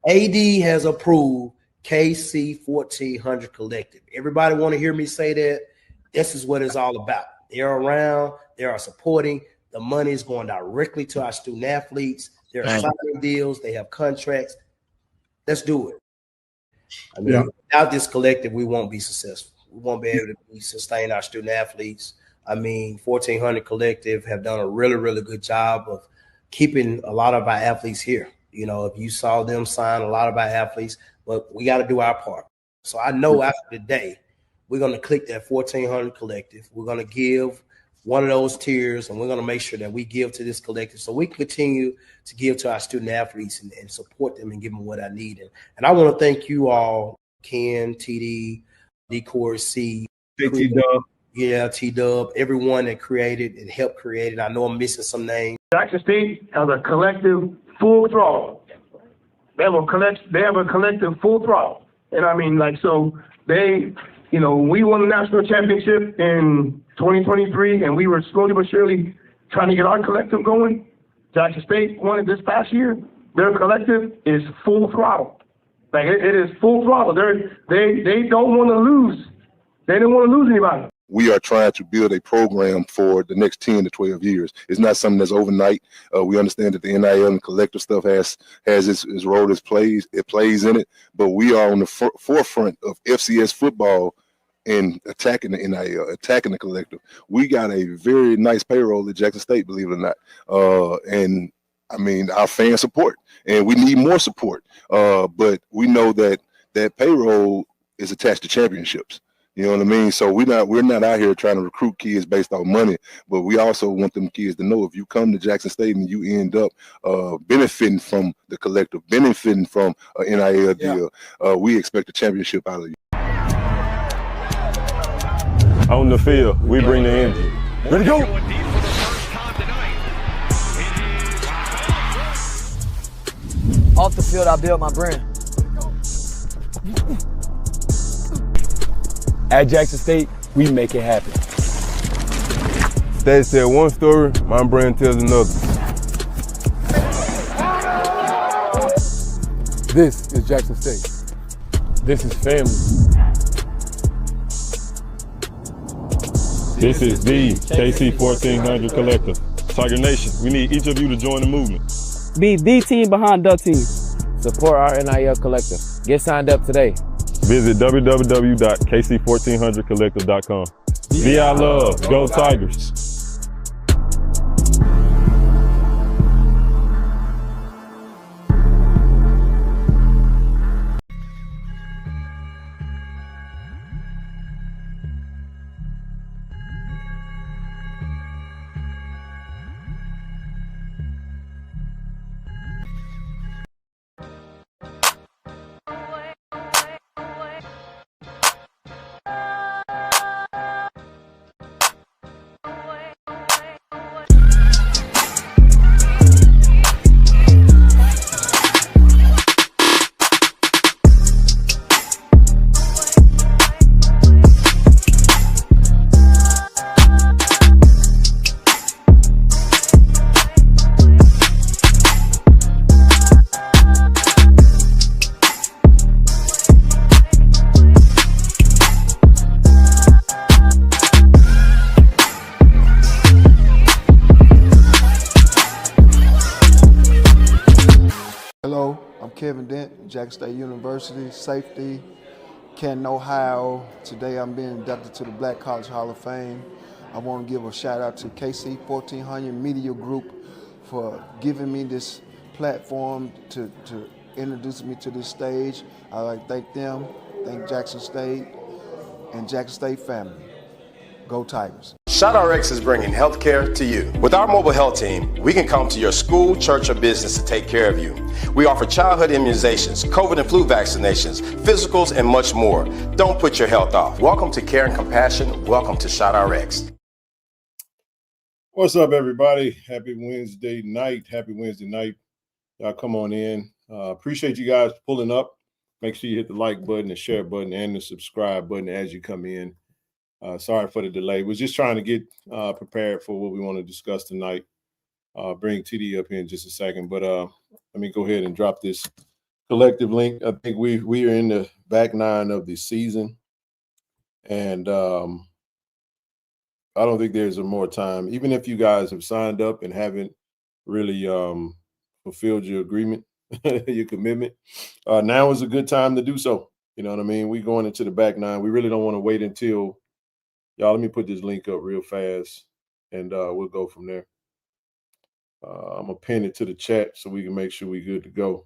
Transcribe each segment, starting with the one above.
AD has approved KC1400 Collective. Everybody want to hear me say that? This is what it's all about. They're around. They are supporting. The money is going directly to our student athletes. They're signing deals. They have contracts. Let's do it. I mean, without this collective, we won't be successful. We won't be able to sustain our student athletes. I mean, 1400 Collective have done a really, really good job of keeping a lot of our athletes here. You know, if you saw them sign a lot of our athletes, but we got to do our part. So I know after the day, we're going to click that 1400 Collective. We're going to give one of those tiers, and we're going to make sure that we give to this collective so we can continue to give to our student athletes and support them and give them what I need. And I want to thank you all, Ken, TD, D-Core, C, T-Dub. Yeah, T-Dub, everyone that created and helped create it. I know I'm missing some names. Jackson State has a collective full throttle. They have a collective full throttle. And I mean, like, so they, you know, we won the national championship in 2023, and we were slowly but surely trying to get our collective going. Jackson State won it this past year. Their collective is full throttle. Like, it is full throttle. They don't want to lose. They don't want to lose anybody. We are trying to build a program for the next 10 to 12 years. It's not something that's overnight. We understand that the NIL and collective stuff has its role, it plays in it, but we are on the forefront of FCS football and attacking the NIL, attacking the collective. We got a very nice payroll at Jackson State, believe it or not. And I mean, our fan support, and we need more support. But we know that that payroll is attached to championships. You know what I mean? So we're not out here trying to recruit kids based on money, but we also want them kids to know if you come to Jackson State and you end up benefiting from the collective, benefiting from an NIL deal, we expect a championship out of you. On the field, we bring the energy. Ready to go! Off the field, I build my brand. At Jackson State, we make it happen. State said one story, my brand tells another. This is Jackson State. This is family. This is the KC1400 Collective. Tiger Nation, we need each of you to join the movement. Be the team behind the team. Support our NIL collective. Get signed up today. Visit www.KC1400collective.com. Be our love. Go Tigers. Kevin Dent, Jackson State University, safety, Canton, Ohio. Today I'm being inducted to the Black College Hall of Fame. I want to give a shout out to KC1400 Media Group for giving me this platform to introduce me to this stage. I'd like to thank them, thank Jackson State and Jackson State family. Go Tigers. ShoutRx is bringing healthcare to you. With our mobile health team, we can come to your school, church, or business to take care of you. We offer childhood immunizations, COVID and flu vaccinations, physicals, and much more. Don't put your health off. Welcome to Care and Compassion. Welcome to ShoutRx. What's up, everybody? Happy Wednesday night. Happy Wednesday night. Y'all come on in. Appreciate you guys pulling up. Make sure you hit the like button, the share button, and the subscribe button as you come in. Sorry for the delay. We're just trying to get prepared for what we want to discuss tonight. Bring TD up here in just a second, but let me go ahead and drop this collective link. I think we are in the back nine of the season, and I don't think there's more time. Even if you guys have signed up and haven't really fulfilled your agreement, your commitment, now is a good time to do so. You know what I mean? We're going into the back nine. We really don't want to wait until y'all. Let me put this link up real fast, and we'll go from there. I'm going to pin it to the chat so we can make sure we're good to go,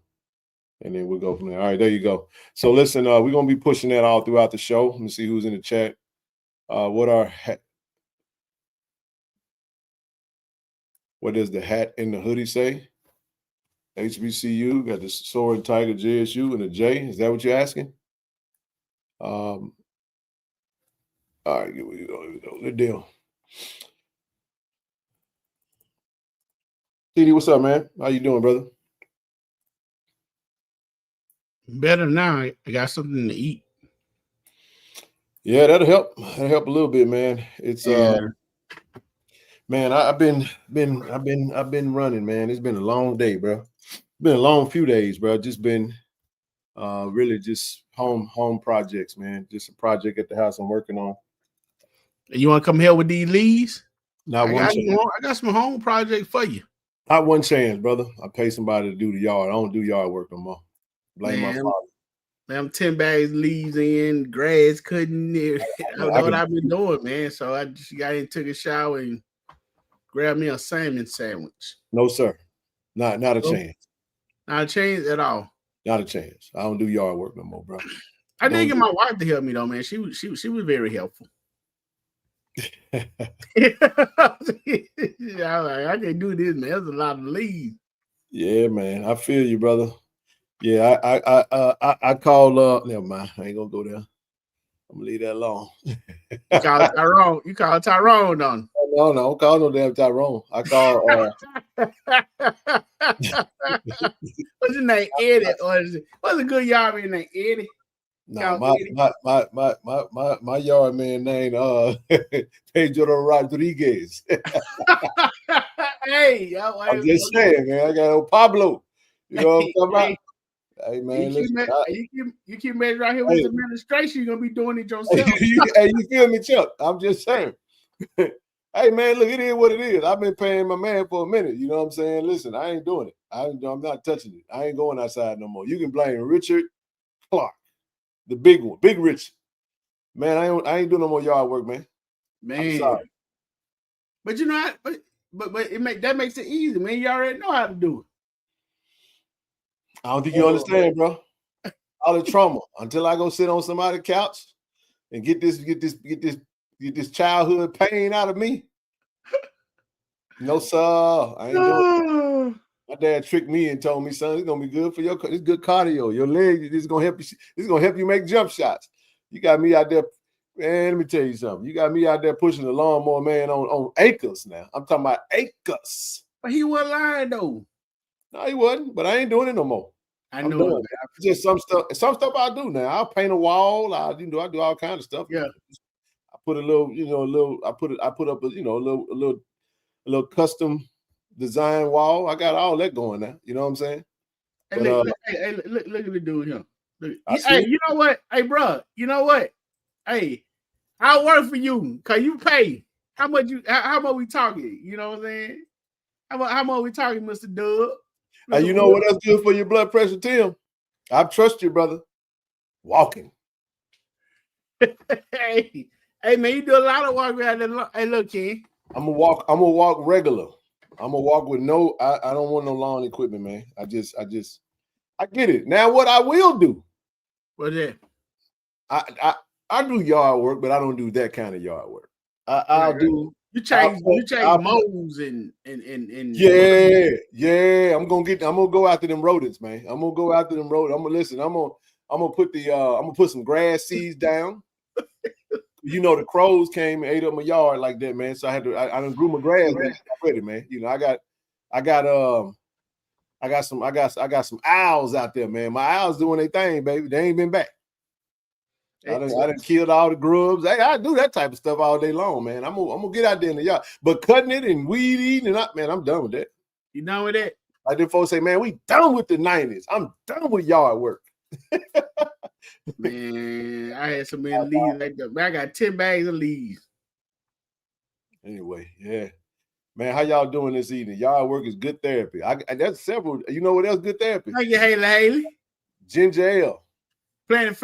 and then we'll go from there. All right, there you go. So listen, we're going to be pushing that all throughout the show. Let me see who's in the chat. What does the hat and the hoodie say? HBCU, got the Soaring Tiger, JSU, and the J. Is that what you're asking? All right, here we go. Good deal. TD, what's up, man? How you doing, brother? Better now. I got something to eat. Yeah, that'll help. That'll help a little bit, man. It's man, I've been running, man. It's been a long day, bro. It's been a long few days, bro. Just been really just home projects, man. Just a project at the house I'm working on. You want to come here with these leads? I got some home project for you. Not one chance, brother. I pay somebody to do the yard. I don't do yard work no more. Blame my father. I'm 10 bags leaves in, grass cutting. I know what I've been doing, man. So I just got in, took a shower, and grabbed me a salmon sandwich. No, sir. Not a chance. Not a chance at all. Not a chance. I don't do yard work no more, bro. I did get my wife to help me though, man. She was very helpful. I can't do this, man. There's a lot of leaves. Yeah, man. I feel you, brother. Yeah, I call never mind. I ain't gonna go there. I'm gonna leave that alone. You call Tyrone. You call Tyrone, don't you? No, don't call no damn Tyrone. I call what's his name? Eddie. What's a good yard man named Eddie? No, my yard man named Pedro Rodriguez. Hey, I'm just saying, man. I got old Pablo. You know what I'm talking about? Hey, man, you keep measuring right here with the administration, you're gonna be doing it yourself. you feel me, Chuck? I'm just saying. Hey, man, look, it is what it is. I've been paying my man for a minute. You know what I'm saying? Listen, I ain't doing it. I'm not touching it. I ain't going outside no more. You can blame Richard Clark. The big one, Big Rich. Man, I ain't doing no more yard work, man. Man. I'm sorry. But you know, but that makes it easy, man. You already know how to do it. I don't think you understand, bro. All the trauma. Until I go sit on somebody's couch and get this childhood pain out of me. No, sir. I ain't doing it. My dad tricked me and told me, son, it's gonna be good for it's good cardio. Your leg is gonna help you. This is gonna help you make jump shots. You got me out there, man. Let me tell you something. You got me out there pushing the lawnmower, man, on acres now. I'm talking about acres. But he wasn't lying though. No, he wasn't. But I ain't doing it no more. I know it. Just some stuff I do now. I'll paint a wall. I do all kinds of stuff. Yeah. I put I put up a little custom design wall. I got all that going now. You know what I'm saying? Hey, look at the dude here. Hey, you know what? Hey, bro, you know what? Hey, I'll work for you because you pay. How much we talking? You know what I'm saying? How much we talking, Mr. Dub? And you know what else good for your blood pressure, Tim? I trust you, brother. Walking. Hey, man, you do a lot of walk around there. Hey, look, King. I'm gonna walk regular. I'm gonna walk with no. I don't want no lawn equipment, man. I get it. Now, what I will do? What's that? I do yard work, but I don't do that kind of yard work. I'll do. You change moles and yeah. I'm gonna go after them rodents, man. I'm gonna go after them rodents. I'm gonna listen. I'm gonna put some grass seeds down. You know, the crows came and ate up my yard like that, man. So I done grew my grass already, man. You know, I got some owls out there, man. My owls doing their thing, baby. They ain't been back. I done killed all the grubs. I do that type of stuff all day long, man. I'm gonna get out there in the yard, but cutting it and weed eating and man, I'm done with that. You done with that? Like them folks say, man, we done with the 90s. I'm done with yard work. Man, I had so many leaves like that. I got 10 bags of leaves. Anyway, yeah. Man, how y'all doing this evening? Yard work is good therapy. That's several. You know what else good therapy? Thank you, Haley. Ginger ale. Man,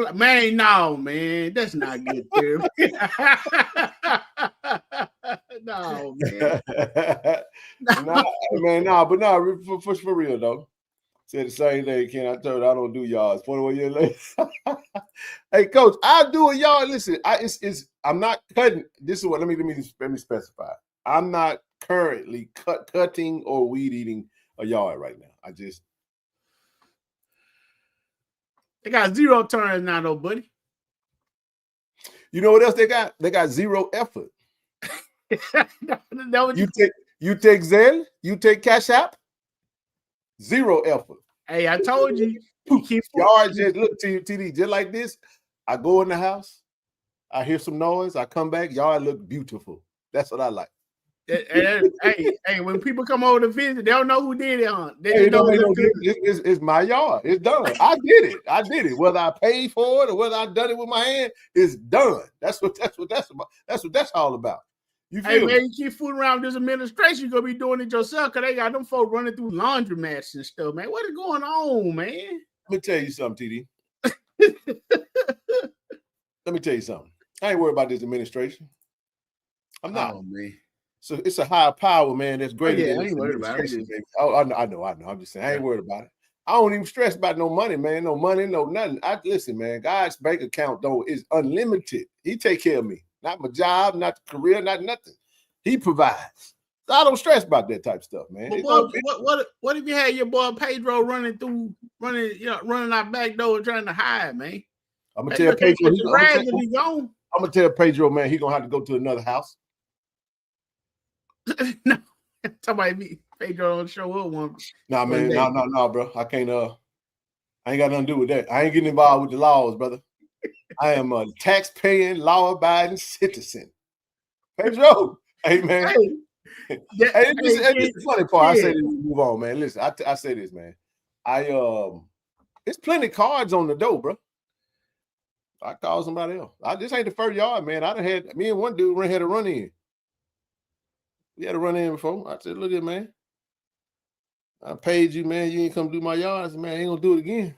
no, man. That's not good therapy. No, man. For real, though. Said the same thing, Ken. I told her I don't do yards. 41 years later. Hey, Coach, I do a yard. Listen, I'm not cutting. This is what let me specify. I'm not currently cutting or weed eating a yard right now. They got 0 turns now, though, buddy. You know what else they got? They got 0 effort. You take Zelle, you take Cash App, 0 effort. Hey, I told you. Yard just look to you, TD, just like this. I go in the house, I hear some noise, I come back, yard look beautiful. That's what I like. Hey, when people come over to visit, they don't know who did it on. It's my yard. It's done. I did it. Whether I paid for it or whether I done it with my hand, it's done. That's what that's about. That's what that's all about. You feel man, you keep fooling around with this administration, you're gonna be doing it yourself because they got them folks running through laundromats and stuff, man. What is going on, man? Let me tell you something, TD. Let me tell you something. I ain't worried about this administration. I'm not. Oh, man. So it's a higher power, man. That's greater than I ain't worried about it. Oh, I know. I'm just saying, I ain't worried about it. I don't even stress about no money, man. No money, no nothing. Listen, man. God's bank account though is unlimited. He take care of me, not my job, not the career, not nothing. He provides. So I don't stress about that type of stuff, man. What if you had your boy Pedro running out back door trying to hide, man? I'm gonna tell Pedro. I'm gonna tell Pedro, man, he's gonna have to go to another house. No, somebody Pedro don't show up one. Nah, man, no, bro. I can't. I ain't got nothing to do with that. I ain't getting involved with the laws, brother. I am a tax-paying, law-abiding citizen. Pedro, hey man. It's the funny part. I say this. Move on, man. Listen, I say this, man. There's plenty of cards on the door, bro. I call somebody else. This ain't the first yard, man. I done had me and one dude had a run in. We had to run in before. I said, look at man. I paid you, man. You ain't come do my yards, man. I ain't gonna do it again.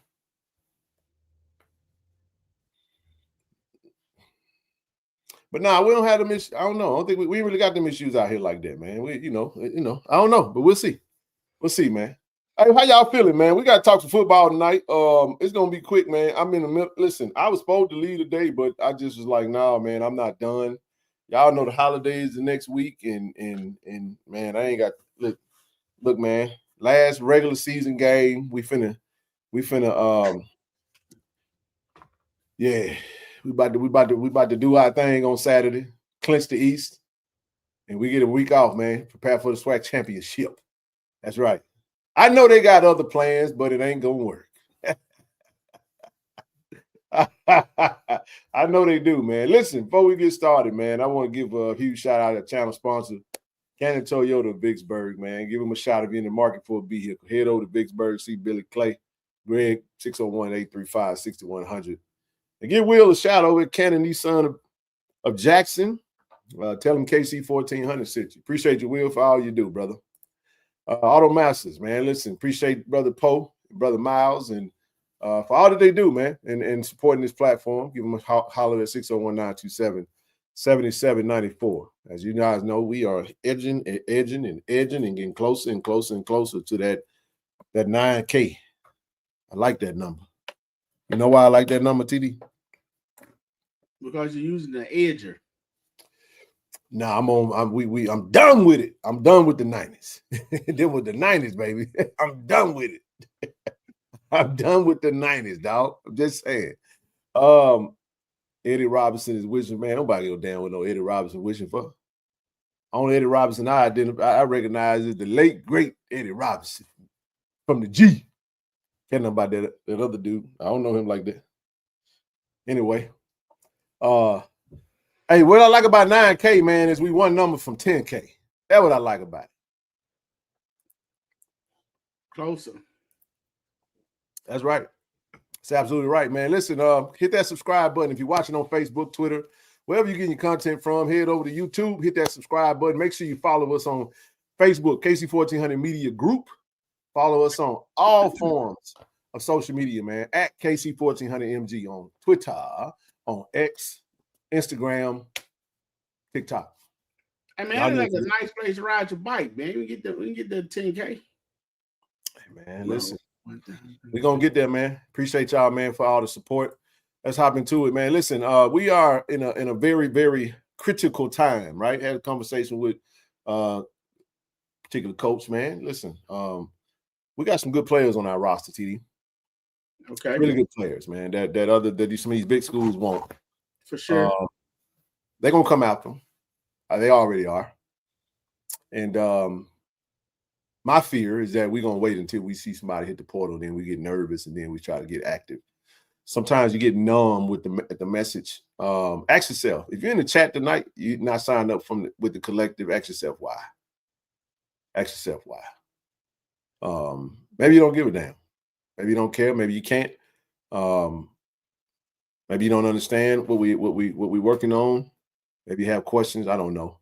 But nah, we don't have them issues. I don't know. I don't think we really got them issues out here like that, man. I don't know, but we'll see. We'll see, man. Hey, how y'all feeling, man? We gotta talk some football tonight. It's gonna be quick, man. I'm in the middle. Listen, I was supposed to leave today, but I just was like, nah, man, I'm not done. Y'all know the holidays the next week, and man, I ain't got look, man. Last regular season game, we finna yeah, we about to do our thing on Saturday, clinch the East, and we get a week off, man. Prepare for the SWAC championship. That's right. I know they got other plans, but it ain't gonna work. I know they do, man. Listen, before we get started, man, I want to give a huge shout out to channel sponsor, Cannon Toyota of Vicksburg, man. Give them a shout if you're in the market for a vehicle. Head over to Vicksburg, see Billy Clay, Greg, 601-835-6100. And give Will a shout over at Cannon Nissan of Jackson. Tell him KC1400 sent you. Appreciate you, Will, for all you do, brother. Auto Masters, man. Listen, appreciate Brother Poe, Brother Miles, and for all that they do, man, and supporting this platform. Give them a holler at 601-927-7794. As you guys know, we are edging and getting closer and closer and closer to that 9K. I like that number. You know why I like that number, TD? Because you're using the edger. Nah, I'm done with it. I'm done with the 90s. Then with the 90s, baby. I'm done with it. I'm done with the 90s, dog. I'm just saying. Eddie Robinson is wishing, man. Nobody go down with no Eddie Robinson wishing for. Only Eddie Robinson I recognize is the late, great Eddie Robinson from the G. Can't know about that other dude. I don't know him like that. Anyway, hey, what I like about 9K, man, is we one number from 10K. That's what I like about it. Closer. That's right. That's absolutely right, man. Listen, hit that subscribe button. If you're watching on Facebook, Twitter, wherever you're getting your content from, head over to YouTube, hit that subscribe button. Make sure you follow us on Facebook, KC1400 Media Group. Follow us on all forms of social media, man, at KC1400MG on Twitter, on X, Instagram, TikTok. Hey, man, that's like a nice place to ride your bike, man. We can get the 10K. Hey, man, listen. We're going to get there, man. Appreciate y'all, man, for all the support. Let's hop into it, man. Listen, we are in a very, very critical time, right? Had a conversation with particular coach, man. Listen, we got some good players on our roster, TD. Okay. Really good players, man, that some of these big schools want. For sure. They're going to come out them. They already are. And my fear is that we're going to wait until we see somebody hit the portal, then we get nervous, and then we try to get active. Sometimes you get numb with the message. Ask yourself, if you're in the chat tonight, you're not signed up with the collective, ask yourself why. Ask yourself why. Maybe you don't give a damn. Maybe you don't care. Maybe you can't. Maybe you don't understand what we working on. Maybe you have questions. I don't know.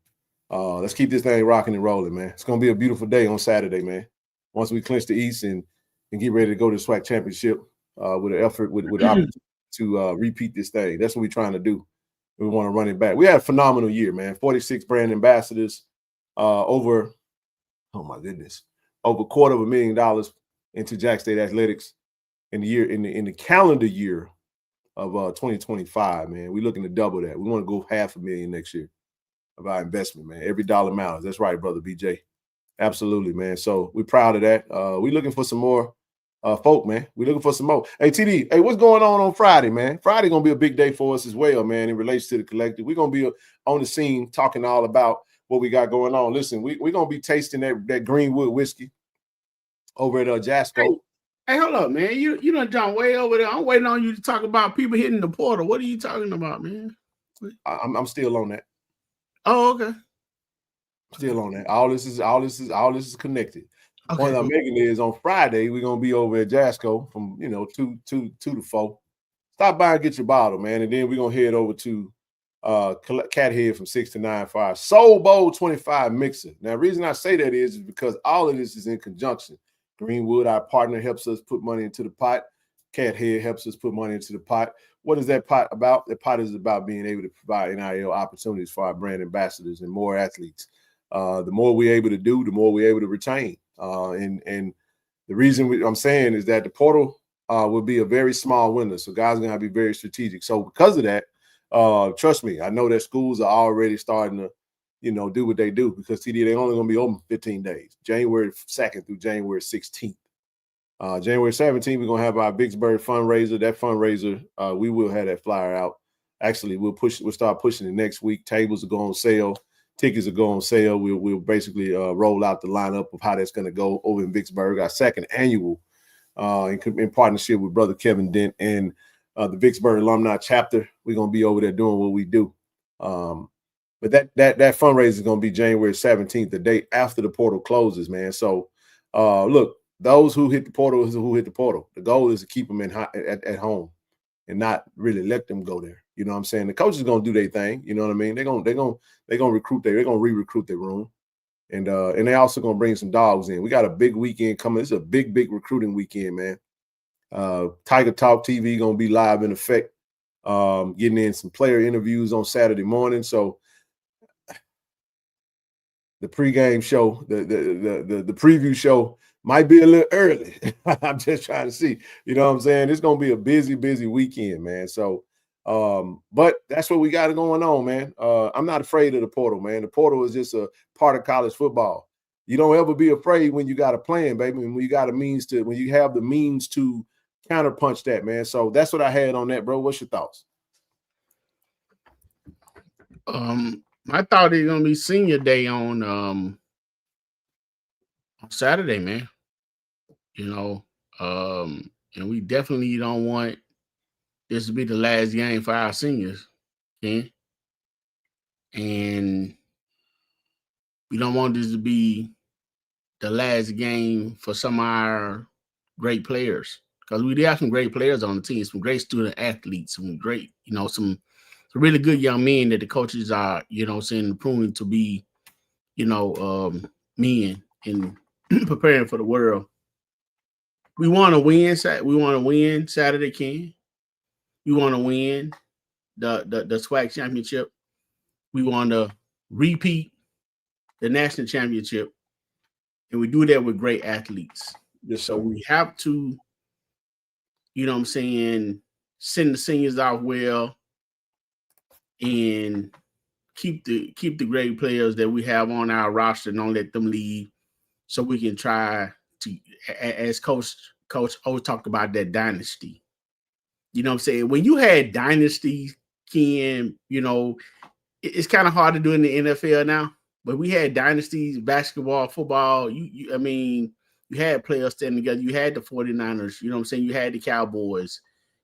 Let's keep this thing rocking and rolling, man. It's gonna be a beautiful day on Saturday, man. Once we clinch the East and get ready to go to the SWAC championship with an effort, with the opportunity to repeat this thing. That's what we're trying to do. We want to run it back. We had a phenomenal year, man. 46 brand ambassadors, over $250,000 into Jack State athletics in the calendar year of 2025, man. We're looking to double that. We want to go $500,000 next year of our investment, man. Every dollar matters. That's right, brother BJ. Absolutely, man. So we're proud of that. We're looking for some more folk, man. We're looking for some more. Hey, TD, hey, what's going on Friday, man? Friday going to be a big day for us as well, man, in relation to the collective. We're going to be on the scene talking all about what we got going on. Listen, we're going to be tasting that Greenwood whiskey over at Jasco. Hey, hold up, man. You done John way over there. I'm waiting on you to talk about people hitting the portal. What are you talking about, man? I'm still on that. Oh, okay. Still on that. All this is connected. Okay, Point I'm making is on Friday, we're gonna be over at Jasco from 2 to 4. Stop by and get your bottle, man. And then we're gonna head over to Cathead from 6 to 9 for our Soul Bowl 25 mixer. Now, the reason I say that is because all of this is in conjunction. Greenwood, our partner, helps us put money into the pot. Cathead helps us put money into the pot. What is that pot about? The pot is about being able to provide NIL opportunities for our brand ambassadors and more athletes. The more we're able to do, the more we're able to retain. And the reason I'm saying is that the portal will be a very small window. So guys are going to have to be very strategic. So because of that, trust me, I know that schools are already starting to, do what they do, because TD, they're only going to be open 15 days, January 2nd through January 16th. January 17th, we're going to have our Vicksburg fundraiser. That fundraiser, we will have that flyer out. Actually, we'll start pushing it next week. Tables will go on sale. Tickets will go on sale. We'll basically roll out the lineup of how that's going to go over in Vicksburg, our second annual in partnership with Brother Kevin Dent and the Vicksburg Alumni Chapter. We're going to be over there doing what we do. But that fundraiser is going to be January 17th, the day after the portal closes, man. So, look, those who hit the portal is who hit the portal. The goal is to keep them at home and not really let them go there. You know what I'm saying? The coaches are going to do their thing. You know what I mean? They're going to recruit they're going to re-recruit their room. And they also going to bring some dogs in. We got a big weekend coming. This is a big recruiting weekend, man. Tiger Talk TV gonna be live in effect. Getting in some player interviews on Saturday morning. So the pregame show, the preview show might be a little early. I'm just trying to see. You know what I'm saying? It's gonna be a busy weekend, man. So but that's what we got going on, man. I'm not afraid of the portal, man. The portal is just a part of college football. You don't ever be afraid when you got a plan, baby, and when you got when you have the means to counterpunch that, man. So that's what I had on that, bro. What's your thoughts? I thought it was gonna be senior day on Saturday, man. You know, and we definitely don't want this to be the last game for our seniors, okay? And we don't want this to be the last game for some of our great players, because we have some great players on the team, some great student athletes, some great, some really good young men that the coaches are, proving to be, men and preparing for the world. We want to win. We want to win Saturday, Ken. We want to win the SWAC championship. We want to repeat the national championship, and we do that with great athletes. Yes, so we have to, send the seniors out well and keep the great players that we have on our roster, don't let them leave, so we can try to, as Coach always talked about, that dynasty. You know what I'm saying? When you had dynasty, Ken, it's kind of hard to do in the NFL now, but we had dynasties, basketball, football. You had players standing together. You had the 49ers, you know what I'm saying? You had the Cowboys.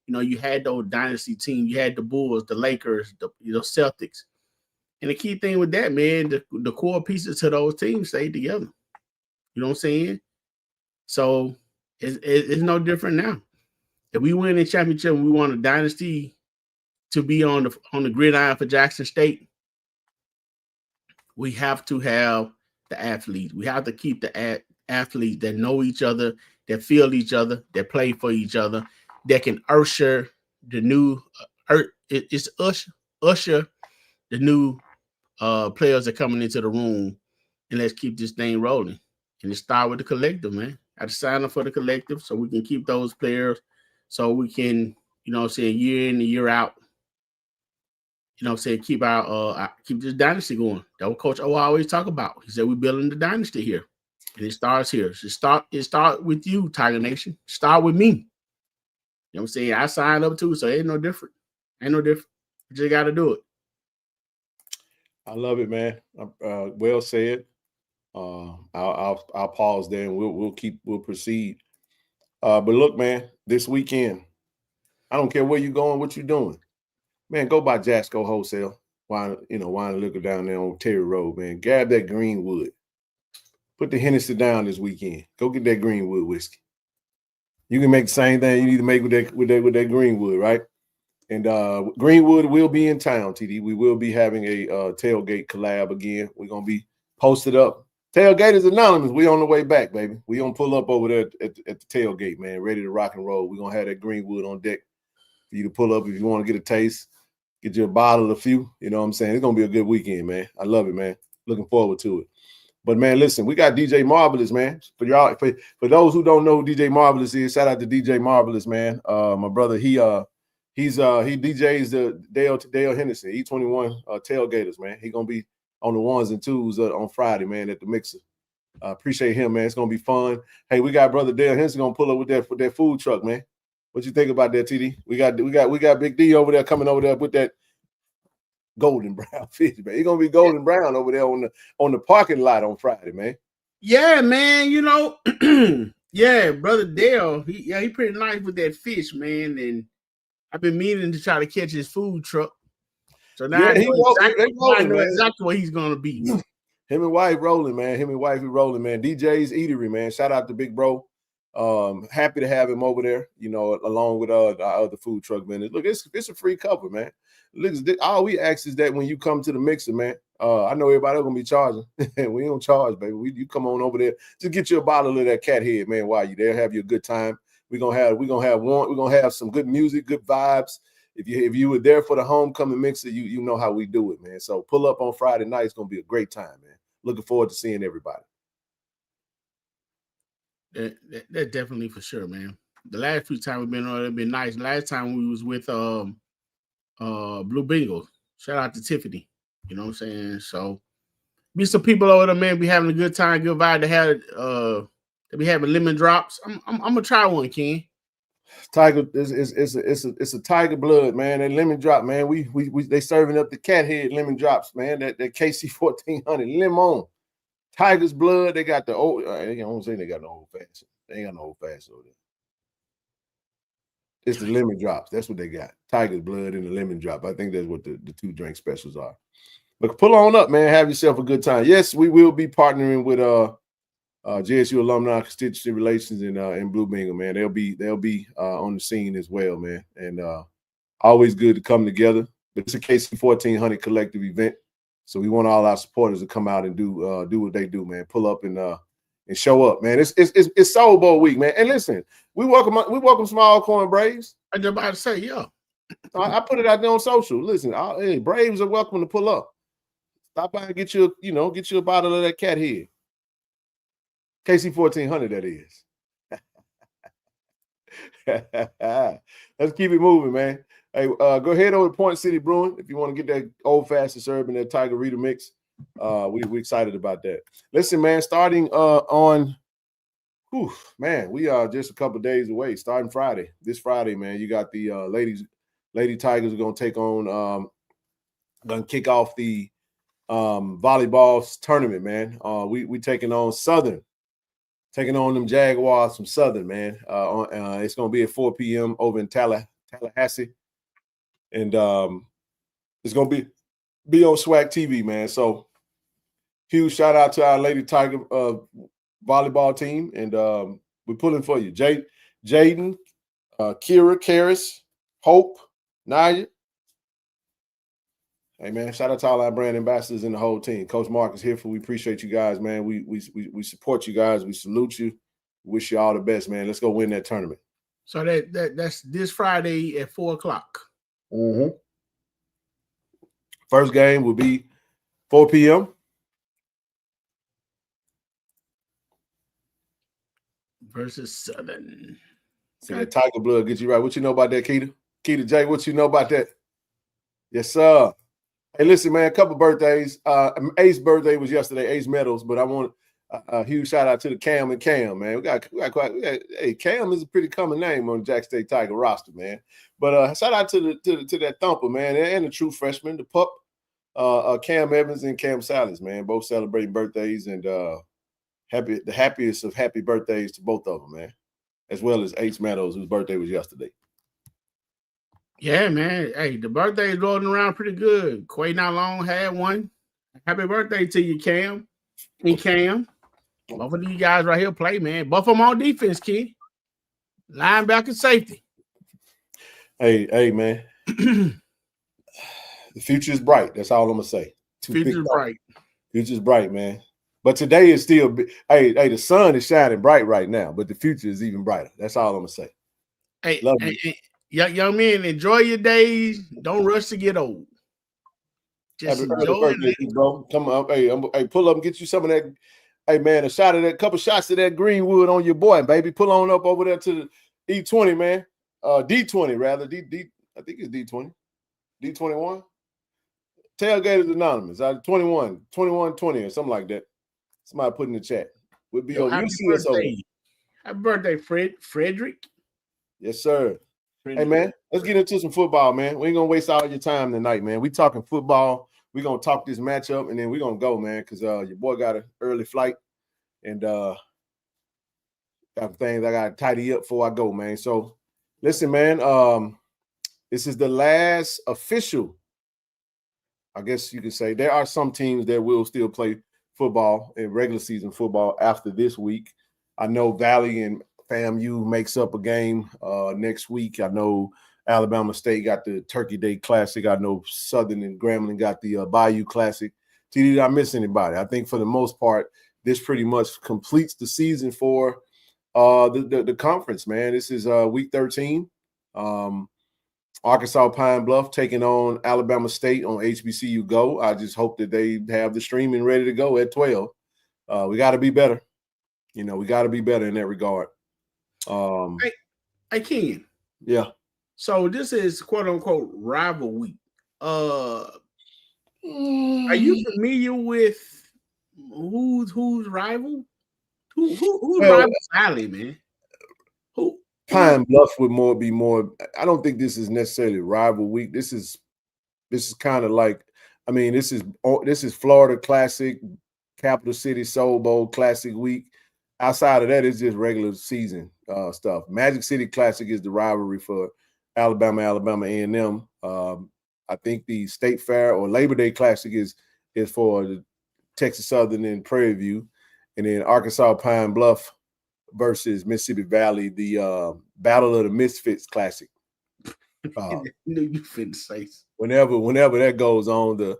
You had those dynasty teams. You had the Bulls, the Lakers, the Celtics. And the key thing with that, man, the core pieces to those teams stayed together. You know what I'm saying? So it's no different now. If we win the championship, we want a dynasty to be on the gridiron for Jackson State. We have to have the athletes. We have to keep the athletes that know each other, that feel each other, that play for each other, that can usher the new usher the new players that are coming into the room, and let's keep this thing rolling. And it start with the collective, man. I had to sign up for the collective so we can keep those players, so we can, year in and year out, keep keep this dynasty going. That what Coach O always talk about. He said we're building the dynasty here. And it starts here. It start with you, Tiger Nation. Start with me. You know what I'm saying? I signed up too, so it ain't no different. You just got to do it. I love it, man. Well said. I'll pause there and we'll proceed. But look, man, this weekend, I don't care where you're going, what you're doing, man. Go by Jasco Wholesale, wine and liquor down there on Terry Road, man. Grab that Greenwood. Put the Hennessy down this weekend. Go get that Greenwood whiskey. You can make the same thing you need to make with that Greenwood, right? And Greenwood will be in town, TD. We will be having a tailgate collab again. We're gonna be posted up. Tailgate is anonymous. We on the way back, baby. We gonna pull up over there at the tailgate, man, ready to rock and roll. We're gonna have that Greenwood on deck for you to pull up if you want to get a taste, get you a bottle, a few. You know what I'm saying? It's gonna be a good weekend, man. I love it, man. Looking forward to it. But man, listen, we got DJ Marvelous, man. For y'all, for those who don't know who DJ Marvelous is, shout out to DJ Marvelous, man. My brother, he DJs the Dale Henderson, E21 tailgaters, man. He gonna be on the ones and twos on Friday, man, at the Mixer. Appreciate him, man. It's gonna be fun. Hey, we got brother Dale Henderson gonna pull up with that food truck, man. What you think about that, TD? We got Big D over there coming over there with that golden brown fish, man. He's gonna be golden brown over there on the parking lot on Friday, man. Yeah, man. Yeah, brother Dale. He pretty nice with that fish, man. And I've been meaning to try to catch his food truck. So now I know exactly what he's gonna be. Him and wife rolling, man. DJ's Eatery, man. Shout out to Big Bro. Happy to have him over there, along with our other food truck, man. Look, it's a free cover, man. Look, all we ask is that when you come to the Mixer, man, I know everybody gonna be charging. We don't charge, baby. You come on over there, just get you a bottle of that cat head, man, while you there. Have you a good time. We're gonna have some good music, good vibes. If you were there for the homecoming mixer, you know how we do it, man. So pull up on Friday night. It's gonna be a great time, man. Looking forward to seeing everybody. That definitely for sure, man. The last few times we've been on, it's been nice. Last time we was with Blue Bingo. Shout out to Tiffany. You know what I'm saying? So be some people over there, man. Be having a good time, good vibe. They be having lemon drops. I'm gonna try one, Ken. Tiger it's a tiger blood, man. That lemon drop, man. We they serving up the cat head lemon drops, man. That KC1400 lemon. Tiger's blood. They got the old. I don't say they got no old fashioned. They ain't got no old fashioned over there. It's the lemon drops. That's what they got. Tiger's blood and the lemon drop. I think that's what the two drink specials are. But pull on up, man. Have yourself a good time. Yes, we will be partnering with JSU Alumni Constituency Relations in Blue Bingo, man. They'll be on the scene as well, man. And always good to come together. But it's a KC1400 collective event, so we want all our supporters to come out and do what they do, man. Pull up and show up, man. It's Soul Bowl week, man. And listen, we welcome some Alcorn Braves. I just about to say, yeah. I put it out there on social. Listen, hey, Braves are welcome to pull up. Stop by and get you a bottle of that cat head. KC1400, that is. Let's keep it moving, man. Hey, go ahead over to Point City Brewing if you want to get that old-fashioned syrup and that Tiger Rita mix. We excited about that. Listen, man, starting we are just a couple days away. Starting Friday, this Friday, man, you got the Lady Tigers are going to take on, going to kick off the volleyball tournament, man. We taking on Southern. Taking on them Jaguars from Southern, man. It's going to be at 4 p.m. over in Tallahassee. And it's going to be on Swag TV, man. So huge shout out to our Lady Tiger volleyball team. And we're pulling for you. Jaden, Kira, Karis, Hope, Naya. Hey, man, shout out to all our brand ambassadors and the whole team. Coach Mark is here we appreciate you guys, man. We support you guys. We salute you. Wish you all the best, man. Let's go win that tournament. So that's this Friday at 4 o'clock. Mm-hmm. First game will be 4 p.m. Versus Southern. See that Tiger blood get you right. What you know about that, Keita? Keita J, what you know about that? Yes, sir. Hey, listen, man, a couple birthdays. Ace birthday was yesterday, Ace Meadows, but I want a huge shout out to the Cam and Cam, man. We got hey, Cam is a pretty common name on Jack State Tiger roster, man. But shout out to that thumper, man, and the true freshman, the pup, Cam Evans and Cam Salas, man, both celebrating birthdays, and the happiest of happy birthdays to both of them, man, as well as Ace Meadows, whose birthday was yesterday. Yeah, man. Hey, the birthday is rolling around pretty good. Quay Not Long had one. Happy birthday to you, Cam. And Cam. Both of these guys right here play, man. Both of them on defense, Key. Linebacker, safety. Hey, man. The future is bright. That's all I'm going to say. Future's bright. Future's bright, man. But today is still the sun is shining bright right now, but the future is even brighter. That's all I'm going to say. Hey, love you. Young men, enjoy your days. Don't rush to get old. Just enjoy it, bro. Come up, hey, pull up and get you some of that. Hey, man, a couple shots of that Greenwood on your boy, baby. Pull on up over there to the E20, man. D20 rather. I think it's D20. D21. Tailgaters Anonymous. 2120 or something like that. Somebody put in the chat. We'll be over. You see us over. Happy birthday, Frederick. Yes, sir. Hey, man, let's get into some football, man. We ain't going to waste all your time tonight, man. We talking football. We're going to talk this matchup, and then we're going to go, man, because your boy got an early flight, and got things I got to tidy up before I go, man. So, listen, man, this is the last official, I guess you could say. There are some teams that will still play football in regular season football after this week. I know Valley and FAMU makes up a game next week. I know Alabama State got the Turkey Day Classic. I know Southern and Grambling got the Bayou Classic. Did I miss anybody? I think for the most part, this pretty much completes the season for The conference, man. This is week 13. Arkansas Pine Bluff taking on Alabama State on HBCU Go. I just hope that they have the streaming ready to go at 12. We got to be better. We got to be better in that regard. I can. Yeah. So this is quote unquote rival week. Are you familiar with who's rival? Who's rival Valley, man? Who? Pine Bluff would be more. I don't think this is necessarily rival week. This is kind of like, this is Florida Classic, Capital City Soul Bowl Classic week. Outside of that, it's just regular season stuff. Magic City Classic is the rivalry for Alabama A&M. I think the State Fair or Labor Day Classic is for the Texas Southern and Prairie View, and then Arkansas Pine Bluff versus Mississippi Valley, the Battle of the Misfits Classic. knew you finna say. Whenever that goes on, the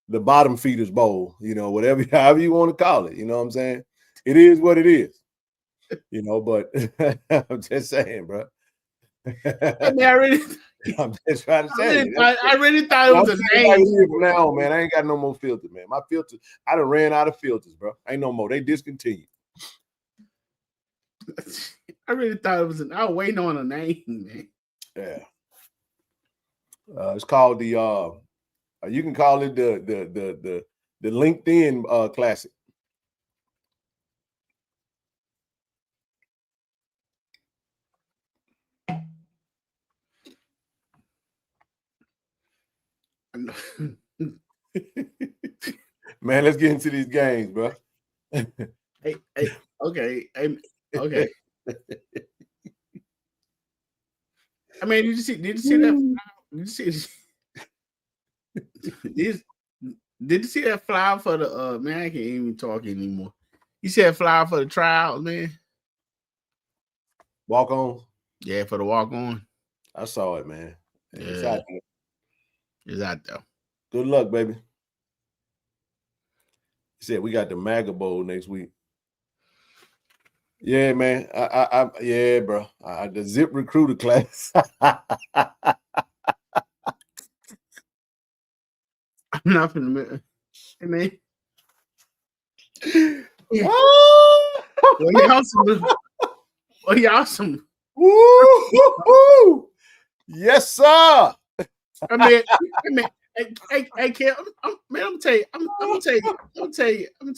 the bottom feeders bowl, however you want to call it, you know what I'm saying? It is what it is, but I'm just saying, bro. I'm just trying to say. I really thought it was a name. From now on, man, I ain't got no more filters, man. My filters, I done ran out of filters, bro. Ain't no more. They discontinued. I really thought it was I was waiting on a name, man. Yeah. It's called the you can call it the LinkedIn Classic. Man, let's get into these games, bro. Okay. Did you see that? Did you see that flyer for the man? I can't even talk anymore. You said flyer for the trials, man. Walk on. Yeah, for the walk on. I saw it, man. Yeah. It's out there. It's out there. Good luck, baby. He said we got the MAGA Bowl next week. Yeah, man. Yeah, bro. The Zip Recruiter class. I'm not finna. Hey, man. Yeah. Y'all some. Woo! Yes, sir. I'm gonna tell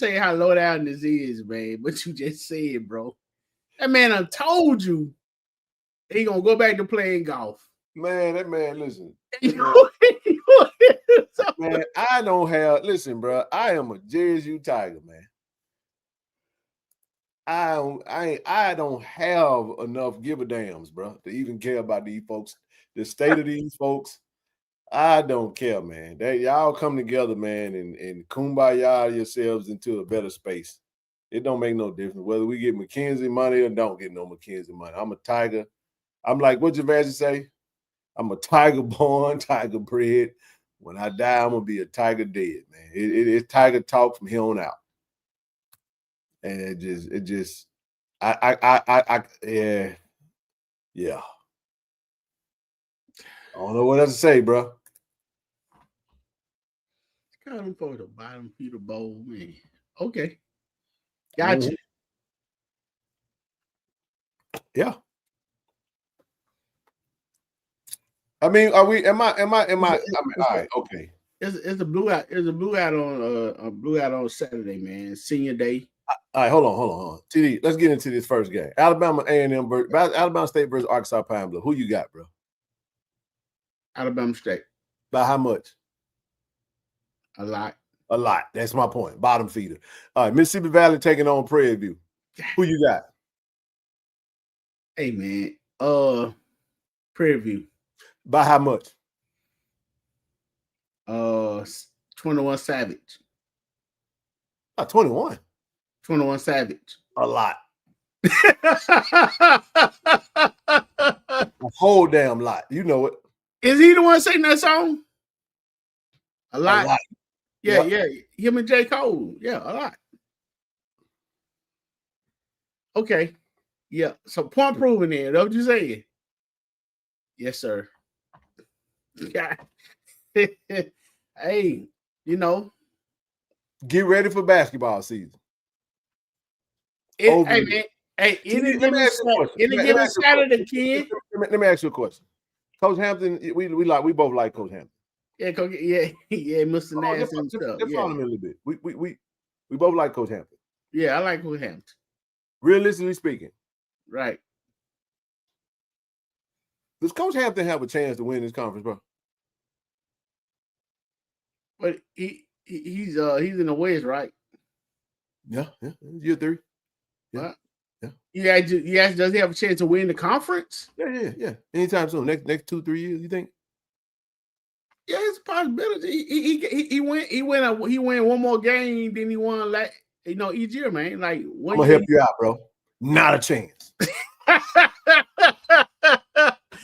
you how low down this is, man. What you just said, bro. That man, I told you he gonna go back to playing golf. Man, that man, listen. Man, I don't have. Listen, bro. I am a JSU Tiger, man. I don't have enough give a dams, bro, to even care about these folks. The state of these folks. I don't care, man. Y'all come together, man, and kumbaya yourselves into a better space. It don't make no difference whether we get McKenzie money or don't get no McKenzie money. I'm a Tiger. I'm like, what Gervais say? I'm a Tiger born, Tiger bred. When I die, I'm gonna be a Tiger dead, man. It's Tiger talk from here on out. And it just, yeah. I don't know what else to say, bro. Got him for the bottom feeder bowl, man. Okay. Gotcha. Mm-hmm. Yeah. All right, okay. It's a blue out. There's a blue out on Saturday, man. Senior day. All right, hold on. TD, let's get into this first game. Alabama State versus Arkansas Pine Bluff. Who you got, bro? Alabama State. By how much? A lot. That's my point. Bottom feeder. All right, Mississippi Valley taking on Prairie View. Who you got? Hey, man. Prairie View. By how much? 21 Savage. 21. 21 Savage. A lot. A whole damn lot. You know it. Is he the one singing that song? A lot. Yeah. Him and J. Cole. Yeah, a lot. Okay. Yeah. So point proven there. That's what you saying? Yes, sir. Yeah. Hey, you know. Get ready for basketball season. Hey, man. Hey, any given Saturday, kid. Let me ask you a question. Coach Hampton, we both like Coach Hampton. Yeah, Mr. Nasty and stuff. Just follow me a little bit. We both like Coach Hampton. Yeah, I like Coach Hampton. Realistically speaking. Right. Does Coach Hampton have a chance to win this conference, bro? But he's in the West, right? Yeah. Year 3. Yeah. Yeah. Does he have a chance to win the conference? Yeah. Anytime soon. Next 2-3 years, you think? Yeah, it's a possibility. He win one more game than he won each year, man. Like I'm gonna help you out, bro. Not a chance.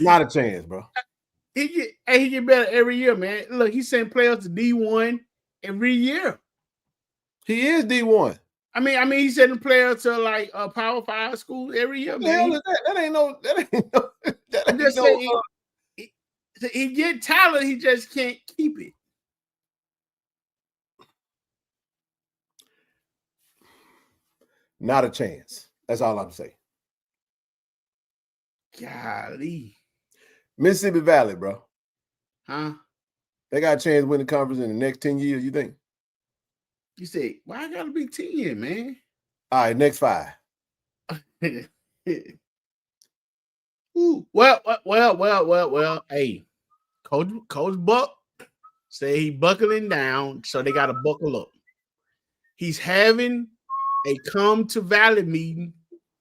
Not a chance, bro. He get better every year, man. Look, he sent players to D1 every year. He is D1. I mean, he's sending players to like a Power 5 school every year, man. The hell is that? That ain't no. I'm just saying, he get talent, he just can't keep it. Not a chance. That's all I'm saying. Golly. Mississippi Valley, bro. Huh? They got a chance to win the conference in the next 10 years, you think? You say, why I gotta be 10, man? All right, next 5. Ooh, well. Hey, Coach Buck say he buckling down, so they gotta buckle up. He's having a come to Valley meeting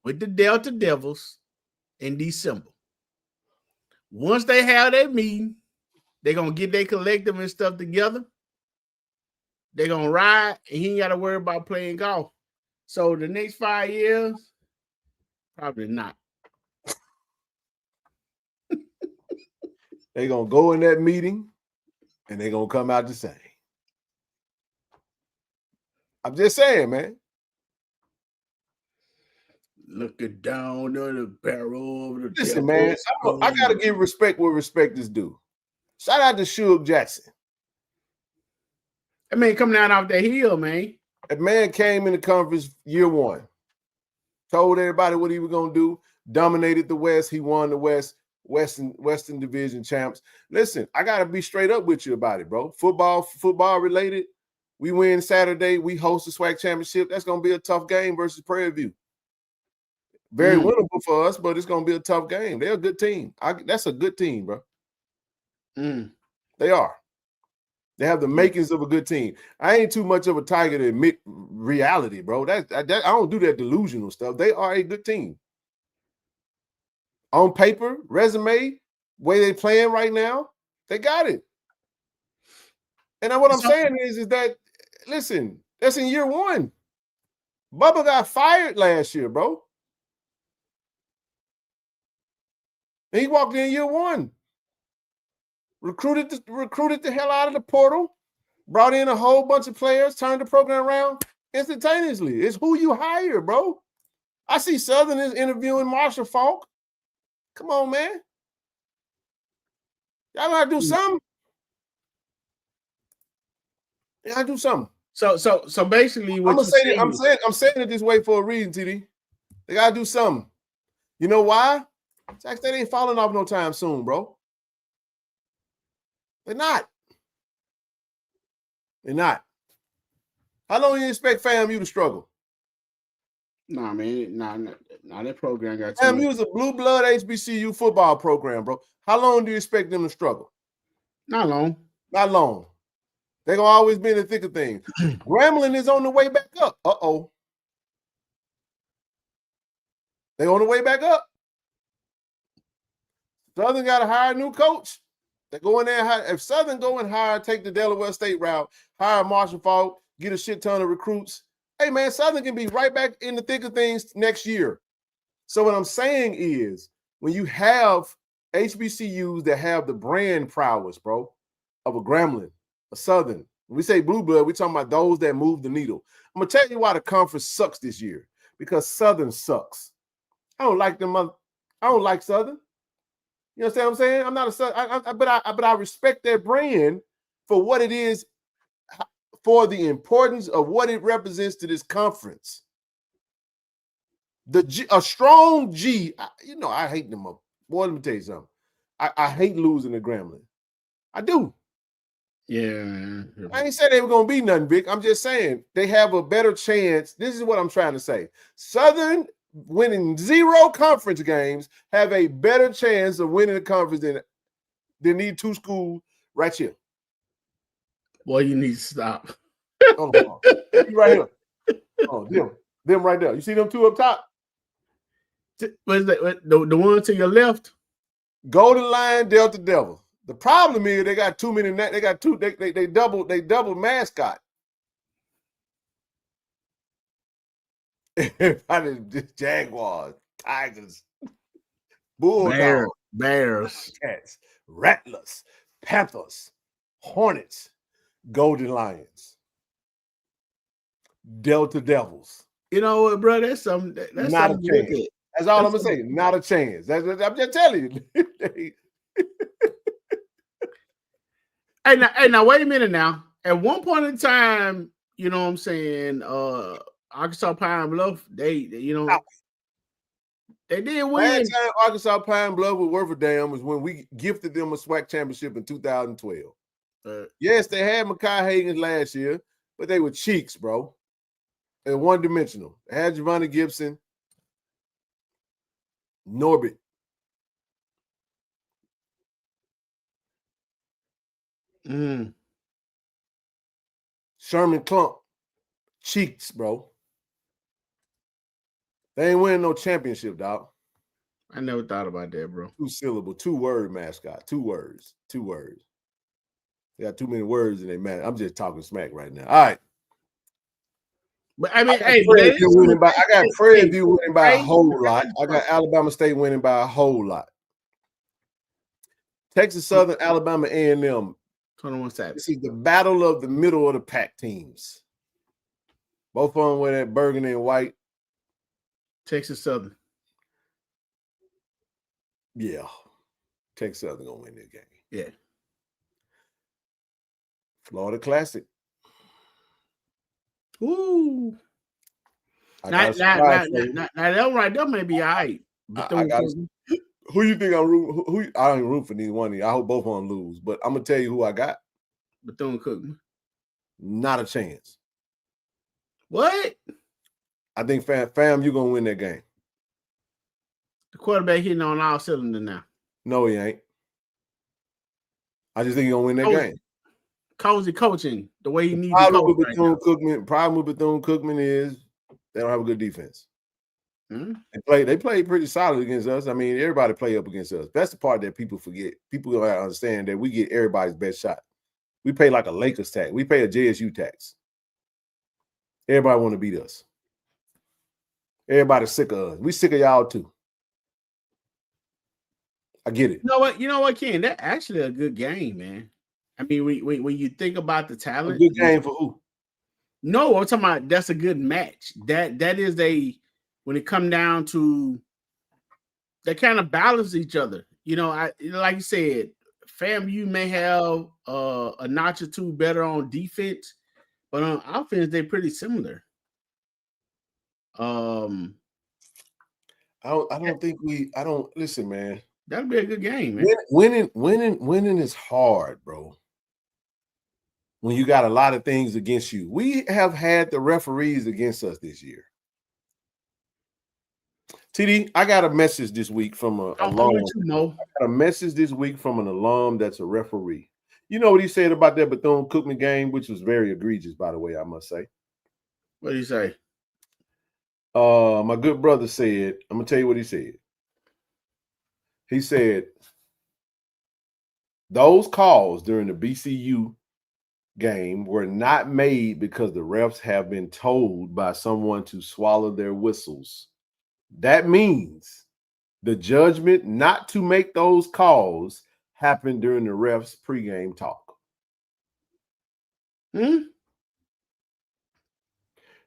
with the Delta Devils in December. Once they have that meeting, they're gonna get their collective and stuff together. They're gonna ride, and he ain't gotta worry about playing golf. So the next 5 years, probably not. They're gonna go in that meeting and they're gonna come out the same. I'm just saying, man. Looking down on the barrel of the Listen, man, I gotta give respect where respect is due. Shout out to Suge Jackson. That man coming down off the hill, man. That man came in the conference year 1. Told everybody what he was gonna do. Dominated the West. He won the Western Division champs. Listen, I gotta be straight up with you about it, bro. Football related. We win Saturday. We host the SWAC championship. That's gonna be a tough game versus Prairie View. Very winnable for us, but it's gonna be a tough game. They're a good team. That's a good team, bro. They are. They have the makings of a good team. I ain't too much of a tiger to admit reality, bro. I don't do that delusional stuff. They are a good team. On paper, resume, way they playing right now, they got it. And what I'm saying is that, listen, that's in year 1. Bubba got fired last year, bro. And he walked in year 1. Recruited the hell out of the portal, brought in a whole bunch of players, turned the program around instantaneously. It's who you hire, bro. I see Southern is interviewing Marshall Falk. Come on, man. Y'all gotta do something. You gotta do something. So basically, what I'm saying it this way for a reason, TD. They gotta do something. You know why? Jack, they ain't falling off no time soon, bro. They're not. They're not. How long do you expect FAMU to struggle? Nah, man. Nah, that program got FAMU is a blue blood HBCU football program, bro. How long do you expect them to struggle? Not long. Not long. They're going to always be in the thick of things. Grambling is on the way back up. Uh-oh. They're on the way back up. Southern got to hire a new coach. They go in there and hire. If Southern go and hire, take the Delaware State route, hire Marshall Falk, get a shit ton of recruits. Hey, man, Southern can be right back in the thick of things next year. So what I'm saying is when you have HBCUs that have the brand prowess, bro, of a Grambling, a Southern, when we say blue blood, we're talking about those that move the needle. I'm going to tell you why the conference sucks this year. because Southern sucks. I don't like them. I don't like Southern. You understand what I'm saying? I'm not a Southern, but I respect their brand for what it is, for the importance of what it represents to this conference. A strong G, I hate them up. Boy, let me tell you something. I hate losing to Grambling. I do. Yeah. I ain't saying they were going to be nothing big. I'm just saying they have a better chance. This is what I'm trying to say. Southern winning 0 conference games have a better chance of winning the conference than these 2 schools right here. Boy, you need to stop. Hold on. Right here. Oh, them right there. You see them 2 up top? What is that? The one to your left? Golden Lion, Delta Devil. The problem is they got too many. They got 2. They double mascot. Everybody just Jaguars, Tigers, Bulldogs, Bears, Cats, Rattlers, Panthers, Hornets, Golden Lions, Delta Devils. You know what, bro? That's something. That's not something a chance. That's all I'm gonna say. Not a chance. I'm just telling you. Hey, now, wait a minute now. At one point in time, you know what I'm saying, Arkansas Pine Bluff, they did win. Last time Arkansas Pine Bluff was worth a damn was when we gifted them a SWAC championship in 2012. Yes, they had Makai Hagan last year, but they were cheeks, bro. And one-dimensional. They had Giovanni Gibson, Norbert. Sherman Clump. Cheeks, bro. They ain't winning no championship, dog. I never thought about that, bro. 2-syllable, 2-word mascot. 2 words. 2 words. They got too many words in their man. I'm just talking smack right now. All right. But I mean, I got Prairie View winning by a whole lot. I got Alabama State winning by a whole lot. Texas Southern, Alabama A&M. 21 Savage. This is the battle of the middle of the pack teams. Both of them wear that burgundy and white. Texas Southern. Yeah. Texas Southern gonna win this game. Yeah. Florida Classic. Ooh. Now that right there may be all right. Who you think I'm rooting? I don't even root for neither one of you. I hope both of them lose. But I'm gonna tell you who I got. Bethune-Cookman. Not a chance. What? I think fam, you're gonna win that game. The quarterback hitting on all cylinders now. No, he ain't. I just think he's gonna win that game. Cozy coaching the way he needs to coach. Problem with Bethune-Cookman is they don't have a good defense. Mm-hmm. They play pretty solid against us. I mean, everybody play up against us. That's the part that people forget. People don't understand that we get everybody's best shot. We pay like a Lakers tax. We pay a JSU tax. Everybody want to beat us. Everybody's sick of us. We sick of y'all too. I get it. You know what, Ken? That's actually a good game, man. I mean, when you think about the talent, a good game for who? No, I'm talking about that's a good match. That is when it come down to they kind of balance each other. You know, like you said, FAMU may have a notch or two better on defense, but on offense they're pretty similar. I don't listen, man. That'll be a good game, man. Winning is hard, bro. When you got a lot of things against you. We have had the referees against us this year. TD, I got a message this week from an alum. I got a message this week from an alum that's a referee. You know what he said about that Bethune-Cookman game, which was very egregious, by the way, I must say. What did he say? My good brother said, I'm going to tell you what he said. He said, those calls during the BCU game were not made because the refs have been told by someone to swallow their whistles. That means the judgment not to make those calls happened during the refs' pregame talk.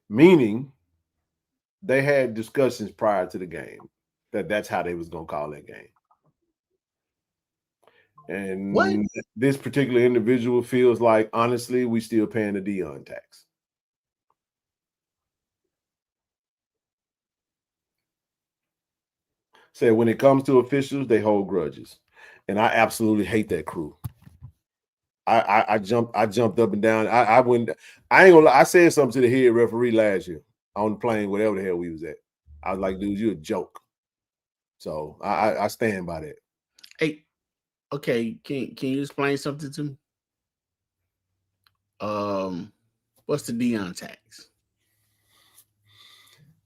Meaning they had discussions prior to the game that's how they was gonna call that game. And what? This particular individual feels like, honestly, we still paying the Dion tax. Said when it comes to officials, they hold grudges, and I absolutely hate that crew. I jumped up and down. I ain't gonna lie, I said something to the head referee last year on the plane, whatever the hell we was at. I was like, dude, you're a joke. So I stand by that. Hey, okay, can you explain something to me? What's the Dion tax?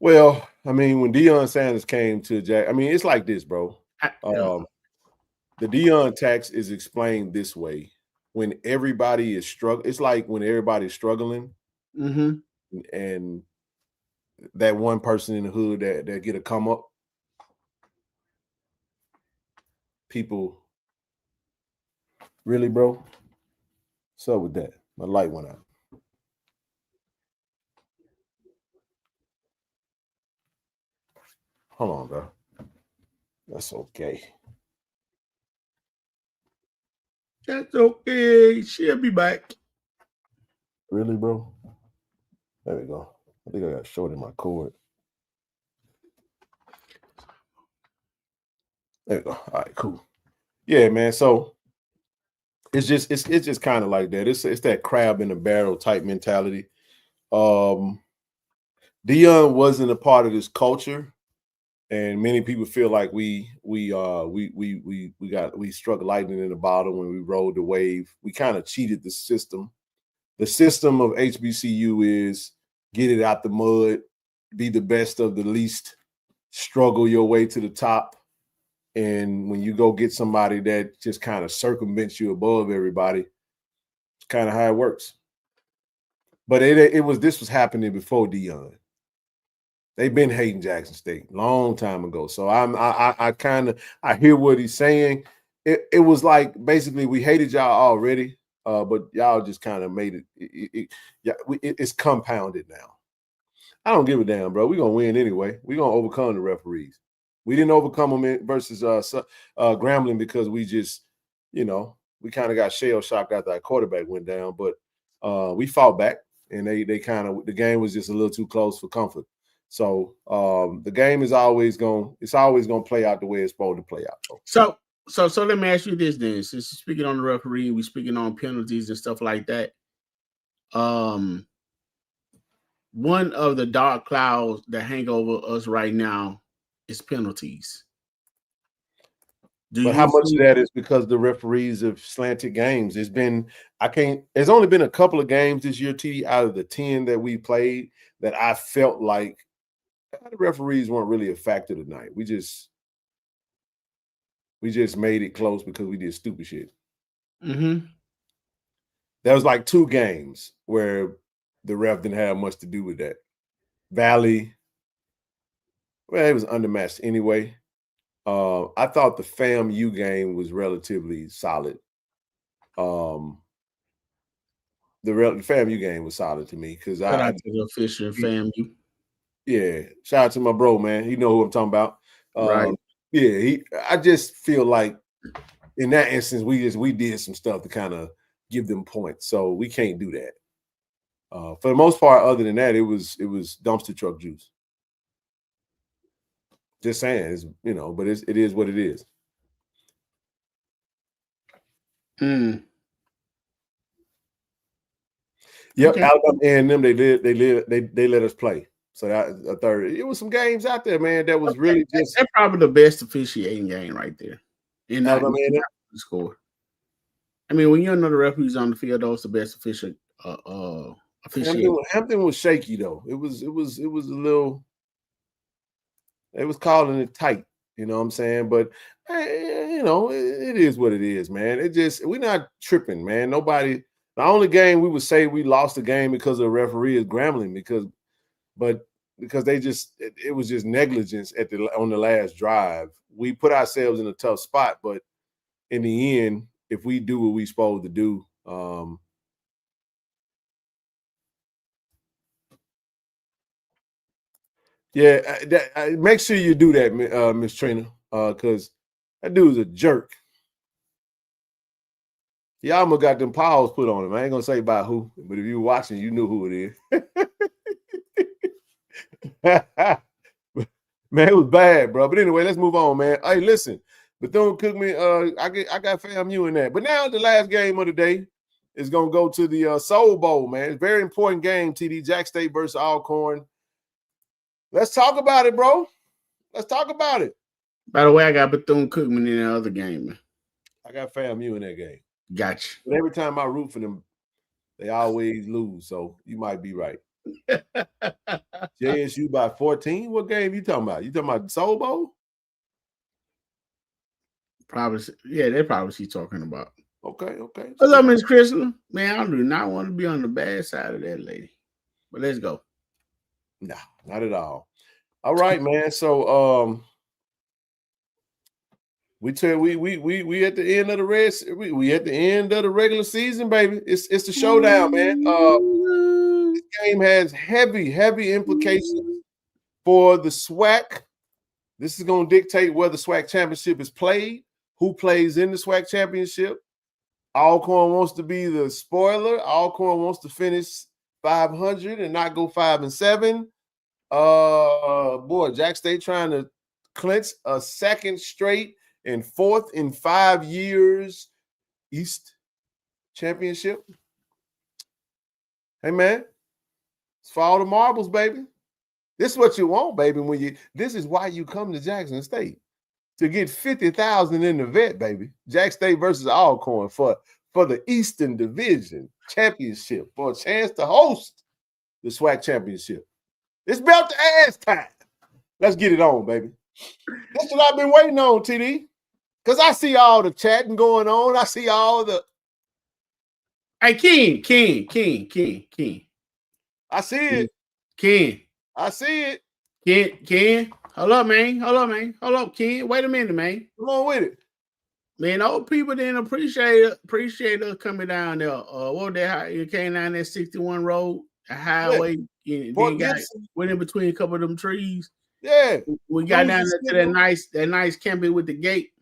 Well, I mean, when Deion Sanders came to Jack, I mean, it's like this, bro. The Dion tax is explained this way: when everybody is struggling, it's like when everybody's struggling, and that one person in the hood that get a come up, people. Really, bro? What's up with that? My light went out. Hold on, bro. That's okay. That's okay. She'll be back. Really, bro? There we go. I think I got short in my cord. There we go. All right, cool. Yeah, man. So it's just kind of like that. It's that crab in the barrel type mentality. Dion wasn't a part of this culture, and many people feel like we struck lightning in the bottle when we rode the wave. We kind of cheated the system. The system of HBCU is get it out the mud, be the best of the least, struggle your way to the top. And when you go get somebody that just kind of circumvents you above everybody, it's kind of how it works. But this was happening before Dion. They've been hating Jackson State long time ago. So I hear what he's saying. It was like basically we hated y'all already, but y'all just kind of made it's compounded now. I don't give a damn, bro. We're gonna win anyway. We're gonna overcome the referees. We didn't overcome them versus Grambling because we just, we kind of got shell shocked after our quarterback went down. But we fought back, and the game was just a little too close for comfort. So the game is always going to play out the way it's supposed to play out. So let me ask you this then. Since you're speaking on the referee, we're speaking on penalties and stuff like that. One of the dark clouds that hang over us right now is penalties. But how much of that is because the referees have slanted games? There's only been a couple of games this year, TD, out of the 10 that we played that I felt like the referees weren't really a factor tonight. We just made it close because we did stupid shit. There was like 2 games where the ref didn't have much to do with that. Valley, well, it was undermatched anyway. I thought the FAMU game was relatively solid. The FAMU game was solid to me because shout out to the official FAMU. Yeah, shout out to my bro, man. You know who I'm talking about. Right. Yeah, I just feel like in that instance we did some stuff to kind of give them points, so we can't do that. For the most part, other than that, it was dumpster truck juice. Just saying, but it is what it is. Yep, okay. Alabama and them, they let us play. So that a third. It was some games out there, man. That was really just. That's probably the best officiating game right there. And Alabama the score. I mean, when you know the referees on the field, those the best officiating. Hampton was shaky though. It was a little. They was calling it tight, you know what I'm saying? But it is what it is, man. We're not tripping, man. Nobody. The only game we would say we lost the game because of the referee is Grambling because it was just negligence on the last drive. We put ourselves in a tough spot, but in the end, if we do what we're supposed to do, Yeah, make sure you do that, Miss Trina, because that dude's a jerk. He almost got them paws put on him. I ain't gonna say by who, but if you were watching, you knew who it is. Man, it was bad, bro. But anyway, let's move on, man. Hey, listen, Bethune-Cookman, I got FAMU in that. But now the last game of the day is gonna go to the Soul Bowl, man. It's a very important game, TD. Jack State versus Alcorn. Let's talk about it, bro. Let's talk about it. By the way, I got Bethune-Cookman in the other game, man. I got FAMU in that game. Gotcha. But every time I root for them, they always lose. So you might be right. JSU by 14. What game you talking about? You talking about Soul Bowl? Probably, yeah, they probably she talking about. Okay. What's up, Miss Crystal? Man, I do not want to be on the bad side of that lady. But let's go. No, not at all. All right, man. So we at the end of the rest. We at the end of the regular season, baby. It's the showdown, man. This game has heavy implications for the SWAC. This is going to dictate where the SWAC championship is played, who plays in the SWAC championship. Alcorn wants to be the spoiler. Alcorn wants to finish 500 and not go 5-7. Boy, Jack State trying to clinch a second straight and fourth in 5 years East championship. Hey, man, it's for all the marbles, baby. This is what you want, baby. This is why you come to Jackson State, to get 50,000 in the vet, baby. Jack State versus Alcorn for the Eastern Division Championship, for a chance to host the SWAC Championship. It's belt to ass time. Let's get it on, baby. That's what I've been waiting on, TD. Because I see all the chatting going on. I see all the. Hey, King. I see it. King. I see it. Ken. Hold up, man. Hold up, Ken. Wait a minute, man. Come on with it. Man, old people didn't appreciate us coming down there. What was that? You came down that 61 road, a highway, and then went in between a couple of them trees. Yeah. We got down there to that nice camping with the gate.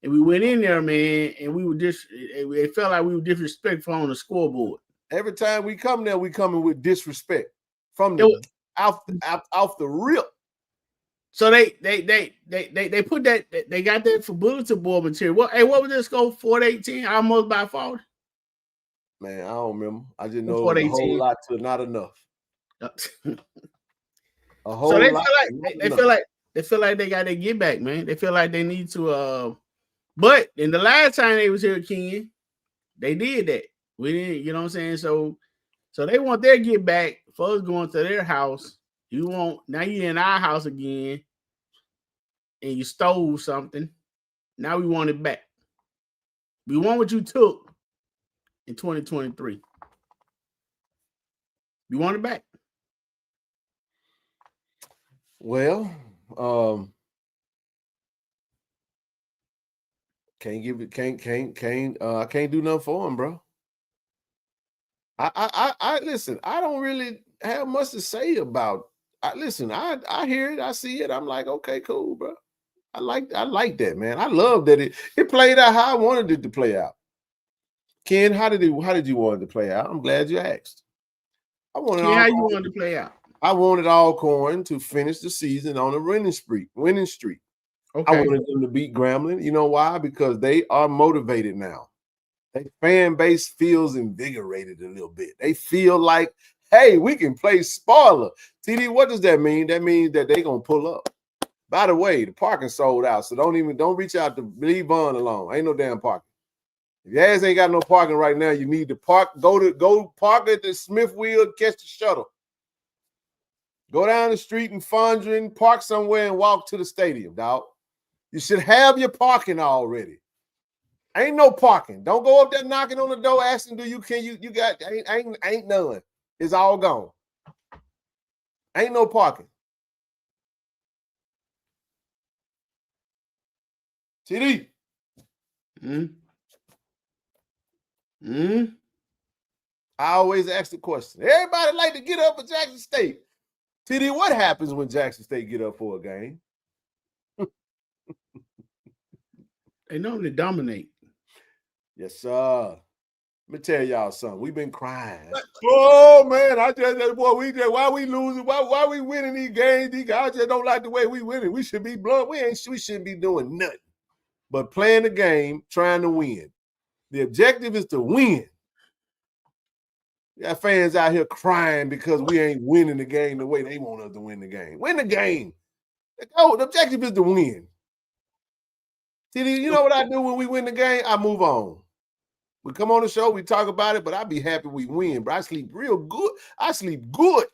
And we went in there, man, and we were it felt like we were disrespectful on the scoreboard. Every time we come there, we coming with disrespect from the off the rip. So they put that, they got that for bulletin board material. What was this score? 4-18, almost by 40. Man, I don't remember. I just know a whole lot to not enough. A whole so lot. They feel like they got their get back, man. They feel like they need to but in the last time they was here, Ken, they did that. We didn't, you know what I'm saying? So they want their get back for us going to their house. Now you're in our house again and you stole something. Now we want it back. We want what you took in 2023. We want it back. Well, can't give it. I can't do nothing for him, bro. I listen. I don't really have much to say about. I hear it. I see it. I'm like, okay, cool, bro. I like that, man. I love that it played out how I wanted it to play out. Ken, how did you want it to play out? I'm glad you asked. How you wanted to play out? I wanted Alcorn to finish the season on a winning streak. Okay. I wanted them to beat Grambling. You know why? Because they are motivated now. Their fan base feels invigorated a little bit. They feel like, hey, we can play spoiler. TD, what does that mean? That means that they're going to pull up. By the way, the parking sold out, so don't reach out to leave Vaughn alone. Ain't no damn parking. If your ass ain't got no parking right now, you need to park. Go park at the Smith Wheel, catch the shuttle. Go down the street in Fondren, park somewhere and walk to the stadium, dog. You should have your parking already. Ain't no parking. Don't go up there knocking on the door asking, you got ain't none. It's all gone. Ain't no parking. TD. I always ask the question. Everybody like to get up at Jackson State. TD, what happens when Jackson State get up for a game? They normally dominate. Yes, sir. Let me tell y'all something. We've been crying. Oh man, why we losing? Why we winning these games? These guys just don't like the way we winning. We should be blunt. We shouldn't be doing nothing but playing the game, trying to win. The objective is to win. We got fans out here crying because we ain't winning the game the way they want us to win the game. Win the game. Oh, the objective is to win. TD, you know what I do when we win the game? I move on. We come on the show, we talk about it, but I be happy we win, bro. I sleep real good. I sleep good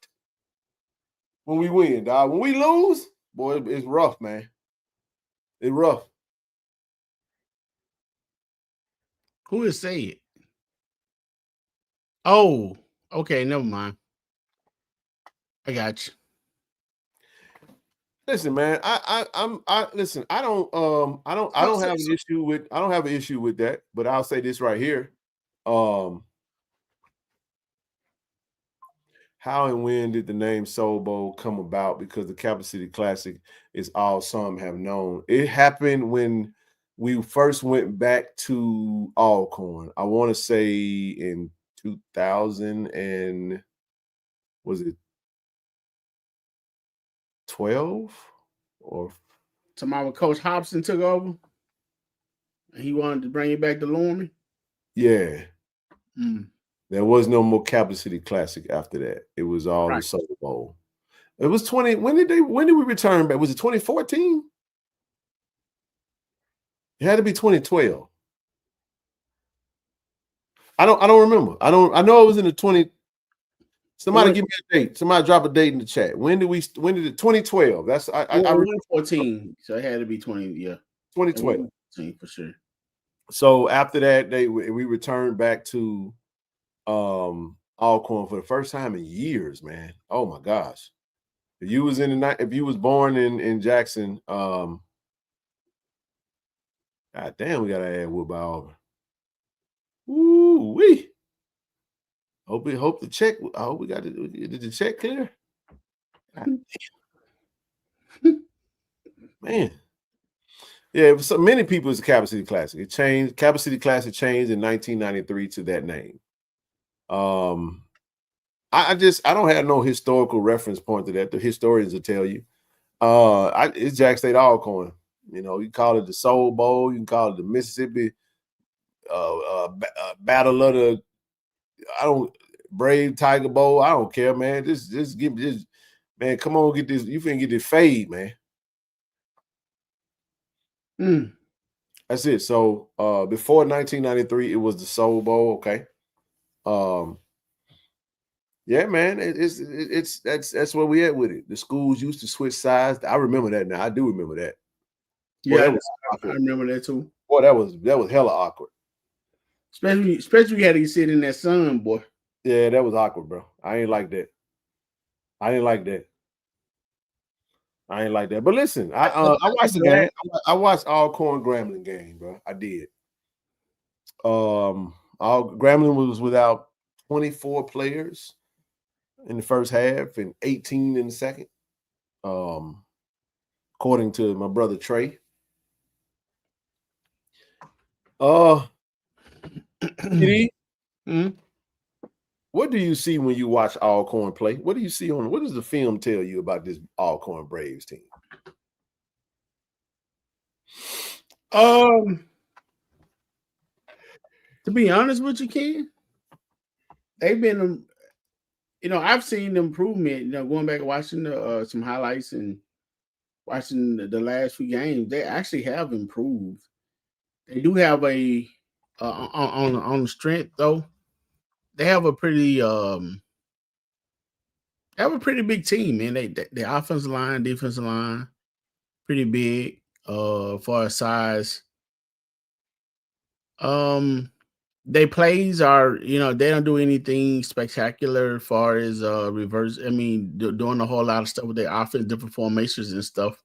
when we win, dog. When we lose, boy, it's rough, man. It's rough. Who is say it? Oh, okay, never mind. I got you. Listen, man, I don't have an issue with that, but I'll say this right here. How and when did the name Soul Bowl come about? Because the Capital City Classic is all some have known. It happened when we first went back to Alcorn. I want to say in 2000 and was it 12 or tomorrow when Coach Hobson took over and he wanted to bring it back to Lorman? Yeah. There was no more Capital City Classic after that. It was all the Super Bowl. It was 20. When did we return back? Was it 2014? It had to be 2012. I don't remember. I know it was in the 20. Somebody give me a date. Somebody drop a date in the chat. When did it 2012? That's I 14. So it had to be 20, yeah. 2012. For sure. So after that, we returned back to Alcorn for the first time in years, man. Oh my gosh. If you was born in Jackson, God damn, we gotta add Wood by Auburn. Ooh wee. Hope the check. I hope we got it. Did the check clear? Man. Yeah, for so many people, it's the Capital City Classic. It changed. Capital City Classic changed in 1993 to that name. I don't have no historical reference point to that. The historians will tell you. It's Jack State Alcorn. You know, you call it the Soul Bowl. You can call it the Mississippi Battle of the Brave Tiger Bowl. I don't care, man. Just give me this, man. Come on, get this. You finna get this fade, man. That's it. So before 1993, it was the Soul Bowl. Okay. Yeah, man. That's where we at with it. The schools used to switch sides. I remember that now. I do remember that. Yeah, I remember that too. Boy, that was hella awkward. Especially you had to sit in that sun, boy. Yeah, that was awkward, bro. I ain't like that. I ain't like that. But listen, I watched the game. I watched Alcorn Grambling game, bro. I did. Grambling was without 24 players in the first half and 18 in the second. According to my brother Trey. What do you see when you watch Alcorn play? What do you see what does the film tell you about this Alcorn Braves team? To be honest with you, Ken, they've been, I've seen the improvement, going back and watching some highlights and watching the last few games, they actually have improved. They do have on the strength though. They have a pretty big team, man. The offensive line, defensive line, pretty big for size. Their plays are, they don't do anything spectacular as far as reverse. I mean, doing a whole lot of stuff with their offense, different formations and stuff.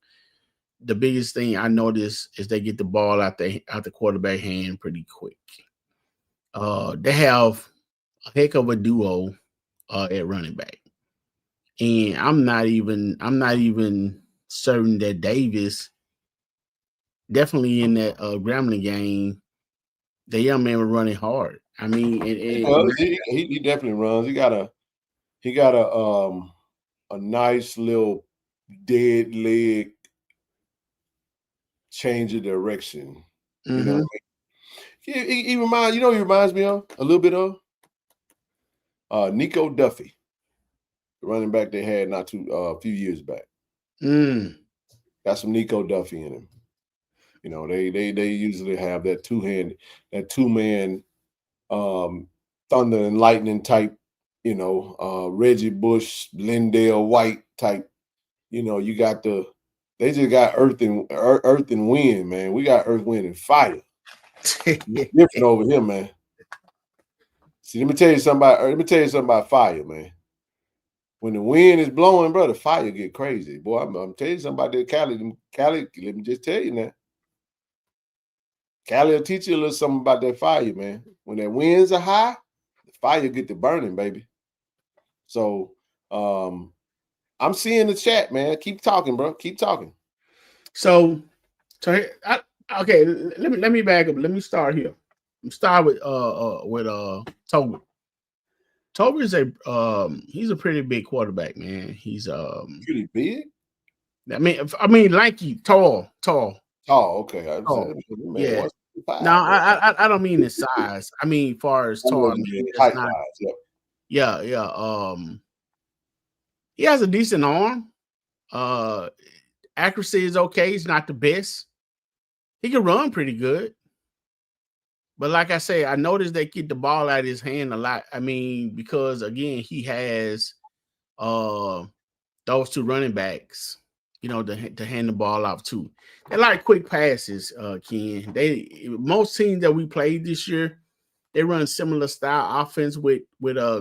The biggest thing I noticed is they get the ball out the quarterback hand pretty quick. They have a heck of a duo at running back. And I'm not even certain that Davis, definitely in that Grambling game, the young man was running hard. I mean, he definitely runs. He got a nice little dead leg change of direction. Mm-hmm. You know what I mean? He reminds me of a little bit of Nico Duffy, the running back they had a few years back. Got some Nico Duffy in him. You know, they usually have that two-man thunder and lightning type, you know, Reggie Bush, Lindale White type. You know, they just got earth and wind, man. We got earth, wind, and fire. Different over here, man. See, let me tell you something about fire, man. When the wind is blowing, bro, the fire get crazy. Boy, I'm telling you something about that Cali. Let me just tell you now. Cali will teach you a little something about that fire, man. When the winds are high, the fire get to burning, baby. So I'm seeing the chat, man. Keep talking, bro. Keep talking. Okay. Let me back up. Let me start here. Start with Toby. Toby is he's a pretty big quarterback, man. He's pretty big. I mean, lanky, tall. Oh, okay. Yeah. No, I don't mean his size. I mean, far as tall. Height wise, yeah. He has a decent arm. Accuracy is okay. He's not the best. He can run pretty good. But like I say, I noticed they get the ball out of his hand a lot. I mean, because again, he has those two running backs, you know, to hand the ball off to. They like quick passes, Ken. Most teams that we played this year, they run similar style offense with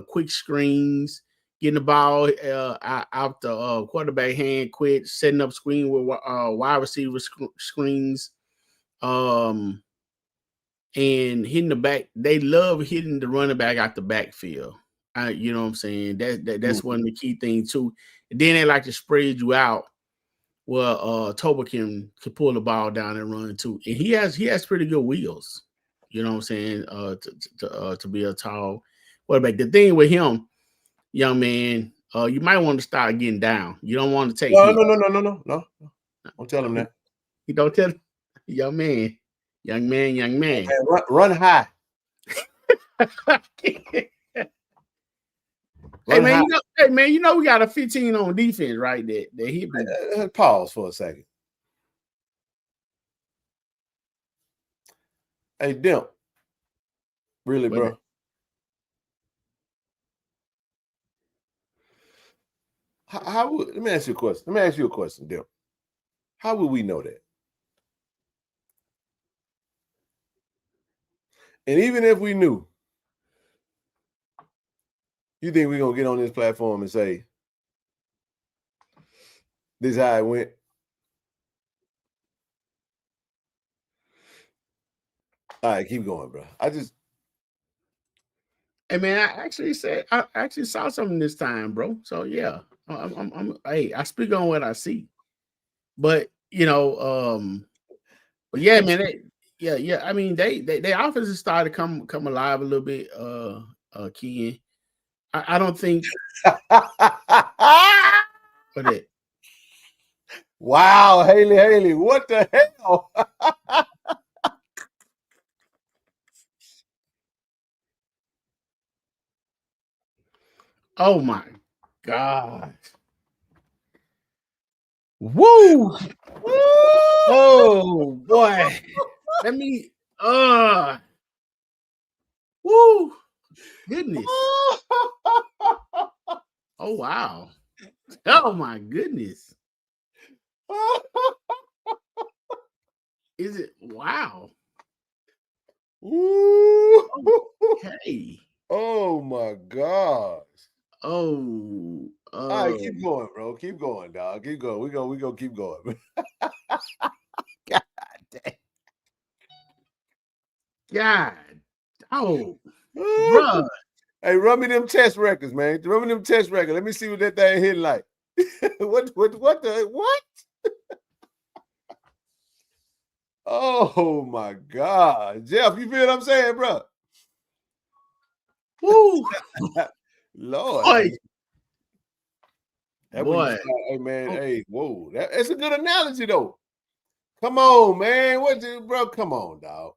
quick screens, getting the ball out the quarterback hand quick, setting up screen with wide receiver screens. And hitting the back, they love hitting the running back out the backfield. You know what I'm saying? That's one of the key things too. And then they like to spread you out. Well, Toba can pull the ball down and run too, and he has pretty good wheels. You know what I'm saying? To be a tall quarterback. The thing with him, young man, you might want to start getting down. You don't want to take. No. Don't tell him that. You don't tell him, young man. Young man. Run high. Hey man, you know we got a 15 on defense, right? That he pause for a second. Hey, Dimp. Really, bro? Let me ask you a question, Dimp. How would we know that? And even if we knew, you think we're going to get on this platform and say, this is how it went? All right, keep going, bro. Hey man, I actually saw something this time, bro. So yeah, I speak on what I see. But you know, but yeah, man, yeah. I mean, they offense has started to come alive a little bit. Ken, I don't think. What it? Wow, Haley, what the hell? Oh my God. Woo! Oh boy. Let me woo! Goodness. Oh wow. Oh my goodness. Is it wow? Okay. Oh my gosh. Oh. All right, keep going, bro. Keep going, dog. Keep going. We gonna keep going. God dang. God. Oh, bruh. Hey, run me them test records, man. Run me them test records. Let me see what that thing hitting like. What? Oh my God, Jeff, you feel what I'm saying, bro? Woo, Lord. boy. Boy. Hey man, hey, whoa. That's a good analogy though. Come on, man. Bro? Come on, dog.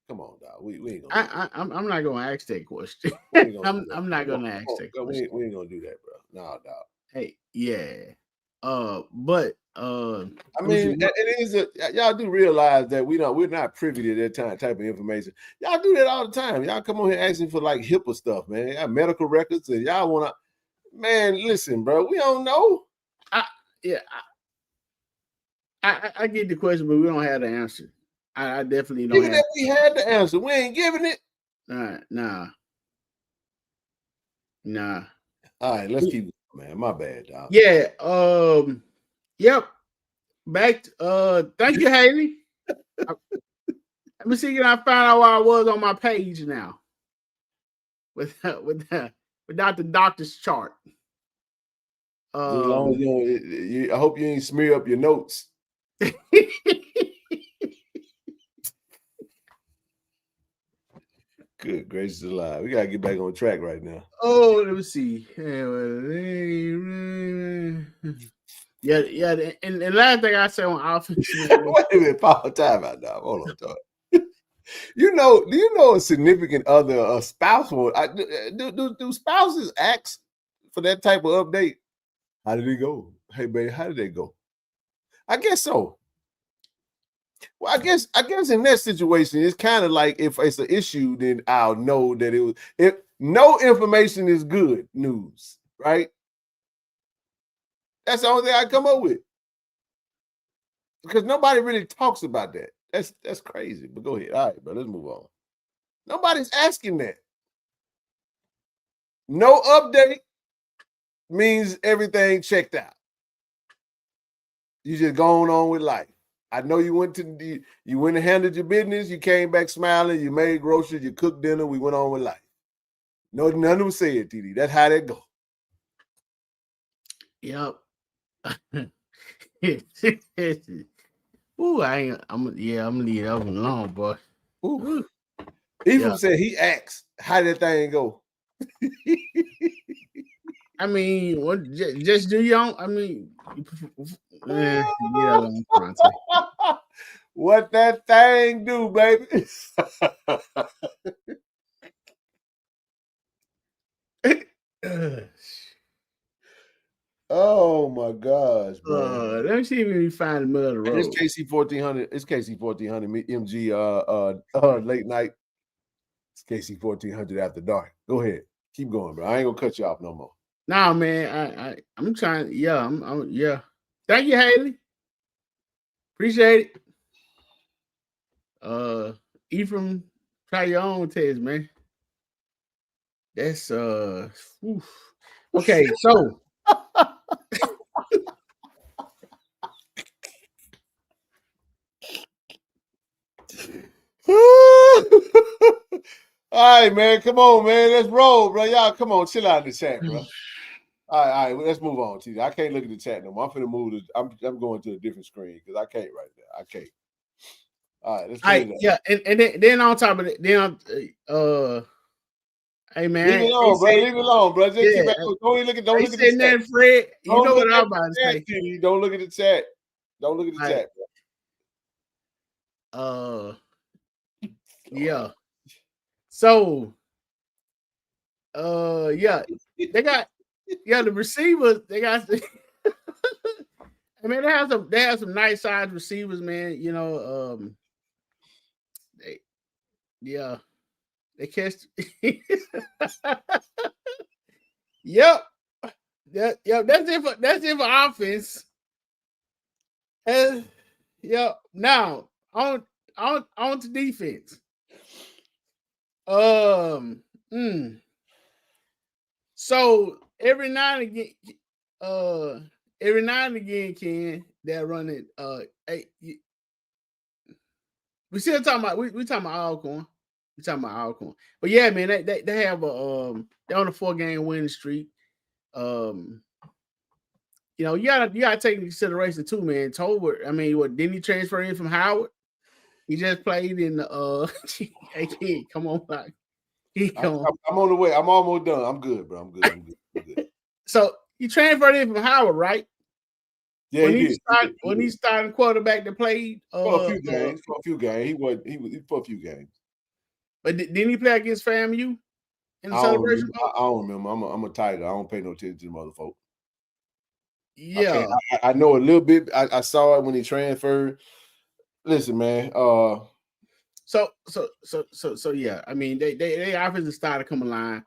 Come on, dog. We ain't gonna. I'm not gonna ask that question. I'm not gonna ask that question. We ain't gonna do that, bro. Nah, dog. Hey, yeah. But I mean, it is y'all do realize that we're not privy to that type of information. Y'all do that all the time. Y'all come on here asking for like HIPAA stuff, man. Y'all medical records, and y'all wanna. Man, listen, bro. We don't know. I get the question, but we don't have the answer. I definitely don't. Even if we had the answer, we ain't giving it. Nah. All right, let's keep it, man. My bad, dog. Yeah. Yep. Back. Thank you, Haley. Let me see if I find out where I was on my page now. Without the doctor's chart. As long as I hope you ain't smear up your notes. Good gracious alive. We gotta get back on track right now. Oh, let me see. Yeah. And last thing I said on offense. Wait a minute, power time out now. Hold on, dog. Do you know a significant other, a spouse? Do spouses ask for that type of update? How did it go? Hey, baby, how did it go? I guess so. Well, I guess in that situation, it's kind of like if it's an issue, then I'll know that it was. If no information is good news, right? That's the only thing I come up with because nobody really talks about that. That's crazy. But go ahead. All right, bro. Let's move on. Nobody's asking that. No update means everything checked out. You just going on with life. I know you went and handled your business. You came back smiling. You made groceries. You cooked dinner. We went on with life. No, none was said, TD. That's how that go. Yep. Ooh, I'm gonna leave that one alone, boy. Ooh. Even said he asked, how did that thing go? I mean, what? Just do your own. I mean, what that thing do, baby? Oh my gosh, bro. Let me see if we can find the middle of the road. It's KC1400. It's KC1400 MG late night. It's KC1400 after dark. Go ahead. Keep going, bro. I ain't gonna cut you off no more. Nah, man. I'm trying. Yeah, I'm yeah. Thank you, Haley. Appreciate it. Ephraim, try your own test, man. That's okay, so all right, man. Come on, man. Let's roll, bro. Y'all, come on, chill out in the chat, bro. All right. Well, let's move on, TJ. I can't look at the chat no more. I'm finna move to. I'm going to a different screen because I can't right there. I can't. All right. Let's and then on top of it, hey man, leave it alone, bro. Leave it alone, bro. Just keep back. Don't look at the chat. Fred, you know what I'm about to say. Don't look at the chat. Don't look at the chat, bro. Yeah. So, yeah, they got the receivers. They got. I mean, they have some nice size receivers, man. You know, they catch. Yep. That's it for offense. And now on to defense. So every now and again, Ken, they're running. We still talking about we talking about Alcorn. You're talking about Alcorn. But yeah, man, they have a they're on a 4-game winning streak. You know, you gotta take into consideration too, man. Tolbert, I mean, what didn't he transfer in from Howard? He just played in the hey kid, come on back. I'm on the way. I'm almost done. I'm good, bro. I'm good. So he transferred in from Howard, right? Yeah, when he started quarterback that played for a few games. He was for a few games. But didn't he play against FAMU in the celebration? I don't remember. I'm a Tiger. I don't pay no attention to the motherfucker. Yeah, I know a little bit. I saw it when he transferred. Listen, man. So yeah. I mean, they offensive style to come alive.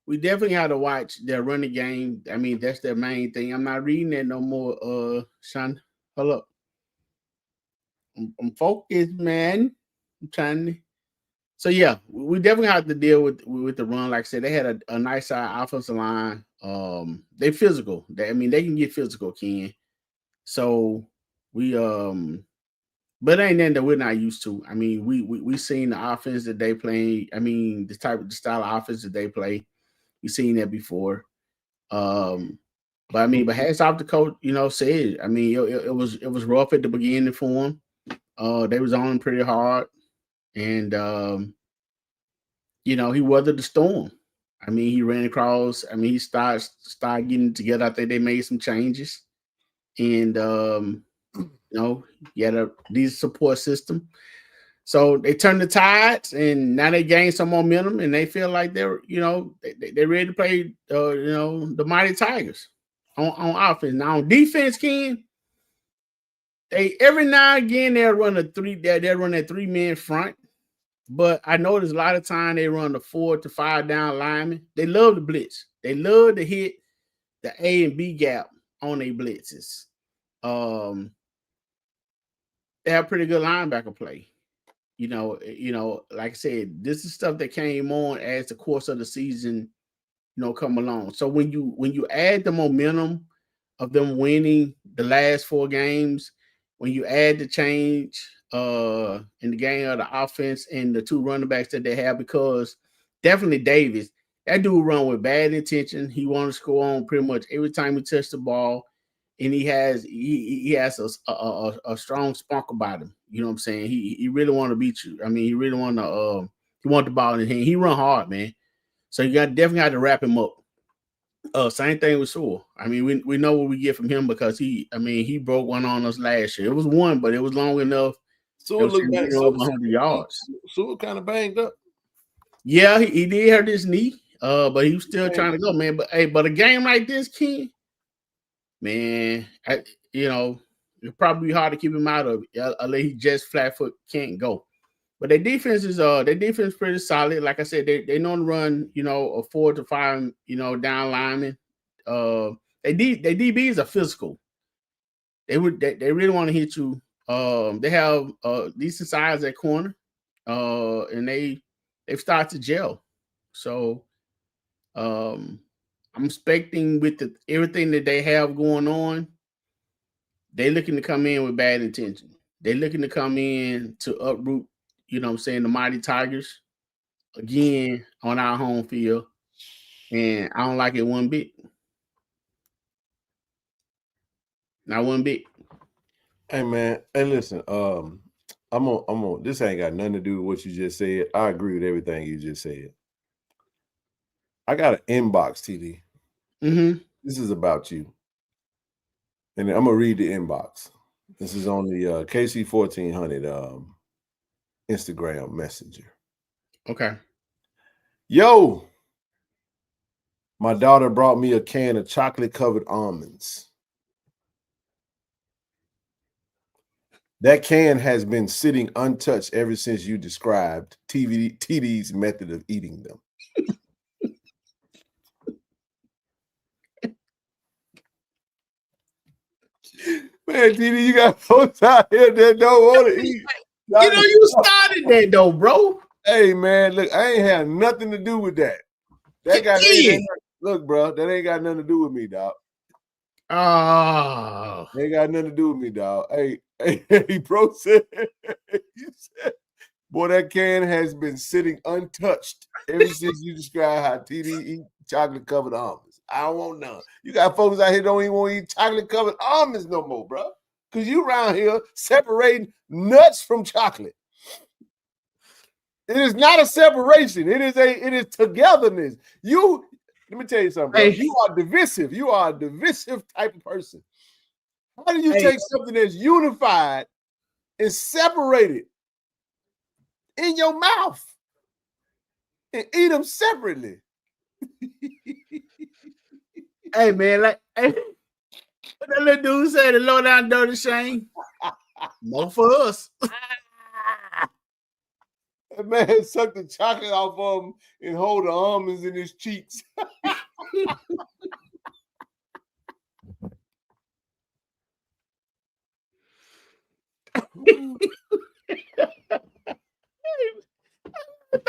We definitely have to watch their running game. I mean, that's their main thing. I'm not reading that no more. Sean, hold up. I'm focused, man. I'm trying to. So yeah, we definitely have to deal with the run. Like I said, they had a nice side offensive line. They physical. They can get physical, Ken. So we but it ain't nothing that we're not used to. I mean, we seen the offense that they play. I mean, the style of offense that they play. We've seen that before. But hats off to coach, said. I mean, it was rough at the beginning for him. They was on him pretty hard. And he weathered the storm. I mean, he ran across. I mean, he started getting together. I think they made some changes. And he had a decent support system. So they turned the tides, and now they gained some momentum, and they feel like they're ready to play the Mighty Tigers on offense. Now on defense, Ken, they every now and again they'll run that 3-man front. But I noticed a lot of time they run the 4 to 5 down linemen. They love the blitz. They love to hit the A and B gap on their blitzes. They have pretty good linebacker play. Like I said, this is stuff that came on as the course of the season, come along. So when you add the momentum of them winning the last 4 games, when you add the change in the game of the offense and the 2 running backs that they have, because definitely Davis, that dude run with bad intention. He want to score on pretty much every time he touches the ball, and he has a strong spunk about him. You know what I'm saying? He really want to beat you. I mean, he really want to he want the ball in his hand. He run hard, man. So you definitely have to wrap him up. Same thing with Sewell. I mean, we know what we get from him because he broke one on us last year. It was one, but it was long enough. Sewell looked back over 100 yards. Sewell kind of banged up. Yeah, he did hurt his knee. But he was still trying to go, man. But a game like this, Ken, man, it'll probably be hard to keep him out of it unless he just flat foot can't go. But their defense is pretty solid. Like I said, they know to run, a 4 to 5, down linemen. They DBs are physical. They really want to hit you. They have decent size at corner. And they've started to gel. So I'm expecting with everything that they have going on, they're looking to come in with bad intention. They're looking to come in to uproot, the Mighty Tigers again on our home field. And I don't like it one bit. Not one bit. Hey man, hey listen, I'm on this ain't got nothing to do with what you just said. I agree with everything you just said. I got an inbox, TD. Mm-hmm. This is about you. And I'm gonna read the inbox. This is on the KC1400 Instagram Messenger. Okay. Yo, my daughter brought me a can of chocolate-covered almonds. That can has been sitting untouched ever since you described TD's method of eating them. Man, TD, you got folks out here that don't want to eat. You started that though, bro. Hey, man, look, I ain't had nothing to do with that. That guy, look, bro, that ain't got nothing to do with me, dog. Oh, ain't got nothing to do with me, dog. Hey, bro said, Boy, that can has been sitting untouched ever since you described how TD eat chocolate-covered almonds. I don't want none. You got folks out here don't even want to eat chocolate-covered almonds no more, bro. Because you around here separating nuts from chocolate. It is not a separation. It is togetherness. Let me tell you something, bro. Hey. You are divisive. You are a divisive type of person. How do you take something that's unified and separate it in your mouth and eat them separately? Hey, man, like, hey, what that little dude say, the low down dirty Shane? No for us. That man sucked the chocolate off of him and hold the almonds in his cheeks.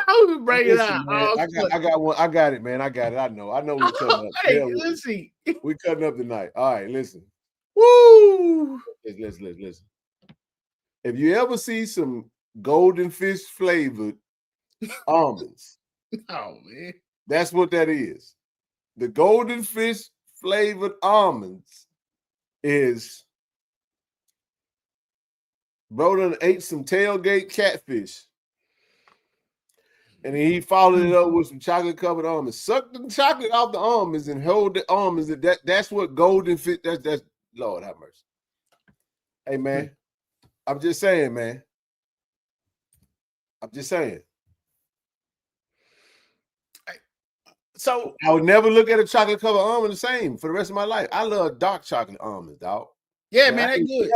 I was breaking out. I got it, man. I got it. I know we're cutting up. Hey, let's see. We're cutting up tonight. All right, listen. Woo! Listen. If you ever see some golden fish flavored almonds, oh man, that's what that is. The golden fish flavored almonds is bro done ate some tailgate catfish. And then he followed it up with some chocolate-covered almonds. Suck the chocolate off the almonds and hold the almonds. That's what golden fish. That's Lord have mercy. Hey man, I'm just saying, man. I'm just saying. So I would never look at a chocolate-covered almond the same for the rest of my life. I love dark chocolate almonds, dog. Yeah, man, they good.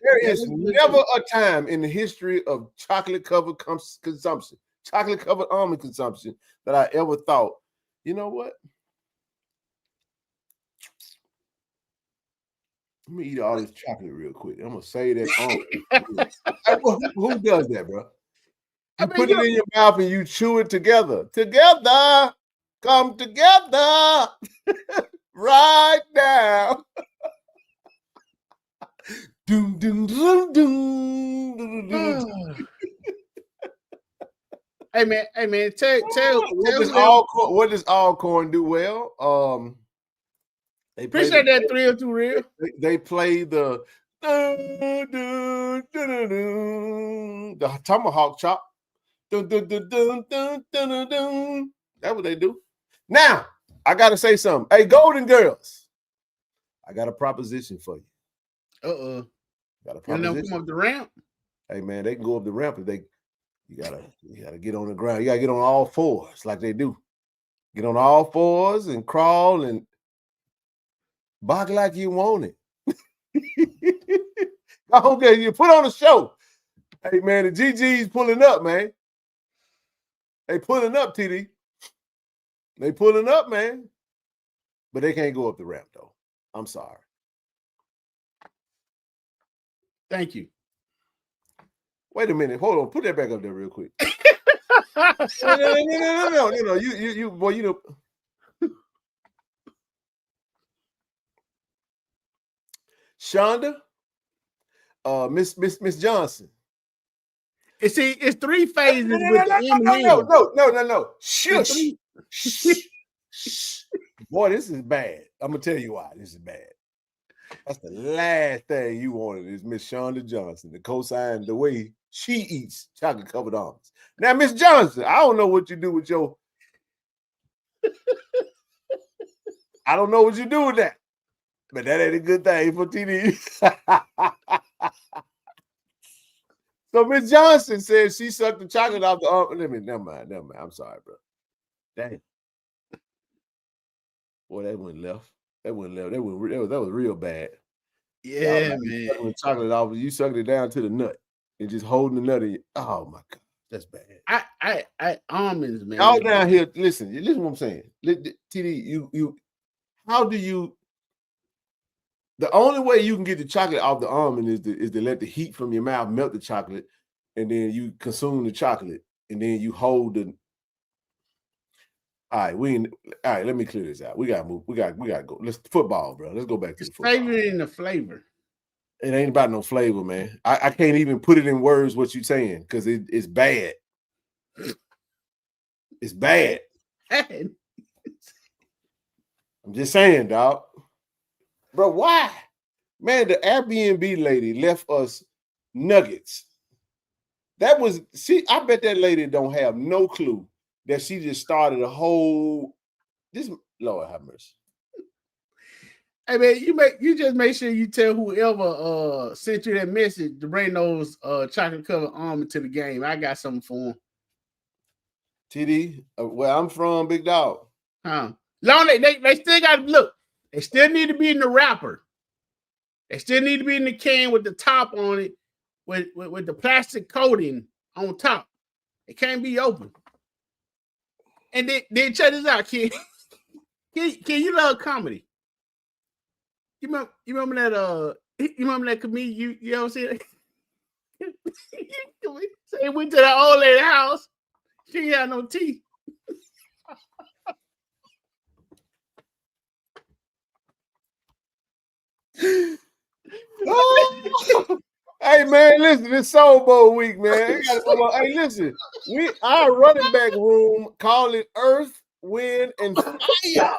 There is never a time in the history of chocolate-covered consumption, chocolate-covered almond consumption, that I ever thought, you know what? Let me eat all this chocolate real quick. I'm gonna say that almond. Who does that, bro? You put it in your mouth and you chew it together. Together, come together, right now. Doom, doom, doom, doom, doom. Hey man, tell what does Alcorn do well? They appreciate that thrill too real. They play the tomahawk chop. That's what they do. Now, I gotta say something. Hey, Golden Girls, I got a proposition for you. Got a proposition. You come up the ramp. Hey man, they can go up the ramp if they. You gotta get on the ground. You gotta get on all fours like they do. Get on all fours and crawl and bark like you want it. Okay, you put on a show. Hey man, the GG's pulling up, man. They pulling up, TD. They pulling up, man. But they can't go up the ramp though. I'm sorry. Thank you. Wait a minute. Hold on. Put that back up there real quick. No. You boy, you know. Shonda, Miss Johnson. See, it's three phases. No. Shush. Boy, this is bad. I'm gonna tell you why this is bad. That's the last thing you wanted is Miss Shonda Johnson to co-sign the way she eats chocolate-covered almonds. Now, Miss Johnson, I don't know what you do with your. I don't know what you do with that, but that ain't a good thing for TD. So Miss Johnson says she sucked the chocolate off the almond. Never mind. I'm sorry, bro. Dang. Boy, that went left. That was real bad. Yeah, man. Chocolate off, you sucked it down to the nut and just holding the nut in. Oh my God, that's bad. I almonds, man. Y'all down here, listen what I'm saying. TD, you how do you? The only way you can get the chocolate off the almond is to let the heat from your mouth melt the chocolate, and then you consume the chocolate, and then you hold the. All right, let me clear this out. We gotta move. We gotta go. Let's football, bro. Let's go back to the football. Flavor in the flavor. It ain't about no flavor, man. I can't even put it in words what you're saying because it's bad. It's bad. I'm just saying, dog. Bro, why? Man, the Airbnb lady left us nuggets. I bet that lady don't have no clue that she just started a whole, Lord have mercy. Hey man, you just make sure you tell whoever sent you that message to bring those chocolate covered almonds to the game. I got something for them. TD, where I'm from, big dog. Huh? Long they still got to look. They still need to be in the wrapper. They still need to be in the can with the top on it, with the plastic coating on top. It can't be open. And then check this out, kid. Can you love comedy? You remember that comedian you ever see it? So he went to that old lady house. She had no teeth. Hey man, listen, it's Soul Bowl week, man. Hey, listen, our running back room call it Earth, Wind, and Fire.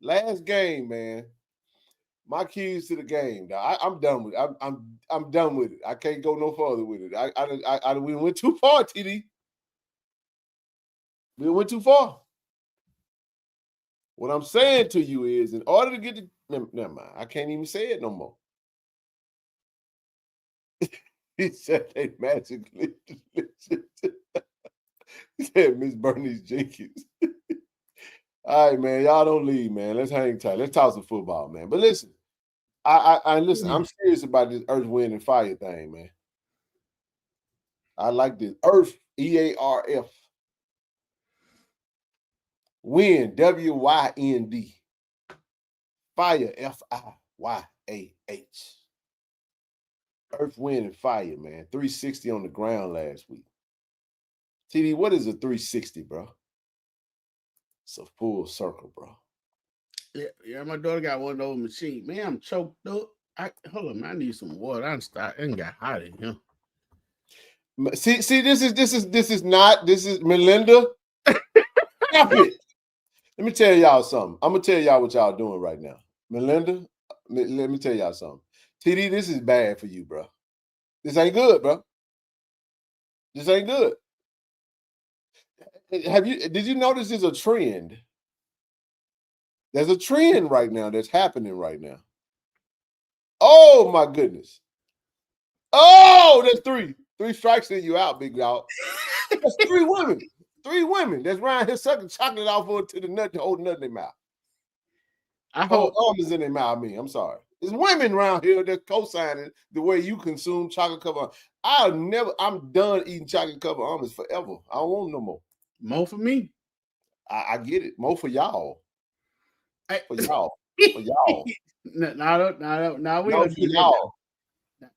Last game, man. My keys to the game, dog. I'm done with it. I'm done with it. I can't go no further with it. We went too far, TD. We went too far. What I'm saying to you is, in order to get the never mind. I can't even say it no more. He said they magically. He said Miss Bernice Jenkins. All right, man. Y'all don't leave, man. Let's hang tight. Let's talk some football, man. But listen, I listen. I'm serious about this Earth, Wind, and Fire thing, man. I like this. Earth, EARF. Wind, WYND. Fire, FIYAH. Earth, Wind, and Fire, man. 360 on the ground last week. TD, what is a 360, bro? It's a full circle, bro. Yeah, my daughter got one of those machines. Man, I'm choked up. Hold on, man, I need some water. I got hot in here. See, this is Melinda. Stop it. Let me tell y'all something. I'm gonna tell y'all what y'all doing right now. Melinda, let me tell y'all something. TD, this is bad for you, bro. This ain't good, bro. This ain't good. Did you notice there's a trend? There's a trend right now that's happening right now. Oh my goodness. Oh, that's three. 3 strikes and you out, big dog. That's 3 women. 3 women that's around here sucking chocolate off to the nut to hold nut in their mouth. Almonds in their mouth, I'm sorry. There's women around here that co-signing the way you consume chocolate covered almonds. I'm done eating chocolate covered almonds forever. I don't want no more. More for me. I get it. More for y'all. For y'all. For y'all. No, we don't do y'all.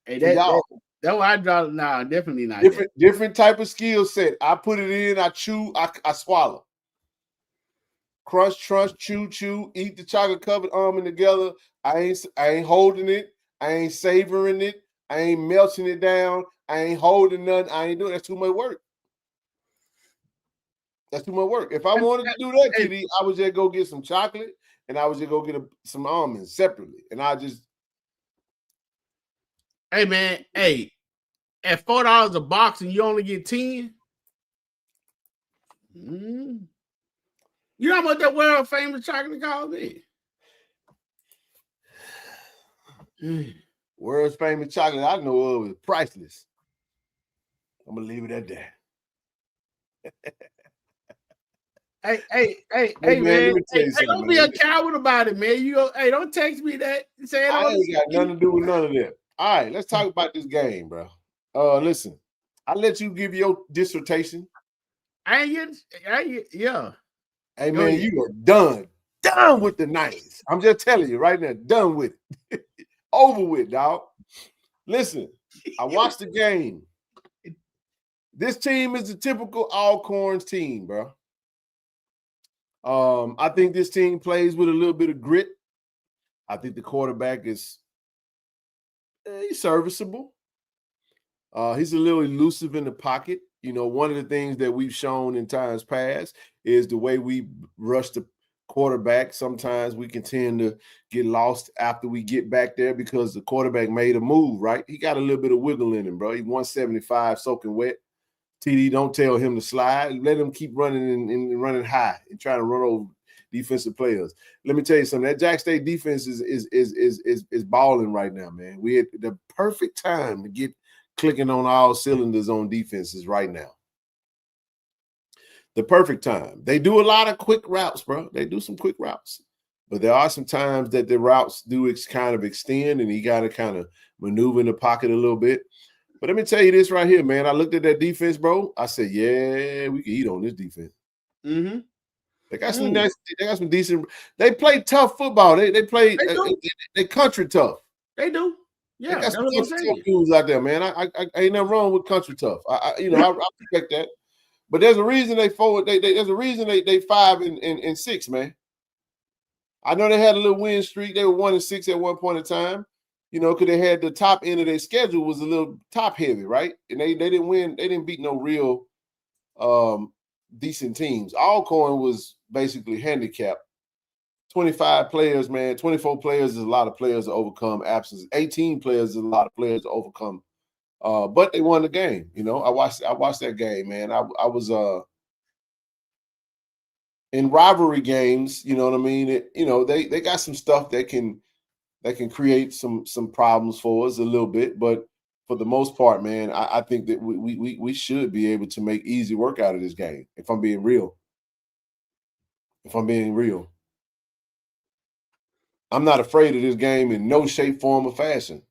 Hey, that's why I draw. Nah, definitely not. Different type of skill set. I put it in, I chew, I swallow. Crunch, chew, eat the chocolate covered almond together. I ain't holding it. I ain't savoring it. I ain't melting it down. I ain't holding nothing. I ain't doing it. That's too much work. That's too much work. If I wanted to do that, TD, I would just go get some chocolate and I would just go get some almonds separately. And I just. Hey, man. Hey, at $4 a box and you only get 10. You know what that world famous chocolate called it? World's famous chocolate I know of is priceless. I'm gonna leave it at that. Hey, man. Hey, don't be a coward about it, man. Don't text me that. Say it I ain't got nothing to do with none of that. All right, let's talk about this game, bro. Listen, I let you give your dissertation. Yeah. Hey, man, you are done with the 90s. I'm just telling you right now, done with it. Over with, dog. Listen, I watched the game. This team is the typical Alcorn team, bro. I think this team plays with a little bit of grit. I think the quarterback is He's serviceable. He's a little elusive in the pocket. You know, one of the things that we've shown in times past is the way we rush the quarterback. Sometimes we can tend to get lost after we get back there because the quarterback made a move, right? He got a little bit of wiggle in him, bro. He's 175 soaking wet. TD, don't tell him to slide. Let him keep running and running high and trying to run over defensive players. Let me tell you something. That Jack State defense is balling right now, man. We had the perfect time to get clicking on all cylinders on defenses right now. The perfect time. They do a lot of quick routes, bro. They do some quick routes. But there are some times that the routes do kind of extend, and you got to kind of maneuver in the pocket a little bit. But let me tell you this right here, man. I looked at that defense, bro. I said, yeah, we can eat on this defense. Mm-hmm. They got some nice, they got some decent. They play tough football. They play they country tough. They do. Yeah, they got some tough dudes out there, man. I ain't nothing wrong with country tough. I respect that. But there's a reason there's a reason they 5-6, man. I know they had a little win streak. They were 1-6 at one point in time. You know, because they had the top end of their schedule was a little top heavy, right? And they didn't win. They didn't beat no real decent teams. Alcorn was basically handicapped. 25 players, man. 24 players is a lot of players to overcome absence. 18 players is a lot of players to overcome. But they won the game. You know, I watched that game, man. I was in rivalry games. You know what I mean? They got some stuff that can create some problems for us a little bit, but for the most part, man, I think that we should be able to make easy work out of this game. If I'm being real, I'm not afraid of this game in no shape, form, or fashion.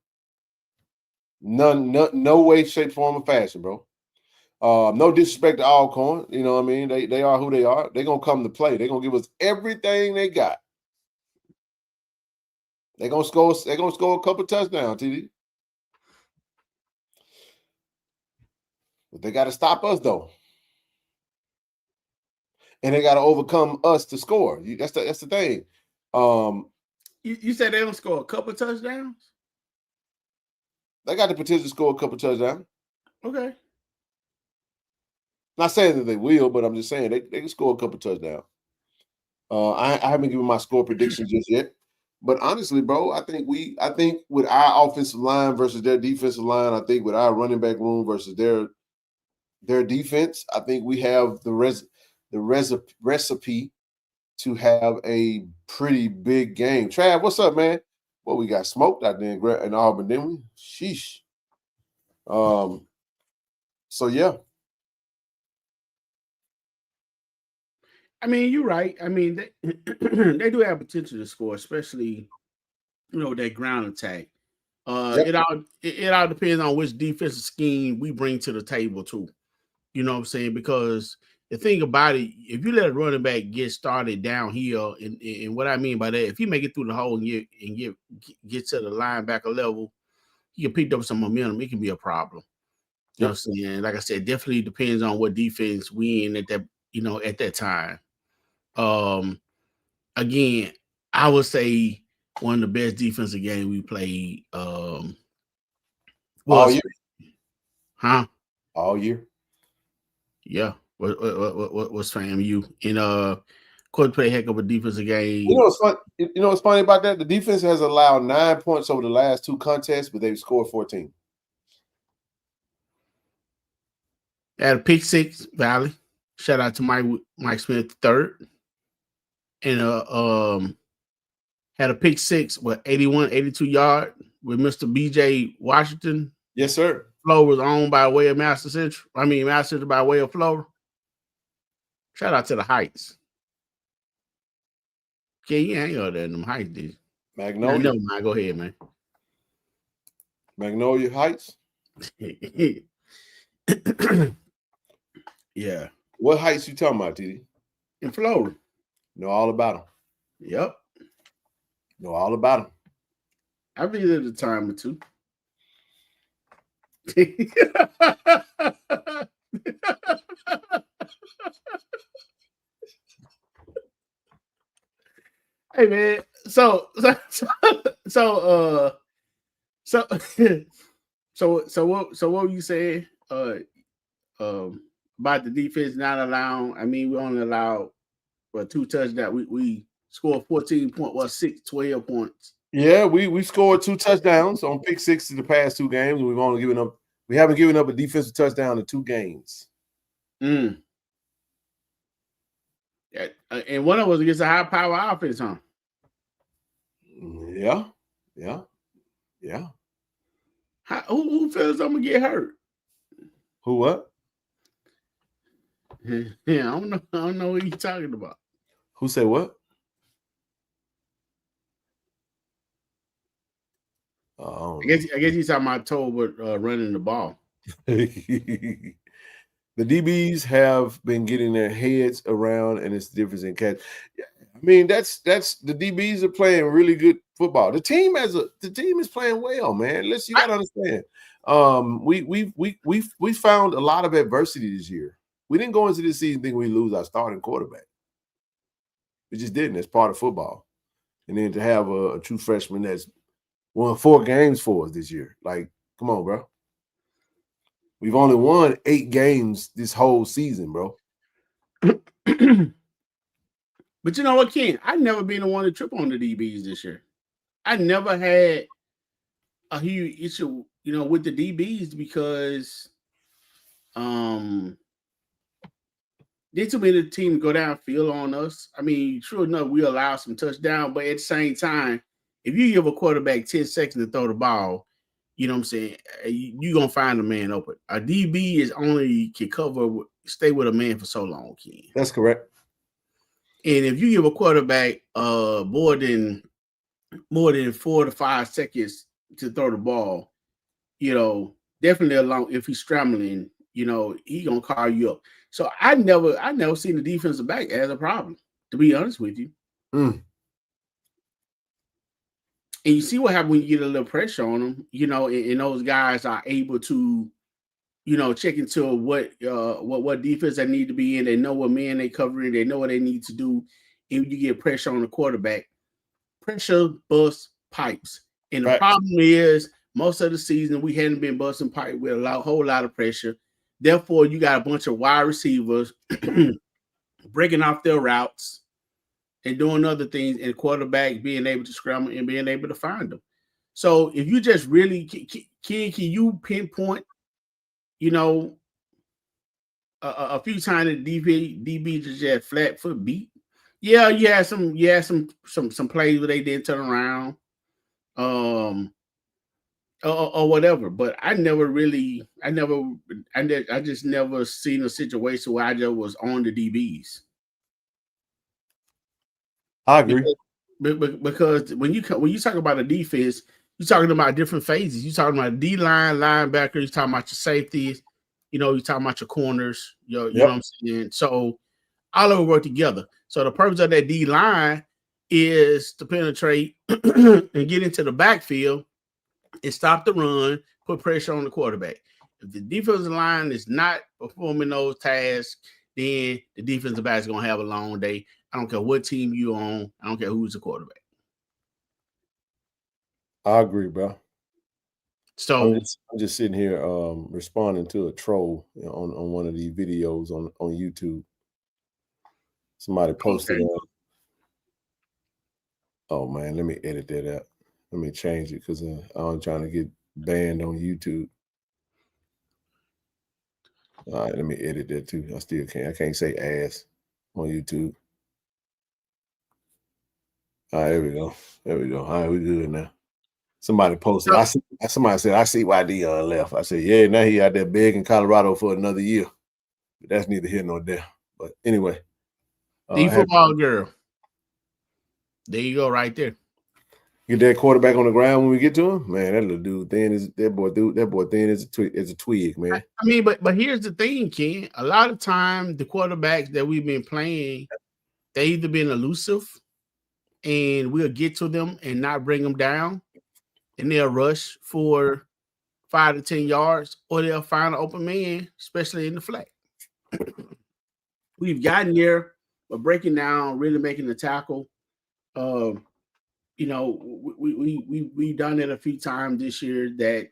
No way, shape, form, or fashion, bro. No disrespect to Alcorn, you know what I mean? They are who they are. They're gonna come to play. They're gonna give us everything they got. They're gonna score a couple touchdowns, TD. But they got to stop us though, and they got to overcome us to score. That's the thing. You said they don't score a couple touchdowns? They got the potential to score a couple touchdowns. Okay. Not saying that they will, but I'm just saying they can score a couple touchdowns. I haven't given my score predictions just yet. But honestly, bro, I think with our offensive line versus their defensive line, I think with our running back room versus their defense, I think we have the recipe to have a pretty big game. Trav, what's up, man? Well, we got smoked out there in Auburn, didn't we? Sheesh. So yeah. I mean, you're right. I mean, they do have potential to score, especially, that ground attack. It all depends on which defensive scheme we bring to the table too. You know what I'm saying? Because the thing about it, if you let a running back get started downhill, and what I mean by that, if you make it through the hole and get to the linebacker level, he can pick up some momentum. It can be a problem. You know what I'm saying? Like I said, definitely depends on what defense we in at that time. Again, I would say one of the best defensive games we played all year. Huh? All year. Yeah. What's FAMU? And could play a heck of a defensive game. You know what's funny about that? The defense has allowed 9 points over the last two contests, but they've scored 14. At a pick six, Valley. Shout out to Mike Smith III. And had a pick six, 81, 82 yard with Mr. BJ Washington. Yes, sir. Flow was owned by way of Master Central by way of Flow. Shout out to the Heights. Okay, you ain't go there in them Heights, did you? Magnolia. No, man. Go ahead, man. Magnolia Heights? Yeah. What Heights you talking about, TD? In Florida. Know all about them. Yep. Know all about them. I visited a time or two. Hey man, so So what were you saying? About the defense not allowing. I mean, we only allowed 2 touchdowns. We scored 12 points. Yeah, we scored 2 touchdowns on pick six in the past 2 games. We haven't given up a defensive touchdown in 2 games. Yeah, and one of us against a high power offense, huh? Yeah. Who feels I'm gonna get hurt? Who what? Yeah, I don't know what you're talking about. Who said what? I guess he's talking about Tolbert running the ball. The DBs have been getting their heads around, and it's the difference in catch. I mean, that's the DBs are playing really good football. The team is playing well, man. You gotta understand. We found a lot of adversity this year. We didn't go into this season thinking we lose our starting quarterback. We just didn't. It's part of football. And then to have a true freshman that's won 4 games for us this year. Like, come on, bro. We've only won 8 games this whole season, bro. But you know what, Ken? I've never been the one to trip on the DBs this year. I never had a huge issue, with the DBs because they too many teams go downfield on us. I mean, true enough, we allow some touchdown, but at the same time, if you give a quarterback 10 seconds to throw the ball, you know what I'm saying, you're going to find a man open. A DB can stay with a man for so long, Ken. That's correct. And if you give a quarterback more than 4 to 5 seconds to throw the ball, definitely along if he's scrambling, he gonna call you up. So I never seen the defensive back as a problem, to be honest with you. And you see what happens when you get a little pressure on them, and those guys are able to, check into what defense they need to be in. They know what man they covering. They know what they need to do. And you get pressure on the quarterback. Pressure busts pipes. And the problem is most of the season we hadn't been busting pipe with a whole lot of pressure. Therefore, you got a bunch of wide receivers breaking off their routes and doing other things, and quarterback being able to scramble and being able to find them. So if you just really can you pinpoint, a few times the DB just had flat foot beat? Yeah, you had some plays where they didn't turn around, or whatever. But I just never seen a situation where I just was on the DBs. I agree. Because when you talk about a defense, you're talking about different phases. You're talking about D-line, linebacker. You're talking about your safeties. You're talking about your corners. You know what I'm saying? So all of them work together. So the purpose of that D-line is to penetrate and get into the backfield and stop the run, put pressure on the quarterback. If the defensive line is not performing those tasks, then the defensive back is going to have a long day. I don't care what team you're on. I don't care who's the quarterback. I agree, bro. So I'm just sitting here responding to a troll on one of these videos on YouTube. Somebody posted oh man, let me edit that out. Let me change it because I'm trying to get banned on YouTube. All right, let me edit that too. I still can't. I can't say ass on YouTube. All right, there we go. All right, we good now. Somebody posted. Somebody said, I see why Dion left. I said, yeah, now he out there begging Colorado for another year. But that's neither here nor there. But anyway. The football girl. There you go, right there. Get that quarterback on the ground when we get to him, man. That little dude thin is that boy thin as a twig, man. I mean, but here's the thing, Ken. A lot of times the quarterbacks that we've been playing, they either been elusive, and we'll get to them and not bring them down, and they'll rush for 5 to 10 yards, or they'll find an open man, especially in the flat. We've gotten there, but breaking down, really making the tackle. you know, we done it a few times this year that,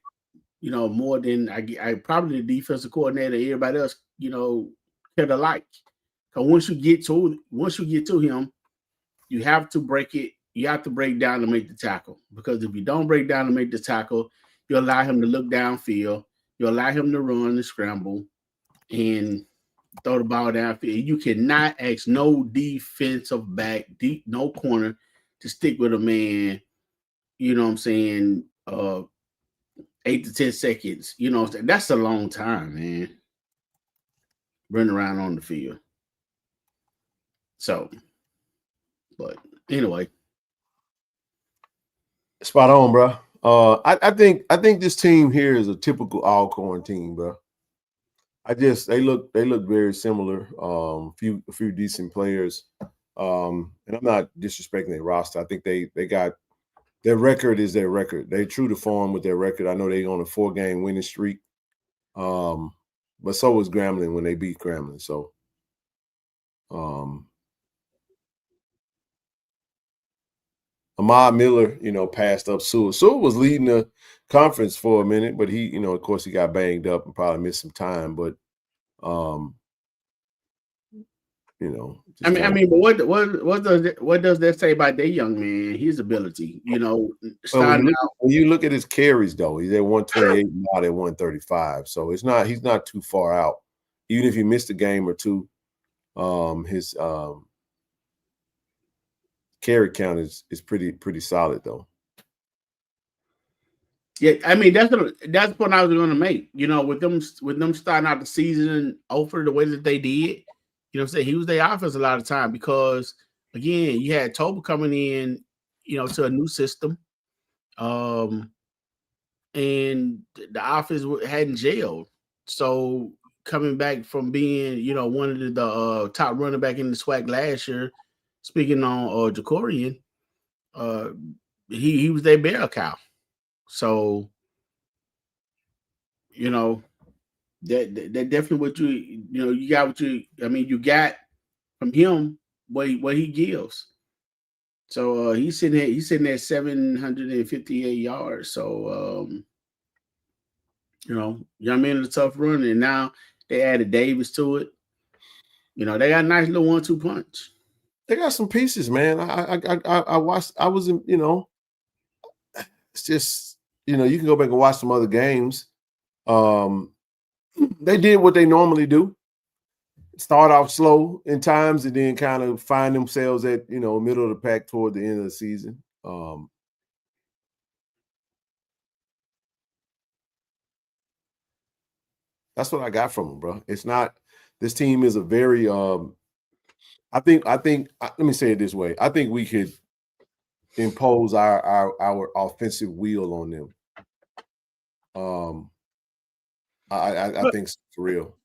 you know, more than I probably the defensive coordinator, everybody else, you know, could alike. Because once you get to him, you have to break it. You have to break down to make the tackle. Because if you don't break down to make the tackle, you allow him to look downfield. You allow him to run and scramble and throw the ball downfield. You cannot ask no defensive back, no corner to stick with a man, you know what I'm saying, 8 to 10 seconds. You know, that's a long time, man. Running around on the field. So, but anyway. Spot on, bro. I think this team here is a typical Alcorn team, bro. They look very similar. A few decent players. And I'm not disrespecting their roster. I think they got their record is their record. They true to form with their record. I know they on a 4-game winning streak. But so was Grambling when they beat Grambling. So Ahmad Miller, you know, passed up Sewell. Sewell was leading the conference for a minute, but he, you know, of course, he got banged up and probably missed some time. But, you know, I mean, but what does that say about that young man? His ability, you know, when you look at his carries, though, he's at 128 now at 135. So he's not too far out. Even if he missed a game or two, his carry count is pretty solid though. Yeah, I mean that's the point I was going to make. You know, with them starting out the season over the way that they did, you know what I'm saying, he was their offense a lot of time because again, you had Toba coming in, you know, to a new system, and the offense hadn't gelled. So coming back from being, you know, one of the top running back in the SWAC last year. Speaking on Jacorian, he was their bell cow. So, you know, that definitely what you got you got from him what he gives. So he's sitting at 758 yards. So you know, young man in a tough run, and now they added Davis to it. You know, they got a nice little 1-2 punch. They got some pieces, man. I watched. I was in, you know, it's just, you know, you can go back and watch some other games. They did what they normally do. Start off slow in times and then kind of find themselves at, you know, middle of the pack toward the end of the season. That's what I got from them, bro. It's not. This team is a very. I think. Let me say it this way. I think we could impose our offensive wheel on them. I think it's for real.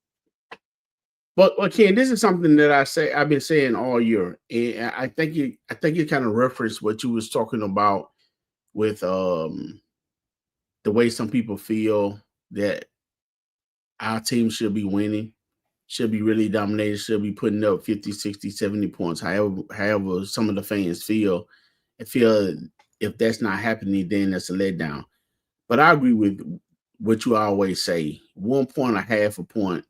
But Ken, this is something that I've been saying all year, and I think you kind of referenced what you was talking about with the way some people feel that our team should be winning, should be really dominated, should be putting up 50, 60, 70 points. However some of the fans feel if that's not happening, then that's a letdown. But I agree with what you always say: 1 point, a half a point.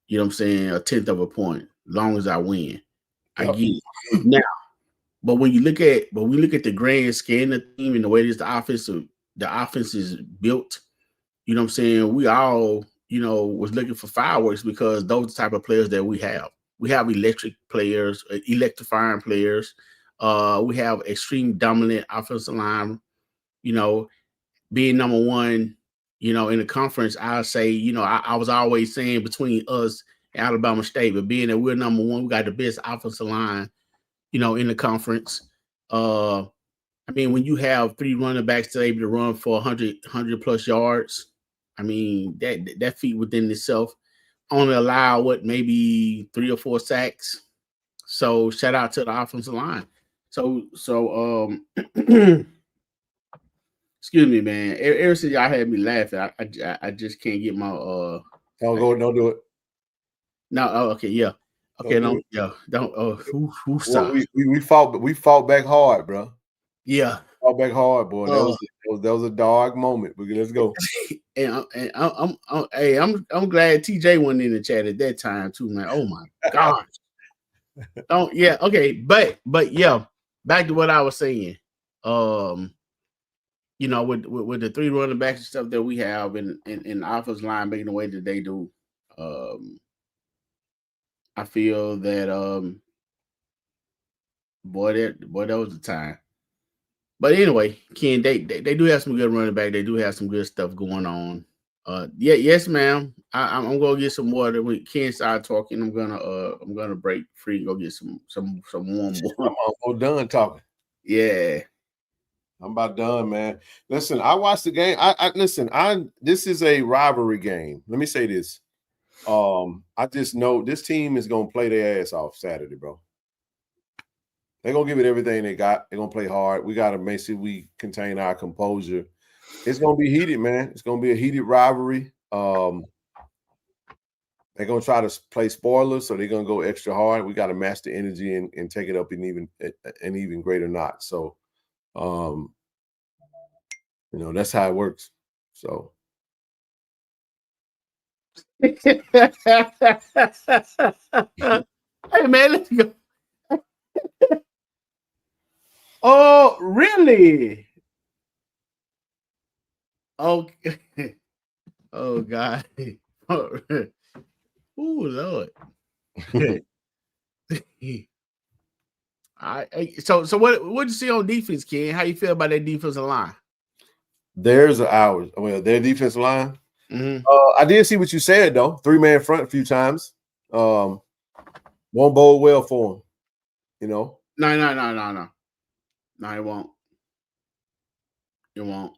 You know what I'm saying? A tenth of a point, long as I win. I get it. Now, but when we look at the grand scheme of the team and the way the offense is built, you know what I'm saying? We all, you know, was looking for fireworks because those are the type of players that we have. We have electrifying players. We have extreme dominant offensive line, you know, being number one, you know, in the conference. I'll say, you know, I was always saying between us and Alabama State, but being that we're number one, we got the best offensive line, you know, in the conference. I mean, when you have 3 running backs that are able to run for 100 plus yards, I mean, that feat within itself only allow maybe 3 or 4 sacks. So shout out to the offensive line. So excuse me, man. Ever since y'all had me laughing, I just can't get my Don't do it. No, okay, yeah. Okay, don't. We fought back hard, bro. Yeah. Fall back hard, boy. That was a dark moment. But let's go. And I'm glad TJ wasn't in the chat at that time too, man. Oh my gosh. Okay, but yeah, back to what I was saying. You know, with the 3 running backs and stuff that we have in the offensive line making the way that they do, I feel that boy, that was the time. But anyway, Ken, they do have some good running back. They do have some good stuff going on. Yes, ma'am. I'm gonna get some water. When Ken started talking, I'm gonna break free and go get some warm water. I'm almost done talking. Yeah. I'm about done, man. Listen, I watched the game. This is a rivalry game. Let me say this. I just know this team is gonna play their ass off Saturday, bro. They're gonna give it everything they got. They're gonna play hard. We gotta make sure we contain our composure. It's gonna be heated, man. It's gonna be a heated rivalry. They're gonna try to play spoilers, so they're gonna go extra hard. We gotta match the energy and take it up an even greater notch. So you know, that's how it works. So hey man, let's go. Oh, really? Okay. Oh God. Oh Lord. So what you see on defense, Ken? How you feel about that defensive line? Their defensive line. Mm-hmm. I did see what you said though. 3-man front a few times. Won't bode well for them. You know. No, it won't. It won't.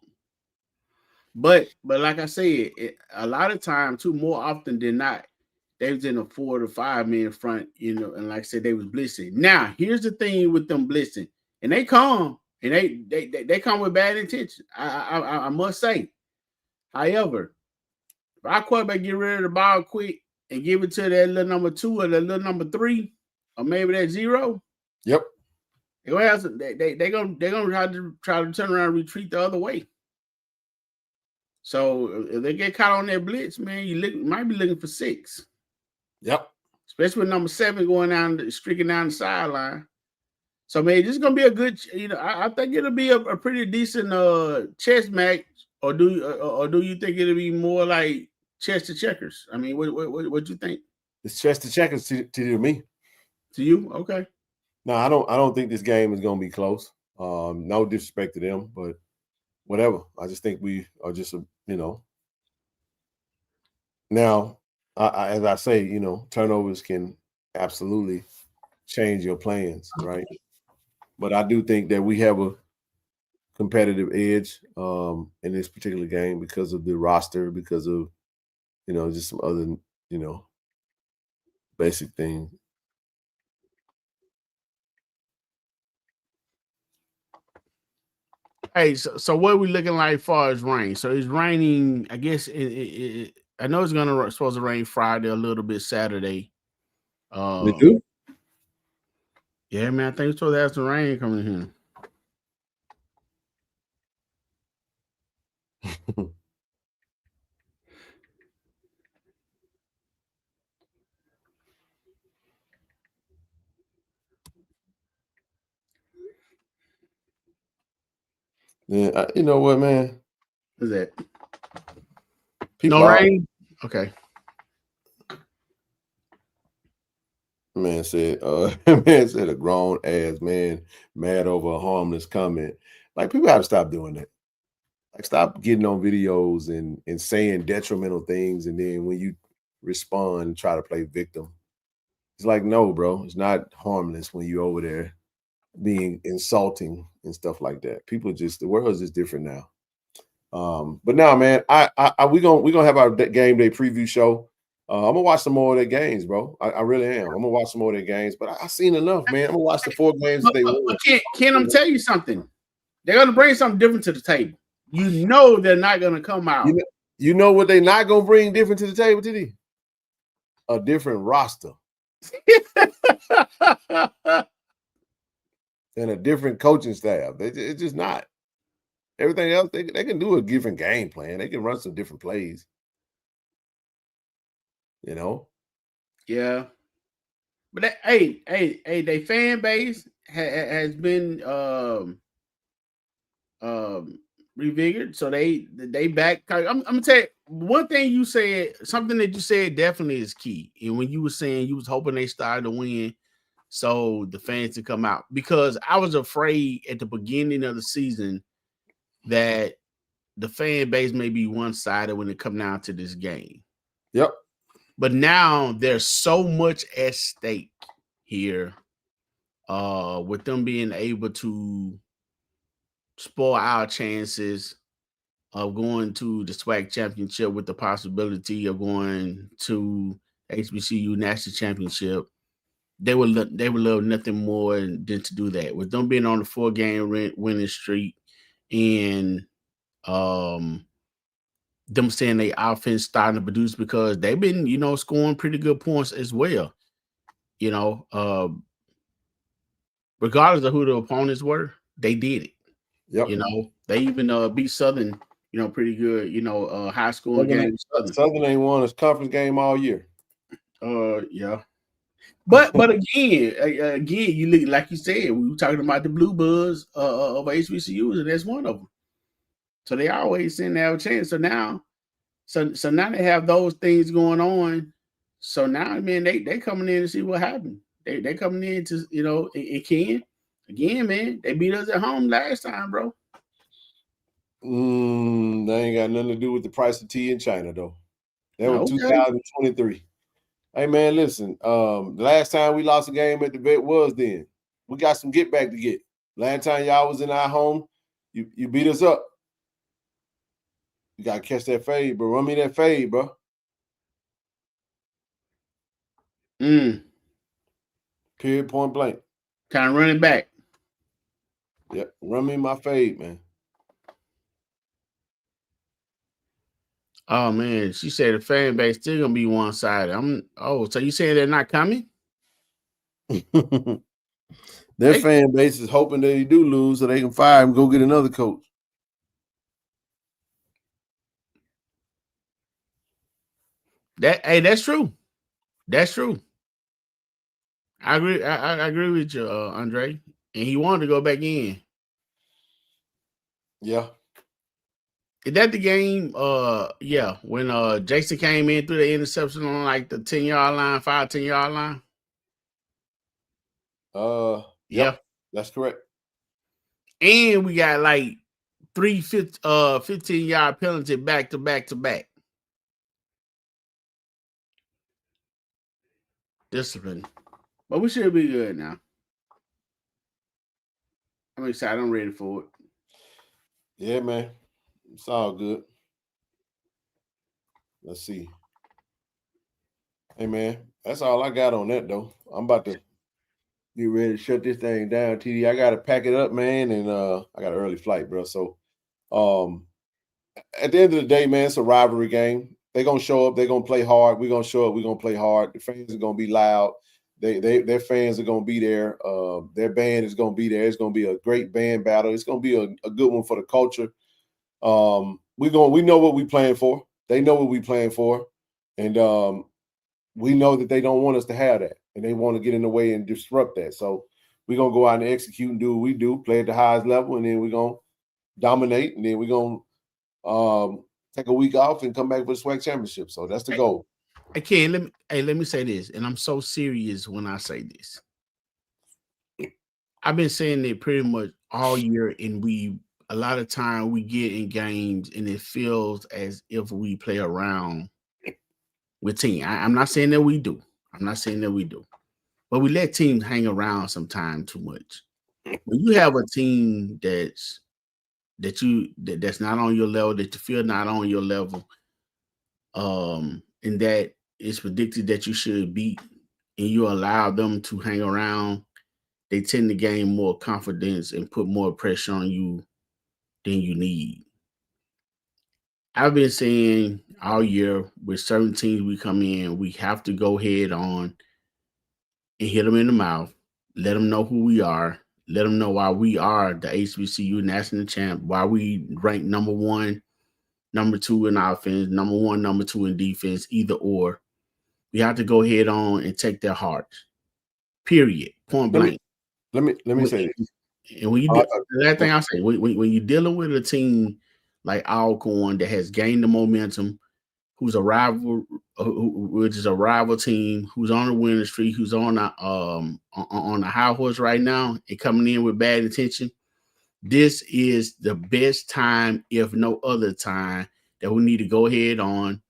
But like I said, a lot of times too, more often than not, they was in a 4 to 5-man front, you know, and like I said, they was blitzing. Now, here's the thing with them blitzing, and they come and they come with bad intention. I must say. However, if our quarterback get rid of the ball quick and give it to that little number 2 or that little number 3, or maybe that 0, yep, they're gonna have some, they're gonna try to turn around and retreat the other way. So if they get caught on that blitz, man, you might be looking for 6. Yep. Especially with number 7 going down, streaking down the sideline. So man, this is gonna be a good. You know, I think it'll be a pretty decent chess match. Or do you think it'll be more like chess to checkers? I mean, what you think? It's chess to checkers to me. To you, okay. No, I don't think this game is gonna be close. No disrespect to them, but whatever. I just think we are just Now, as I say, you know, turnovers can absolutely change your plans, right? But I do think that we have a competitive edge in this particular game because of the roster, because of, you know, just some other, you know, basic things. Hey, so what are we looking like as far as rain? So it's raining, I guess I know it's supposed to rain Friday, a little bit Saturday. We do? Yeah, man, I think it's supposed to have some rain coming here. Yeah, you know what, man? What's that? People no rain? Okay. Man said a grown ass man mad over a harmless comment. Like, people have to stop doing that. Like, stop getting on videos and saying detrimental things, and then when you respond, try to play victim. It's like, no, bro, it's not harmless when you're over there being insulting and stuff like that. The world is just different now. But now, man, we're gonna have our game day preview show. I'm gonna watch some more of their games, bro. I really am. I'm gonna watch some more of their games, but I've seen enough, man. I'm gonna watch the 4 games that they won. Ken, I'm tell you something. They're gonna bring something different to the table. You know they're not gonna come out. You know what they're not gonna bring different to the table, TD? A different roster. and a different coaching staff. It's just not. Everything else, they can do a different game plan. They can run some different plays. You know? Yeah. But they fan base has been revigored, so they back. I'm gonna tell you one thing you said, something that you said definitely is key. And when you were saying you was hoping they started to win, so the fans to come out, because I was afraid at the beginning of the season that the fan base may be one-sided when it come down to this game. Yep. But now there's so much at stake here, with them being able to spoil our chances of going to the SWAC championship with the possibility of going to HBCU national championship. They would love nothing more than to do that. With them being on the 4-game winning streak and them saying they offense starting to produce, because they've been, scoring pretty good points as well. Regardless of who the opponents were, they did it. Yep. They even beat Southern, pretty good, high school game. Southern ain't won a conference game all year. Yeah. But again, you look, like you said, we were talking about the blue buzz of HBCUs, and that's one of them. So they always seem to have a chance. So now they have those things going on. So now, I mean, they coming in to see what happened. They coming in to, it can. Again, man, they beat us at home last time, bro. That ain't got nothing to do with the price of tea in China, though. That was 2023. Hey, man, listen. The last time we lost a game at the vet was then. We got some get back to get. Last time y'all was in our home, you beat us up. You got to catch that fade, bro. Run me that fade, bro. Period, point blank. Kind of running back. Yep, run me my fade, man. Oh, man, she said the fan base still going to be one-sided. So you saying they're not coming? Their fan base is hoping that he do lose so they can fire him and go get another coach. That's true. That's true. I agree. I agree with you, Andre. And he wanted to go back in. Yeah. Is that the game? Yeah. When Jason came in through the interception on like the 10-yard line, 5-10-yard line. Yeah, that's correct. And we got like 3 15-yard penalty back to back to back. Discipline. But we should be good now. I'm excited. I'm ready for it. Yeah, man. It's all good. Let's see. Hey, man, that's all I got on that, though. I'm about to get ready to shut this thing down, TD. I got to pack it up, man, and I got an early flight, bro. So at the end of the day, man, it's a rivalry game. They're going to show up. They're going to play hard. We're going to show up. We're going to play hard. The fans are going to be loud. Their fans are going to be there. Their band is going to be there. It's going to be a great band battle. It's going to be a good one for the culture. We know what we're playing for. They know what we're playing for. And we know that they don't want us to have that. And they want to get in the way and disrupt that. So we're going to go out and execute and do what we do, play at the highest level, and then we're going to dominate. And then we're going to take a week off and come back for the SWAC championship. So that's the goal. Okay, let me say this, and I'm so serious when I say this. I've been saying it pretty much all year, and a lot of time we get in games, and it feels as if we play around with team. I'm not saying that we do. But we let teams hang around sometimes too much. When you have a team that's not on your level, that you feel not on your level, and that it's predicted that you should beat, and you allow them to hang around, they tend to gain more confidence and put more pressure on you than you need. I've been saying all year with certain teams we come in, we have to go head on and hit them in the mouth, let them know who we are, let them know why we are the HBCU national champ, why we rank number 1, number 2 in offense, number 1, number 2 in defense, either or. We have to go head on and take their hearts. Period. Point blank. Let me say this. And when you do, the last thing I'll say, when you're dealing with a team like Alcorn that has gained the momentum, who's a rival, which is a rival team, who's on the winning streak, who's on a high horse right now, and coming in with bad intention, this is the best time, if no other time, that we need to go ahead on,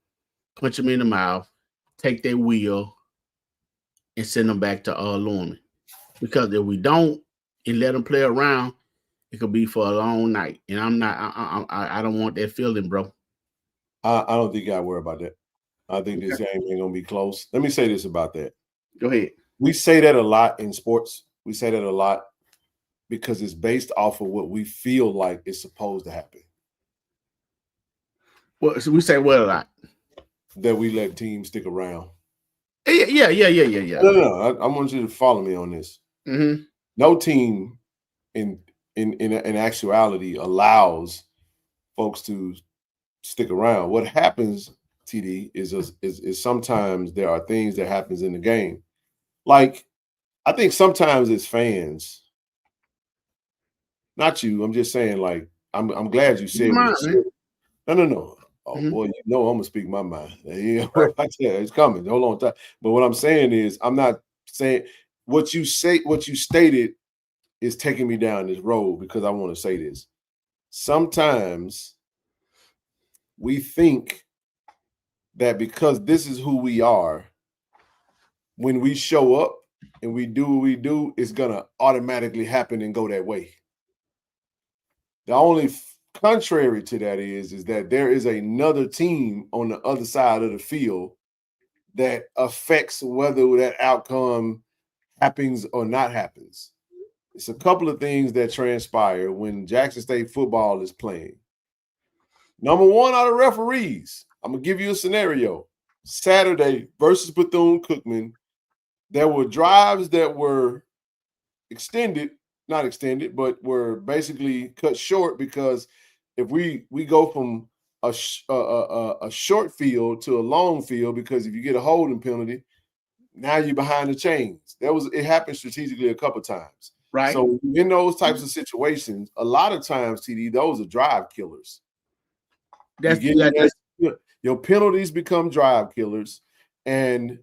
punch them in the mouth, take their wheel, and send them back to Lorman. Because if we don't and let them play around, it could be for a long night. And I don't want that feeling, bro. I don't think you got to worry about that. I think this game ain't going to be close. Let me say this about that. Go ahead. We say that a lot in sports. We say that a lot because it's based off of what we feel like is supposed to happen. Well, so we say what a lot? That we let teams stick around. Yeah. No. I want you to follow me on this. Mm-hmm. No team in actuality allows folks to stick around. What happens, TD, is sometimes there are things that happens in the game. Like, I think sometimes as fans, not you, I'm just saying, like, I'm glad you said what you said. No. Oh, boy, you know I'm going to speak my mind. Yeah, it's coming. Hold on tight. But what I'm saying is, I'm not saying what you stated is taking me down this road because I want to say this. Sometimes we think that because this is who we are, when we show up and we do what we do, it's going to automatically happen and go that way. The only contrary to that is that there is another team on the other side of the field that affects whether that outcome happens or not happens. It's a couple of things that transpire when Jackson State football is playing. Number one, are the referees. I'm going to give you a scenario. Saturday versus Bethune-Cookman, there were drives that were not extended, but were basically cut short because if we go from a short field to a long field, because if you get a holding penalty, now you're behind the chains. It happened strategically a couple times. Right. So in those types of situations, a lot of times, TD, those are drive killers. Your penalties become drive killers, and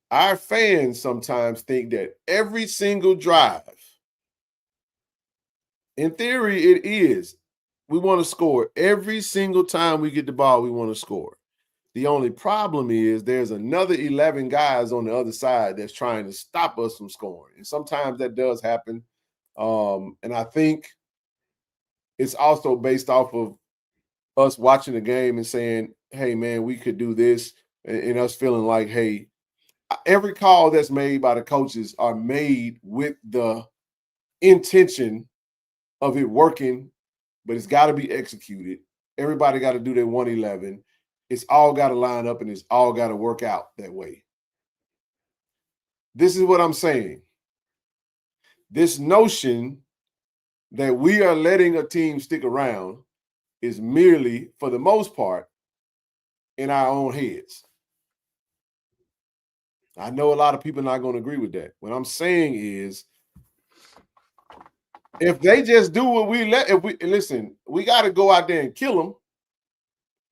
our fans sometimes think that every single drive, in theory, it is. We want to score. Every single time we get the ball, we want to score. The only problem is there's another 11 guys on the other side that's trying to stop us from scoring. And sometimes that does happen. And I think it's also based off of us watching the game and saying, hey, man, we could do this. And us feeling like, hey, every call that's made by the coaches are made with the intention of it working, but it's got to be executed. Everybody got to do their 111. It's all got to line up and it's all got to work out that way. This is what I'm saying. This notion that we are letting a team stick around is merely, for the most part, in our own heads. I know a lot of people are not going to agree with that. What I'm saying is, if they just do what listen, we got to go out there and kill them.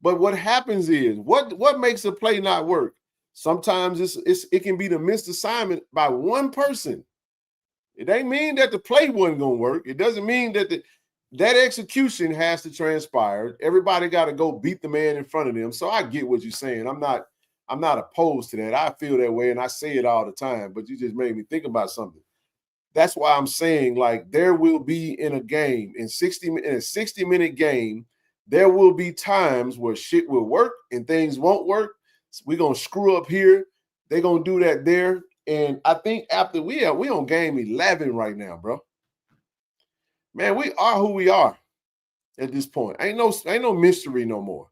But what happens is, what makes a play not work? Sometimes it can be the missed assignment by one person. It ain't mean that the play wasn't going to work. It doesn't mean that that execution has to transpire. Everybody got to go beat the man in front of them. So I get what you're saying. I'm not opposed to that. I feel that way, and I say it all the time. But you just made me think about something. That's why I'm saying, like, there will be in a game, in a 60-minute game, there will be times where shit will work and things won't work. We're going to screw up here. They're going to do that there. And I think after we on game 11 right now, bro. Man, we are who we are at this point. Ain't no mystery no more.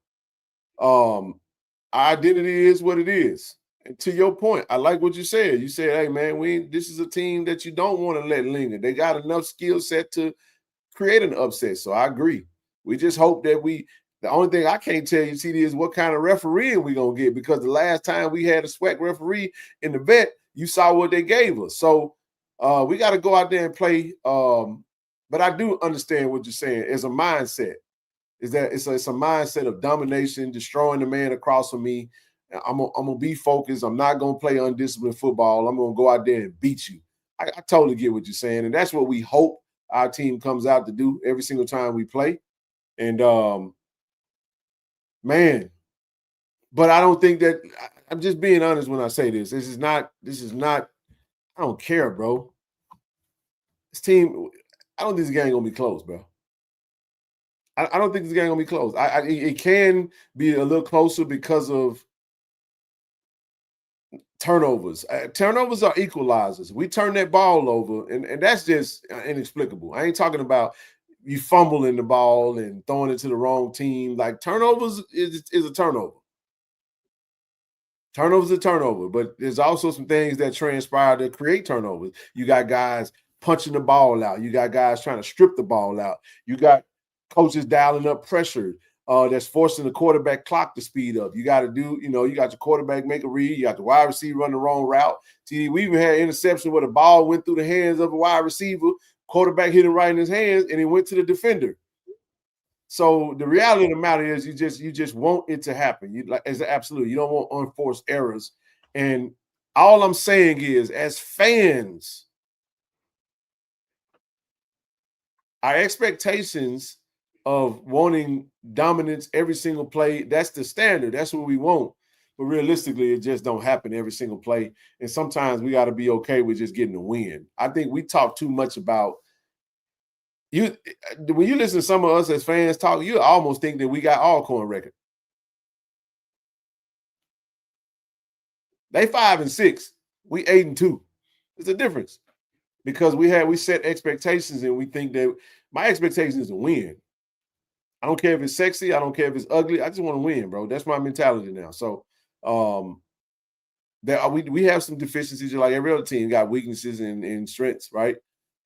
Our identity is what it is. to your point, I like what you said. You said, hey, man, this is a team that you don't want to let linger. They got enough skill set to create an upset. So I agree. We just hope that the only thing I can't tell you, CD, is what kind of refereeing we're going to get, because the last time we had a SWAC referee in the vet, you saw what they gave us. So we got to go out there and play. But I do understand what you're saying. It's a mindset. It's a mindset of domination, destroying the man across from me. I'm gonna be focused. I'm not gonna play undisciplined football. I'm gonna go out there and beat you. I totally get what you're saying, and that's what we hope our team comes out to do every single time we play. And man, but I don't think that I'm just being honest when I say this. This is not. I don't care, bro. This team. I don't think this game gonna be close, bro. I don't think this game gonna be close. It can be a little closer because of turnovers. Turnovers are equalizers. We turn that ball over, and that's just inexplicable. I ain't talking about you fumbling the ball and throwing it to the wrong team. Like, turnovers is a turnover. Turnovers a turnover, but there's also some things that transpire to create turnovers. You got guys punching the ball out. You got guys trying to strip the ball out. You got coaches dialing up pressure that's forcing the quarterback clock to speed up. You got to do, you got your quarterback make a read. You got the wide receiver run the wrong route. See, we even had an interception where the ball went through the hands of a wide receiver. Quarterback hit it right in his hands, and it went to the defender. So the reality of the matter is, you just want it to happen. Absolutely, you don't want unforced errors. And all I'm saying is, as fans, our expectations of wanting dominance every single play, that's the standard. That's what we want. But realistically, it just don't happen every single play. And sometimes we got to be okay with just getting a win. I think we talk too much about you. When you listen to some of us as fans talk, you almost think that we got Alcorn record. They 5-6. We 8-2. There's a difference, because we set expectations, and we think that my expectation is to win. I don't care if it's sexy. I don't care if it's ugly. I just want to win, bro. That's my mentality now. So we have some deficiencies, like every other team got weaknesses and strengths, right?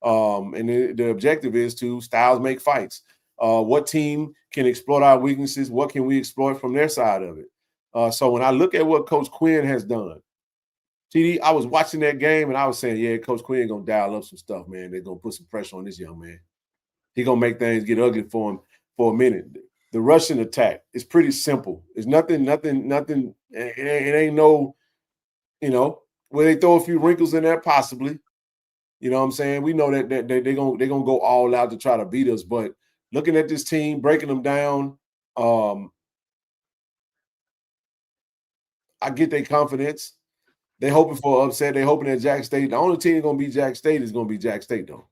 And the objective is to styles make fights. What team can exploit our weaknesses? What can we exploit from their side of it? So when I look at what Coach Quinn has done, TD, I was watching that game and I was saying, yeah, Coach Quinn gonna dial up some stuff, man. They're gonna put some pressure on this young man. He's gonna make things get ugly for him for a minute. The rushing attack is pretty simple. It's nothing. It ain't no, where they throw a few wrinkles in there, possibly. You know what I'm saying? We know that they're gonna go all out to try to beat us. But looking at this team, breaking them down, I get their confidence. They're hoping for an upset. They're hoping that Jack State, the only team that's going to beat Jack State is going to be Jack State, though.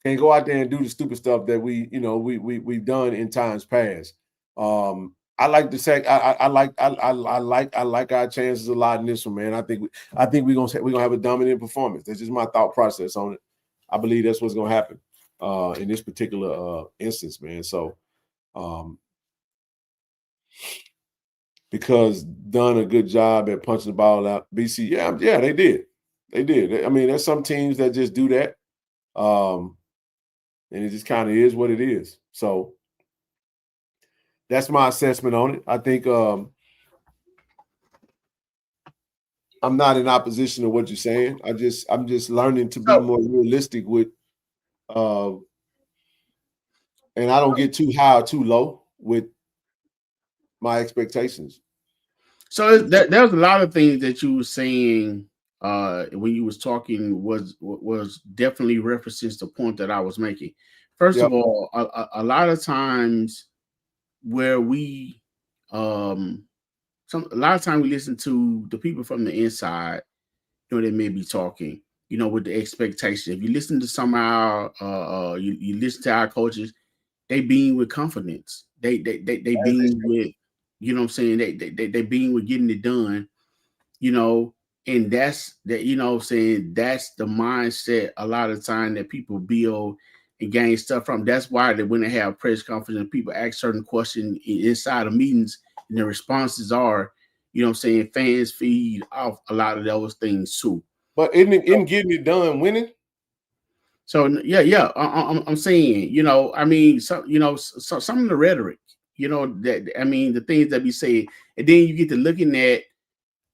Can't go out there and do the stupid stuff that we've done in times past. I like the sack. I like our chances a lot in this one, man. I think we're gonna have a dominant performance. That's just my thought process on it. I believe that's what's gonna happen in this particular instance, man. So because done a good job at punching the ball out. BC, yeah, they did. I mean, there's some teams that just do that, and it just kind of is what it is. So that's my assessment on it. I think I'm not in opposition to what you're saying. I'm just learning to be more realistic with, and I don't get too high or too low with my expectations. So there's a lot of things that you were saying when you was talking was definitely references the point that I was making. First of all, a lot of times where we a lot of time we listen to the people from the inside, they may be talking, with the expectation. If you listen to some of our you listen to our coaches, they being with confidence. They being with, what I'm saying, they being with getting it done, and that's that, what I'm saying, that's the mindset a lot of time that people build and gain stuff from. That's why that when they have press conference and people ask certain questions inside of meetings, and the responses are, You know what I'm saying? Fans feed off a lot of those things too. But isn't getting it done winning? So yeah. I'm saying, you know, I mean, so some of the rhetoric, you know, that I mean, the things that we say, and then you get to looking at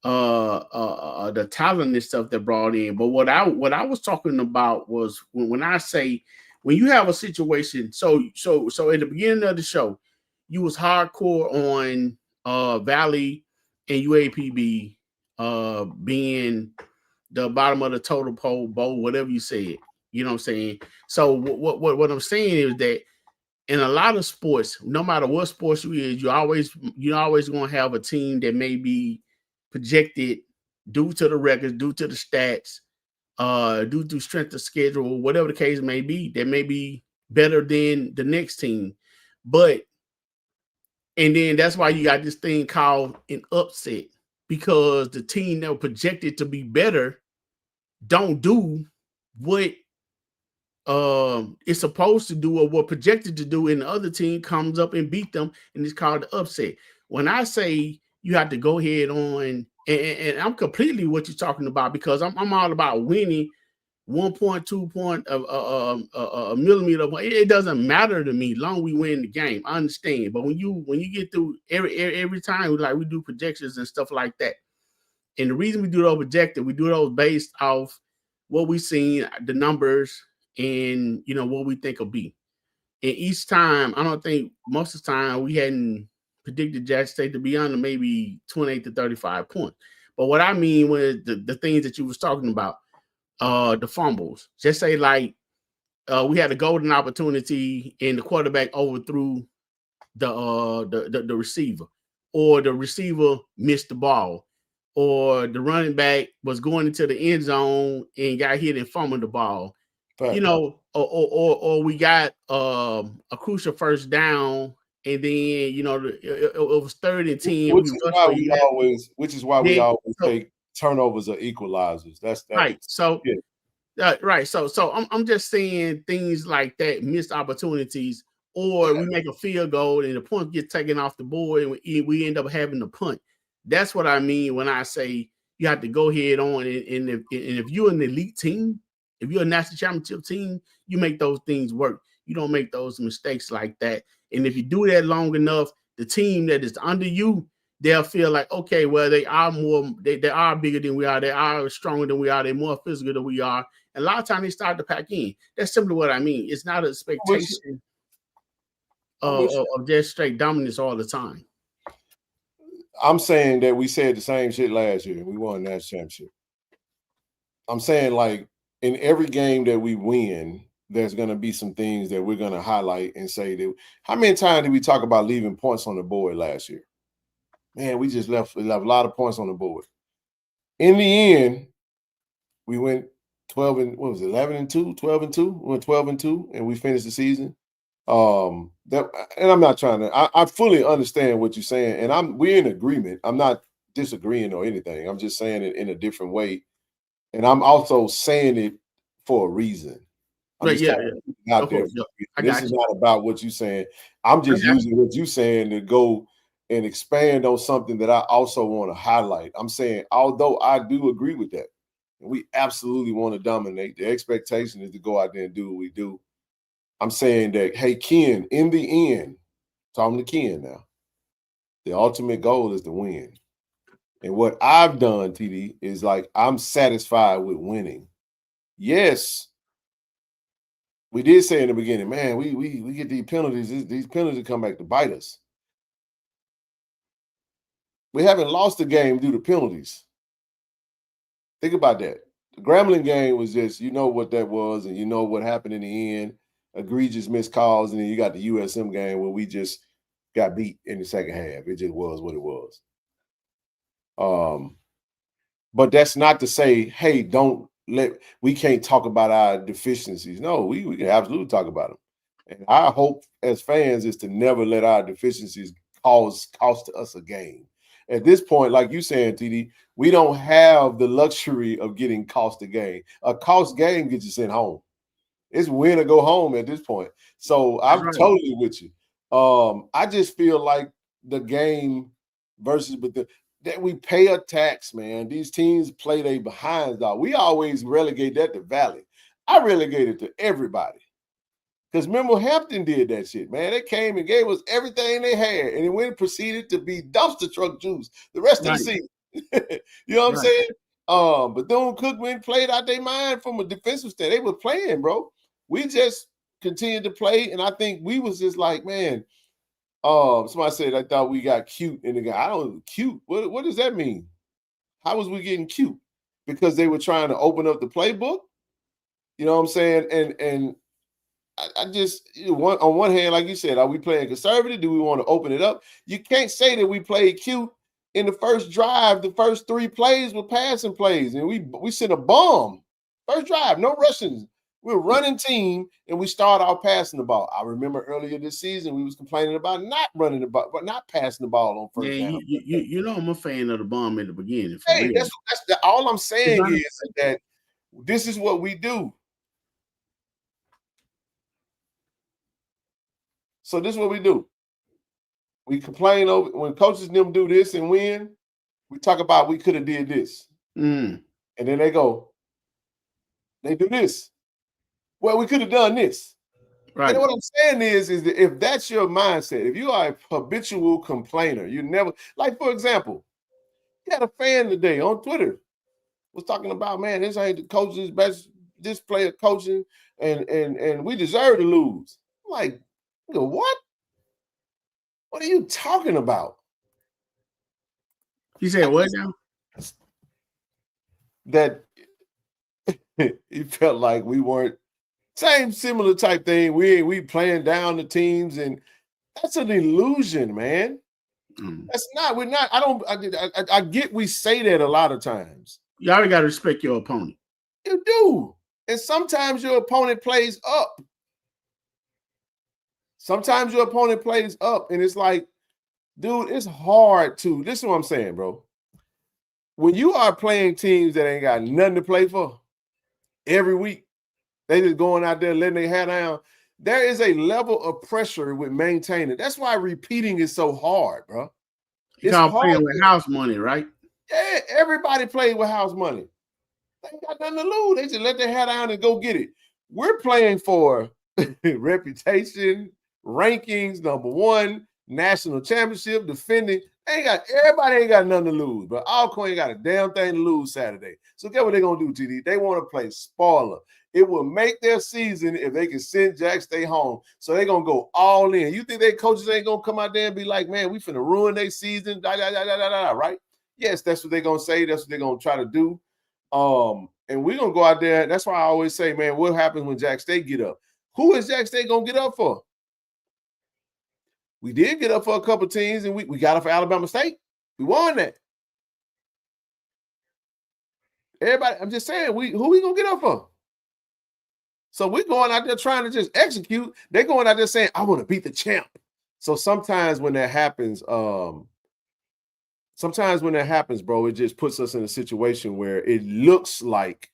the talent and stuff that brought in. But what I was talking about was when I say when you have a situation. So at the beginning of the show, you was hardcore on Valley and UAPB being the bottom of the total pole bowl, whatever you said. You know what I'm saying? So what I'm saying is that in a lot of sports, no matter what sports you is, you're always going to have a team that may be projected due to the records, due to the stats, due to strength of schedule, whatever the case may be, that may be better than the next team. And then that's why you got this thing called an upset, because the team that were projected to be better don't do what it's supposed to do or what projected to do, and the other team comes up and beat them, and it's called the upset. When I say you have to go ahead on, and I'm completely what you're talking about, because I'm all about winning 1.2 point of a millimeter. It doesn't matter to me, long we win the game. I understand, but when you get through every time, like we do projections and stuff like that, and the reason we do those projected, we do those based off what we seen, the numbers, and you know what we think will be. And each time, I don't think most of the time we hadn't predicted Jackson State to be under maybe 28 to 35 points. But what I mean was the things that you was talking about, the fumbles. Just say like we had a golden opportunity and the quarterback overthrew the receiver, or the receiver missed the ball, or the running back was going into the end zone and got hit and fumbled the ball. Right. You know, or we got a crucial first down, and then you know it was 3rd and 10. Which is why we always take turnovers or equalizers. That's right. So yeah. Right. So I'm just saying things like that, missed opportunities, or we make a field goal and the point gets taken off the board and we end up having to punt. That's what I mean when I say you have to go ahead on, and if you're an elite team, if you're a national championship team, you make those things work. You don't make those mistakes like that. And if you do that long enough, the team that is under you, they'll feel like, okay, well, they are bigger than we are. They are stronger than we are. They're more physical than we are. And a lot of times they start to pack in. That's simply what I mean. It's not an expectation of just straight dominance all the time. I'm saying that we said the same shit last year. We won that championship. I'm saying, like, in every game that we win, there's going to be some things that we're going to highlight and say that. How many times did we talk about leaving points on the board last year? Man, we just left a lot of points on the board. In the end, we went 11 and 2. We went 12 and 2, and we finished the season. And I'm not trying to. I fully understand what you're saying, and we're in agreement. I'm not disagreeing or anything. I'm just saying it in a different way, and I'm also saying it for a reason. Right? Yeah. This is not about what you're saying. I'm just using what you're saying to go and expand on something that I also want to highlight. I'm saying, although I do agree with that, and we absolutely want to dominate, the expectation is to go out there and do what we do. I'm saying that, hey, Ken, in the end, talking to Ken now, the ultimate goal is to win. And what I've done, TD, is like I'm satisfied with winning. Yes, we did say in the beginning, man, we get these penalties. These penalties come back to bite us. We haven't lost the game due to penalties. Think about that. The Grambling game was just, you know what that was, and you know what happened in the end. Egregious missed calls, and then you got the USM game where we just got beat in the second half. It just was what it was. But that's not to say, hey, we can't talk about our deficiencies. No, we can absolutely talk about them. And our hope as fans is to never let our deficiencies cost us a game. At this point, like you saying, TD, we don't have the luxury of getting cost a game. A cost game gets you sent home. It's win or go home at this point. So I'm totally with you. I just feel like the game versus, but that we pay a tax, man. These teams play their behinds out. We always relegate that to Valley. I relegate it to everybody. Because remember, Hampton did that shit, man. They came and gave us everything they had, and it went and proceeded to be dumpster truck juice the rest of the season. You know what I'm saying? Bethune-Cookman went and played out their mind from a defensive stand. They were playing, bro. We just continued to play, and I think we was just like, man, somebody said I thought we got cute in the game. I don't cute. What does that mean? How was we getting cute? Because they were trying to open up the playbook. You know what I'm saying? And I just on one hand, like you said, are we playing conservative? Do we want to open it up? You can't say that we played cute in the first drive. The first 3 plays were passing plays, and we sent a bomb. First drive, no rushing. We're a running team, and we start out passing the ball. I remember earlier this season we was complaining about not running the ball, but not passing the ball on first down. You know I'm a fan of the bomb in the beginning. Hey, that's all I'm saying is that this is what we do. So this is what we do. We complain over when coaches them do this and win. We talk about we could have did this, and then they do this. Well, we could have done this. Right. And what I'm saying is that if that's your mindset, if you are a habitual complainer, you never like. For example, you had a fan today on Twitter was talking about, man, this ain't the coach's best. This player coaching, and we deserve to lose. I'm like, what? What are you talking about? You said what now? That he felt like we weren't similar type thing. We playing down the teams, and that's an illusion, man. That's not. We're not. I get we say that a lot of times. You already got to respect your opponent. You do, and sometimes your opponent plays up. Sometimes your opponent plays up, and it's like, dude, it's hard to. This is what I'm saying, bro. When you are playing teams that ain't got nothing to play for every week, they just going out there letting their hat down. There is a level of pressure with maintaining. That's why repeating is so hard, bro. It's all playing with house money, right? Yeah, everybody plays with house money. They ain't got nothing to lose. They just let their hat down and go get it. We're playing for reputation, rankings, number 1, national championship, defending. Everybody ain't got nothing to lose, but Alcorn ain't got a damn thing to lose Saturday. So guess what they're gonna do, TD? They want to play spoiler. It will make their season if they can send Jack Stay home. So they're gonna go all in. You think their coaches ain't gonna come out there and be like, man, we finna ruin their season, right? Yes, that's what they're gonna say. That's what they're gonna try to do. And we're gonna go out there. That's why I always say, man, what happens when Jack State get up? Who is Jack State gonna get up for? We did get up for a couple teams, and we got up for Alabama State. We won that. Everybody, I'm just saying, who we gonna get up for? So we're going out there trying to just execute. They're going out there saying, I want to beat the champ. So sometimes when that happens, bro, it just puts us in a situation where it looks like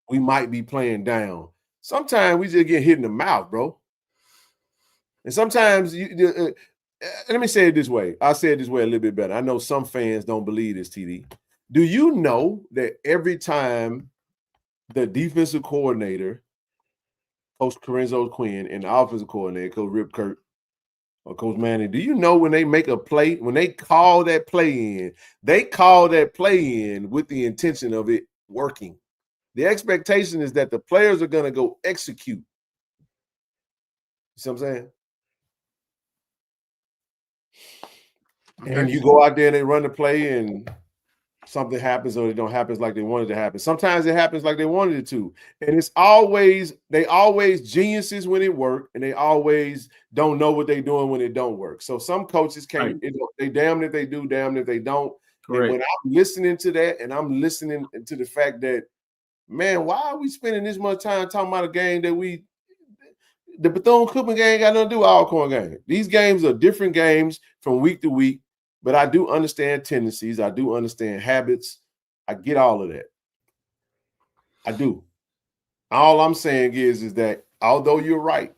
we might be playing down. Sometimes we just get hit in the mouth, bro. And sometimes, let me say it this way. I'll say it this way a little bit better. I know some fans don't believe this, TD. Do you know that every time the defensive coordinator, Coach Corenzo Quinn, and the offensive coordinator, Coach Rip Kurt, or Coach Manning, do you know when they make a play, when they call that play in, they call that play in with the intention of it working? The expectation is that the players are going to go execute. You see what I'm saying? And you go out there and they run the play and something happens or it don't happen like they wanted it to happen. Sometimes it happens like they wanted it to. And they always geniuses when it works, and they always don't know what they're doing when it don't work. So some coaches can't, they damn if they do, damn if they don't. Correct. And when I'm listening to that, and I'm listening to the fact that, man, why are we spending this much time talking about a game that the Bethune-Cookman game got nothing to do with Alcorn game. These games are different games from week to week, but I do understand tendencies. I do understand habits. I get all of that. I do. All I'm saying is that although you're right,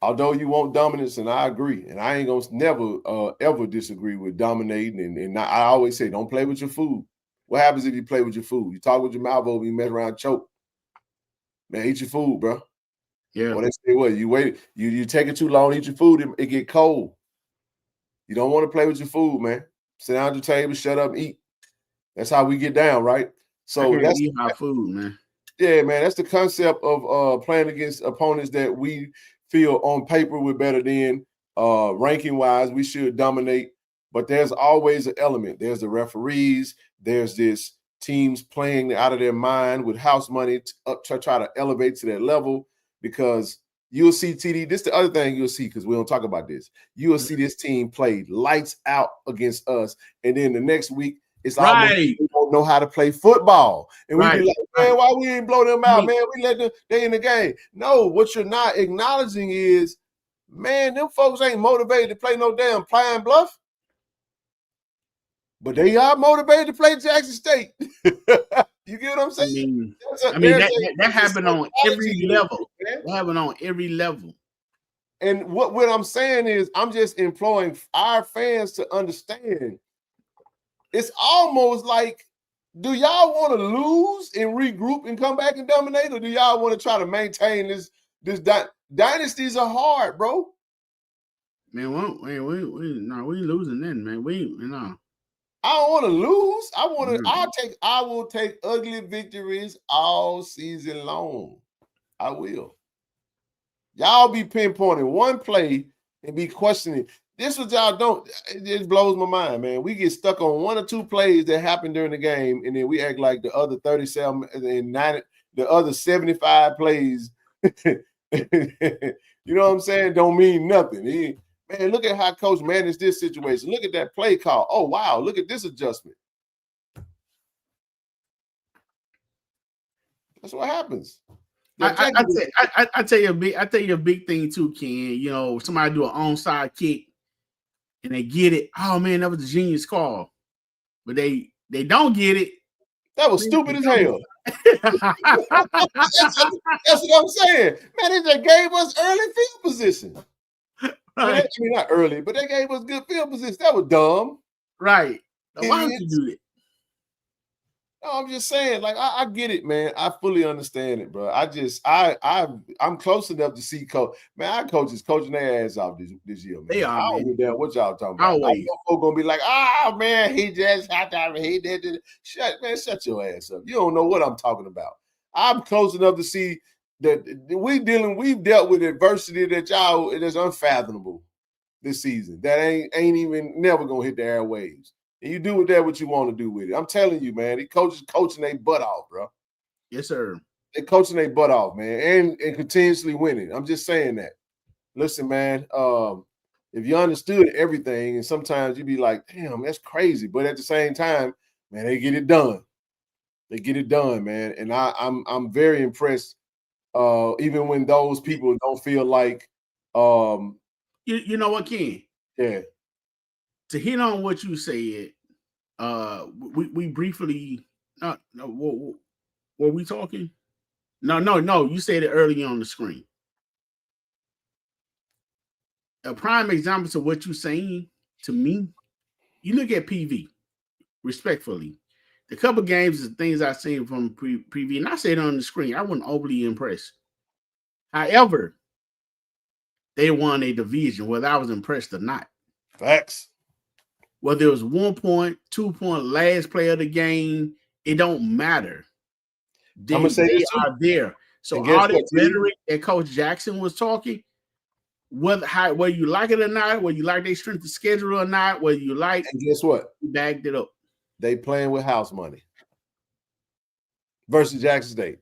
Although you want dominance, and I agree, and I ain't gonna never ever disagree with dominating. And I always say, don't play with your food. What happens if you play with your food? You talk with your mouth open, you mess around, choke. Man, eat your food, bro. Yeah. Or they say, what? You wait, you take it too long, eat your food, it get cold. You don't want to play with your food, man. Sit down at the table, shut up, and eat. That's how we get down, right? So that's eat my food, man. Yeah, man. That's the concept of playing against opponents that we feel on paper we're better than. Ranking wise, we should dominate. But there's always an element. There's the referees. There's this teams playing out of their mind with house money to try to elevate to that level, because you'll see TD. This is the other thing you'll see, because we don't talk about this. You will see this team play lights out against us, and then the next week it's almost we don't know how to play football, and we be like, man, why we ain't blow them out, man? We let them, they in the game. No, what you're not acknowledging is, man, them folks ain't motivated to play no damn Pine Bluff, but they are motivated to play Jackson State. You get what I'm saying? That happened on every level. That happened on every level. And what I'm saying is, I'm just imploring our fans to understand. It's almost like, do y'all want to lose and regroup and come back and dominate, or do y'all want to try to maintain this dynasties are hard, bro? Man, we ain't losing then, man. I don't want to lose. I will take ugly victories all season long. I will. Y'all be pinpointing one play and be questioning. This what y'all don't. It just blows my mind, man. We get stuck on one or two plays that happen during the game, and then we act like the other 37 and 90, the other 75 plays. You know what I'm saying? Don't mean nothing. Man, look at how coach managed this situation. Look at that play call. Oh, wow. Look at this adjustment. That's what happens. I tell you a big thing too, Ken. You know, somebody do an onside kick and they get it. Oh man, that was a genius call. But they don't get it. That was stupid as hell. That's what I'm saying. Man, they just gave us early field position. Right. I mean, not early, but they gave us good field position. That was dumb. Right. Now, why would you do that? No, I'm just saying, like, I get it, man. I fully understand it, bro. I'm close enough to see coach. Man, our coaches coaching their ass off this year, man. They are, I don't give a damn what y'all talking about. Always. Folks gonna be like, oh man, he just had to he did. Shut your ass up. You don't know what I'm talking about. I'm close enough to see that we've dealt with adversity that y'all that's unfathomable this season. That ain't even never gonna hit the airwaves. And you do with that what you want to do with it. I'm telling you, man, the coaches coaching their butt off, bro. Yes, sir. They're coaching their butt off, man, and continuously winning. I'm just saying that. Listen, man, if you understood everything, and sometimes you be like, damn, that's crazy. But at the same time, man, they get it done. They get it done, man. And I'm very impressed. Even when those people don't feel like you know what, Ken? Yeah. To hit on what you said, we briefly were we talking? No, you said it early on the screen. A prime example of what you're saying to me, you look at PV, respectfully. The couple games and things I've seen from PV, and I said it on the screen, I wasn't overly impressed. However, they won a division, whether I was impressed or not. Facts. Whether it was 1 point, 2 point, last play of the game, it don't matter. They are there. So all that rhetoric that Coach Jackson was talking, whether you like it or not, whether you like their strength of schedule or not, whether you like, and guess what? You bagged it up. They playing with house money versus Jackson State.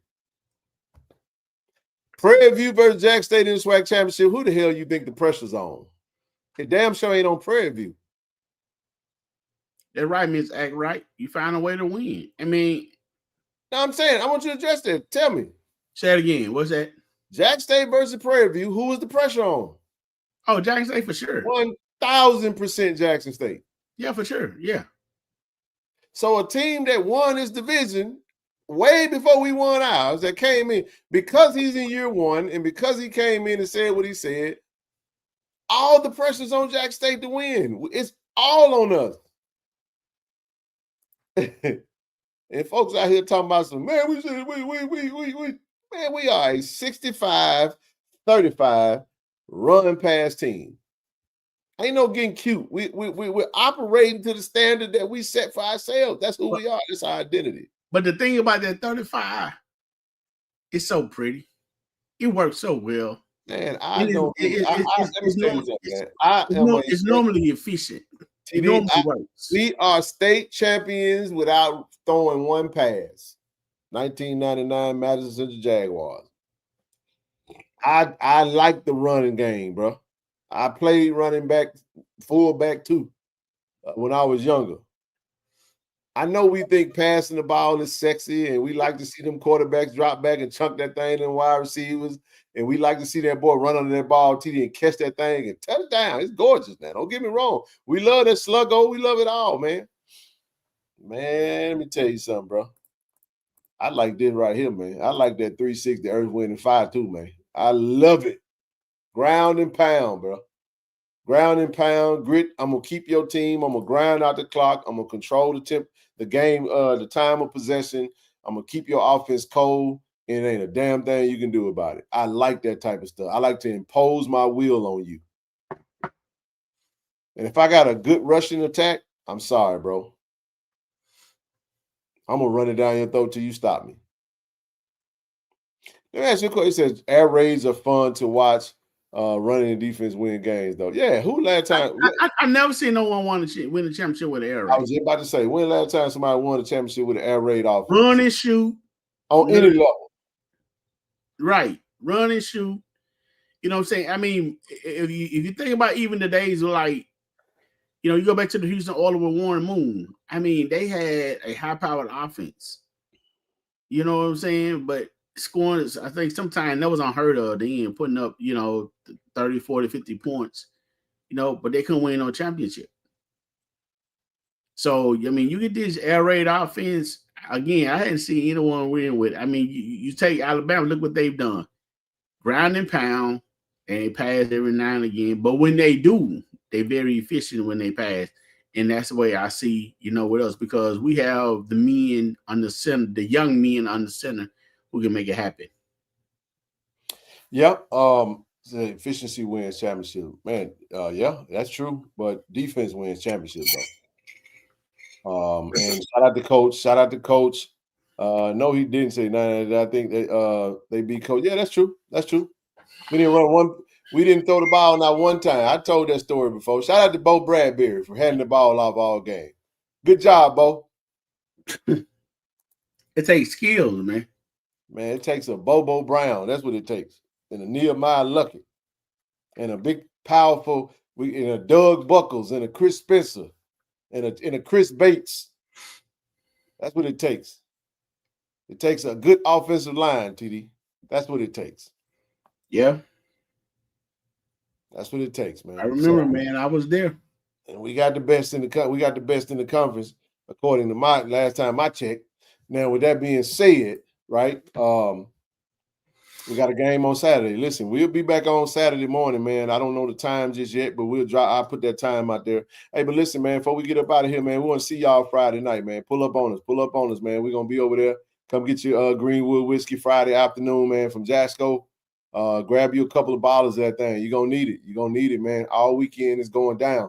Prairie View versus Jackson State in the SWAC championship. Who the hell you think the pressure's on? It damn sure ain't on Prairie View. That right means act right. You find a way to win. I mean, no, I'm saying I want you to address that. Tell me. Say it again. What's that? Jackson State versus Prairie View. Who was the pressure on? Oh, Jackson State for sure. 1,000% Jackson State. Yeah, for sure. Yeah. So a team that won his division way before we won ours, that came in because he's in year one and because he came in and said what he said, All the pressure's on Jack State to win. It's all on us. And folks out here talking about some, man, we are a 65-35 run pass team. Ain't no getting cute. We're operating to the standard that we set for ourselves. That's who we are. That's our identity. But the thing about that 35, it's so pretty. It works so well. Man, it's normally efficient. It normally works. We are state champions without throwing one pass. 1999 Madison Central Jaguars. I like the running game, bro. I played running back, fullback too, when I was younger. I know we think passing the ball is sexy, and we like to see them quarterbacks drop back and chunk that thing in wide receivers, and we like to see that boy run under that ball, TD, and catch that thing and touch it down. It's gorgeous, man. Don't get me wrong. We love that sluggo. We love it all, man. Man, let me tell you something, bro. I like this right here, man. I like that 360 Earth, Wind, and Fire too, man. I love it. Ground and pound, bro. Ground and pound, grit. I'm going to keep your team. I'm going to grind out the clock. I'm going to control the game, the time of possession. I'm going to keep your offense cold. It ain't a damn thing you can do about it. I like that type of stuff. I like to impose my will on you. And if I got a good rushing attack, I'm sorry, bro. I'm going to run it down your throat till you stop me. Let me ask you a question. It says air raids are fun to watch. Running and defense win games, though. Yeah, who last time? I never seen no one win a championship with an air raid. I was just about to say, when last time somebody won a championship with an air raid offense? Run and shoot. On any level. Right. Run and shoot. You know what I'm saying? I mean, if you think about even the days of like, you know, you go back to the Houston Oilers with Warren Moon. I mean, they had a high-powered offense. You know what I'm saying? But scoring, I think sometimes that was unheard of then, putting up, you know, 30, 40, 50 points, you know, but they couldn't win no championship. So, I mean, you get this air raid offense. Again, I hadn't seen anyone win with it. I mean, you take Alabama, look what they've done. Ground and pound, and they pass every now and again. But when they do, they're very efficient when they pass. And that's the way I see, you know, what else, because we have the men on the center, the young men on the center who can make it happen. Yep. Efficiency wins championship. Man, yeah, that's true. But defense wins championship, though. And shout out to coach. No, he didn't say none. I think they beat coach. Yeah, that's true. That's true. We didn't run one. We didn't throw the ball not one time. I told that story before. Shout out to Bo Bradbury for handing the ball off all game. Good job, Bo. It takes skills, man. Man, it takes a Bobo Brown. That's what it takes. And a Nehemiah Luckett. And a big, powerful, and a Doug Buckles and a Chris Spencer and a Chris Bates. That's what it takes. It takes a good offensive line, TD. That's what it takes. Yeah. That's what it takes, man. I remember, man. I was there. And we got the best in the conference, according to my last time I checked. Now, with that being said, right? We got a game on Saturday. Listen, we'll be back on Saturday morning, man. I don't know the time just yet, but I'll put that time out there. Hey, but listen, man, before we get up out of here, man, we want to see y'all Friday night, man. Pull up on us, man. We're gonna be over there. Come get your Greenwood whiskey Friday afternoon, man, from Jasco. Grab you a couple of bottles of that thing. You're gonna need it. You're gonna need it, man. All weekend is going down.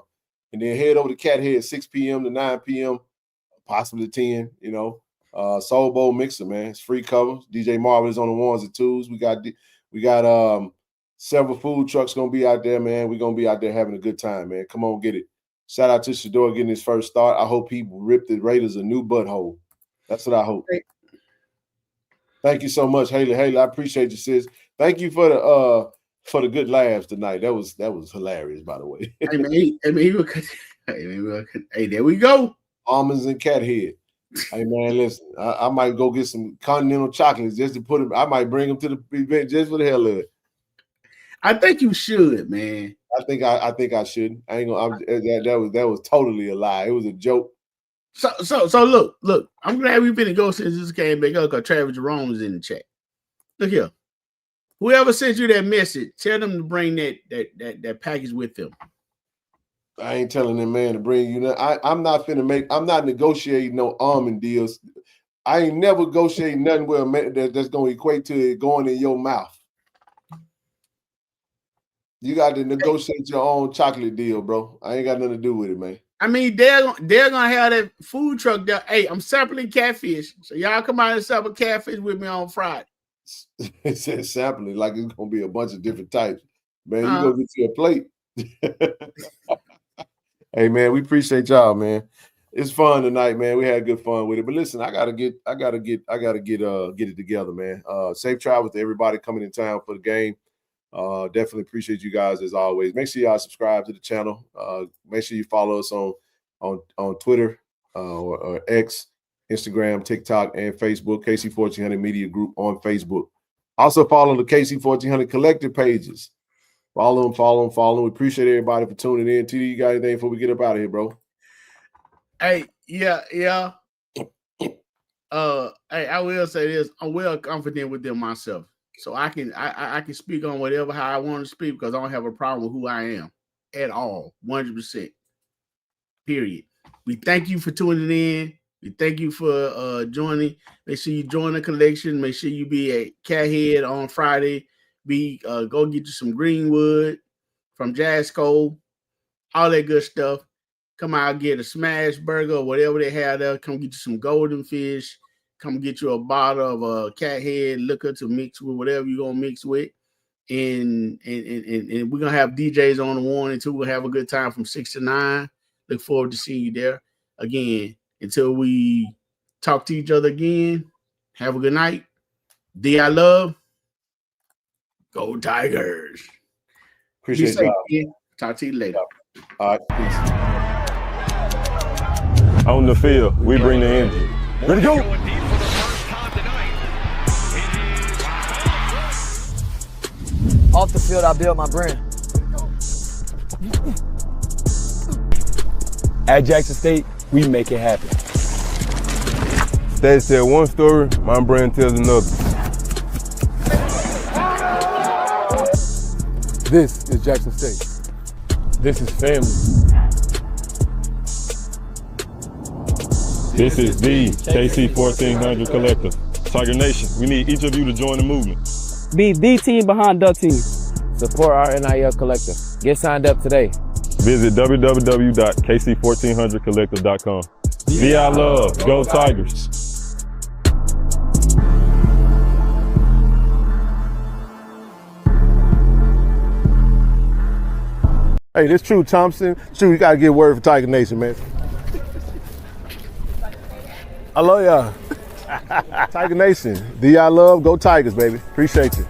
And then head over to Cat Head 6 p.m. to 9 p.m., possibly 10, you know. Soul Bowl mixer, man. It's free cover. DJ Marvel is on the ones and twos. We got several food trucks gonna be out there, man. We're gonna be out there having a good time, man. Come on, get it. Shout out to Shador getting his first start. I hope he ripped the Raiders a new butthole. That's what I hope. Thank you so much, Haley. Haley, I appreciate you, sis. Thank you for the good laughs tonight. That was hilarious, by the way. Hey, there we go. Almonds and cat head. Hey man, listen, I might go get some continental chocolates just to put them. I might bring them to the event just for the hell of it. I think you should, man. I think I should. I ain't gonna. That was totally a lie. It was a joke. So look. I'm glad we've been to go since this came back up because Travis Jerome is in the chat. Look here. Whoever sent you that message, tell them to bring that package with them. I ain't telling them, man, to bring you. I'm not negotiating no almond deals. I ain't never negotiating nothing with a man that's going to equate to it going in your mouth. You got to negotiate your own chocolate deal, bro. I ain't got nothing to do with it, man. I mean, they're gonna have that food truck there. Hey, I'm sampling catfish, so y'all come out and sample catfish with me on Friday. It says sampling, like it's gonna be a bunch of different types. Man, you go get you a plate. Hey, man, we appreciate y'all, man. It's fun tonight, man. We had good fun with it. But listen, I gotta get it together, man. Safe travel to everybody coming in town for the game. Definitely appreciate you guys as always. Make sure y'all subscribe to the channel. Make sure you follow us on Twitter or X, Instagram, TikTok, and Facebook. KC1400 Media Group on Facebook. Also follow the KC1400 collective pages. Follow them. We appreciate everybody for tuning in. TD, you got anything before we get up out of here, bro? Hey, yeah. Hey, I will say this. I'm well confident with them myself. So I can speak on whatever how I want to speak because I don't have a problem with who I am at all, 100%. Period. We thank you for tuning in. We thank you for joining. Make sure you join the collection. Make sure you be at Cathead on Friday. Go get you some Greenwood from Jasco, all that good stuff. Come out, get a smash burger or whatever they have there. Come get you some golden fish. Come get you a bottle of Cathead liquor to mix with whatever you're gonna mix with. And we're gonna have DJs on the 1 and 2. We'll have a good time from 6 to 9. Look forward to seeing you there. Again, until we talk to each other again, have a good night. I love. Go Tigers. Appreciate y'all. Talk to you later. All right, peace. On the field, we bring the energy. Ready to go. Off the field, I build my brand. At Jackson State, we make it happen. State said one story, my brand tells another. This is Jackson State. This is family. This is the KC1400 Collective. Tiger Nation, we need each of you to join the movement. Be the team behind the team. Support our NIL collective. Get signed up today. Visit www.KC1400collective.com. VI love, go Tigers. Hey, this True Thompson. True, you gotta get word for Tiger Nation, man. I love y'all. Tiger Nation. VI love, go Tigers, baby. Appreciate you.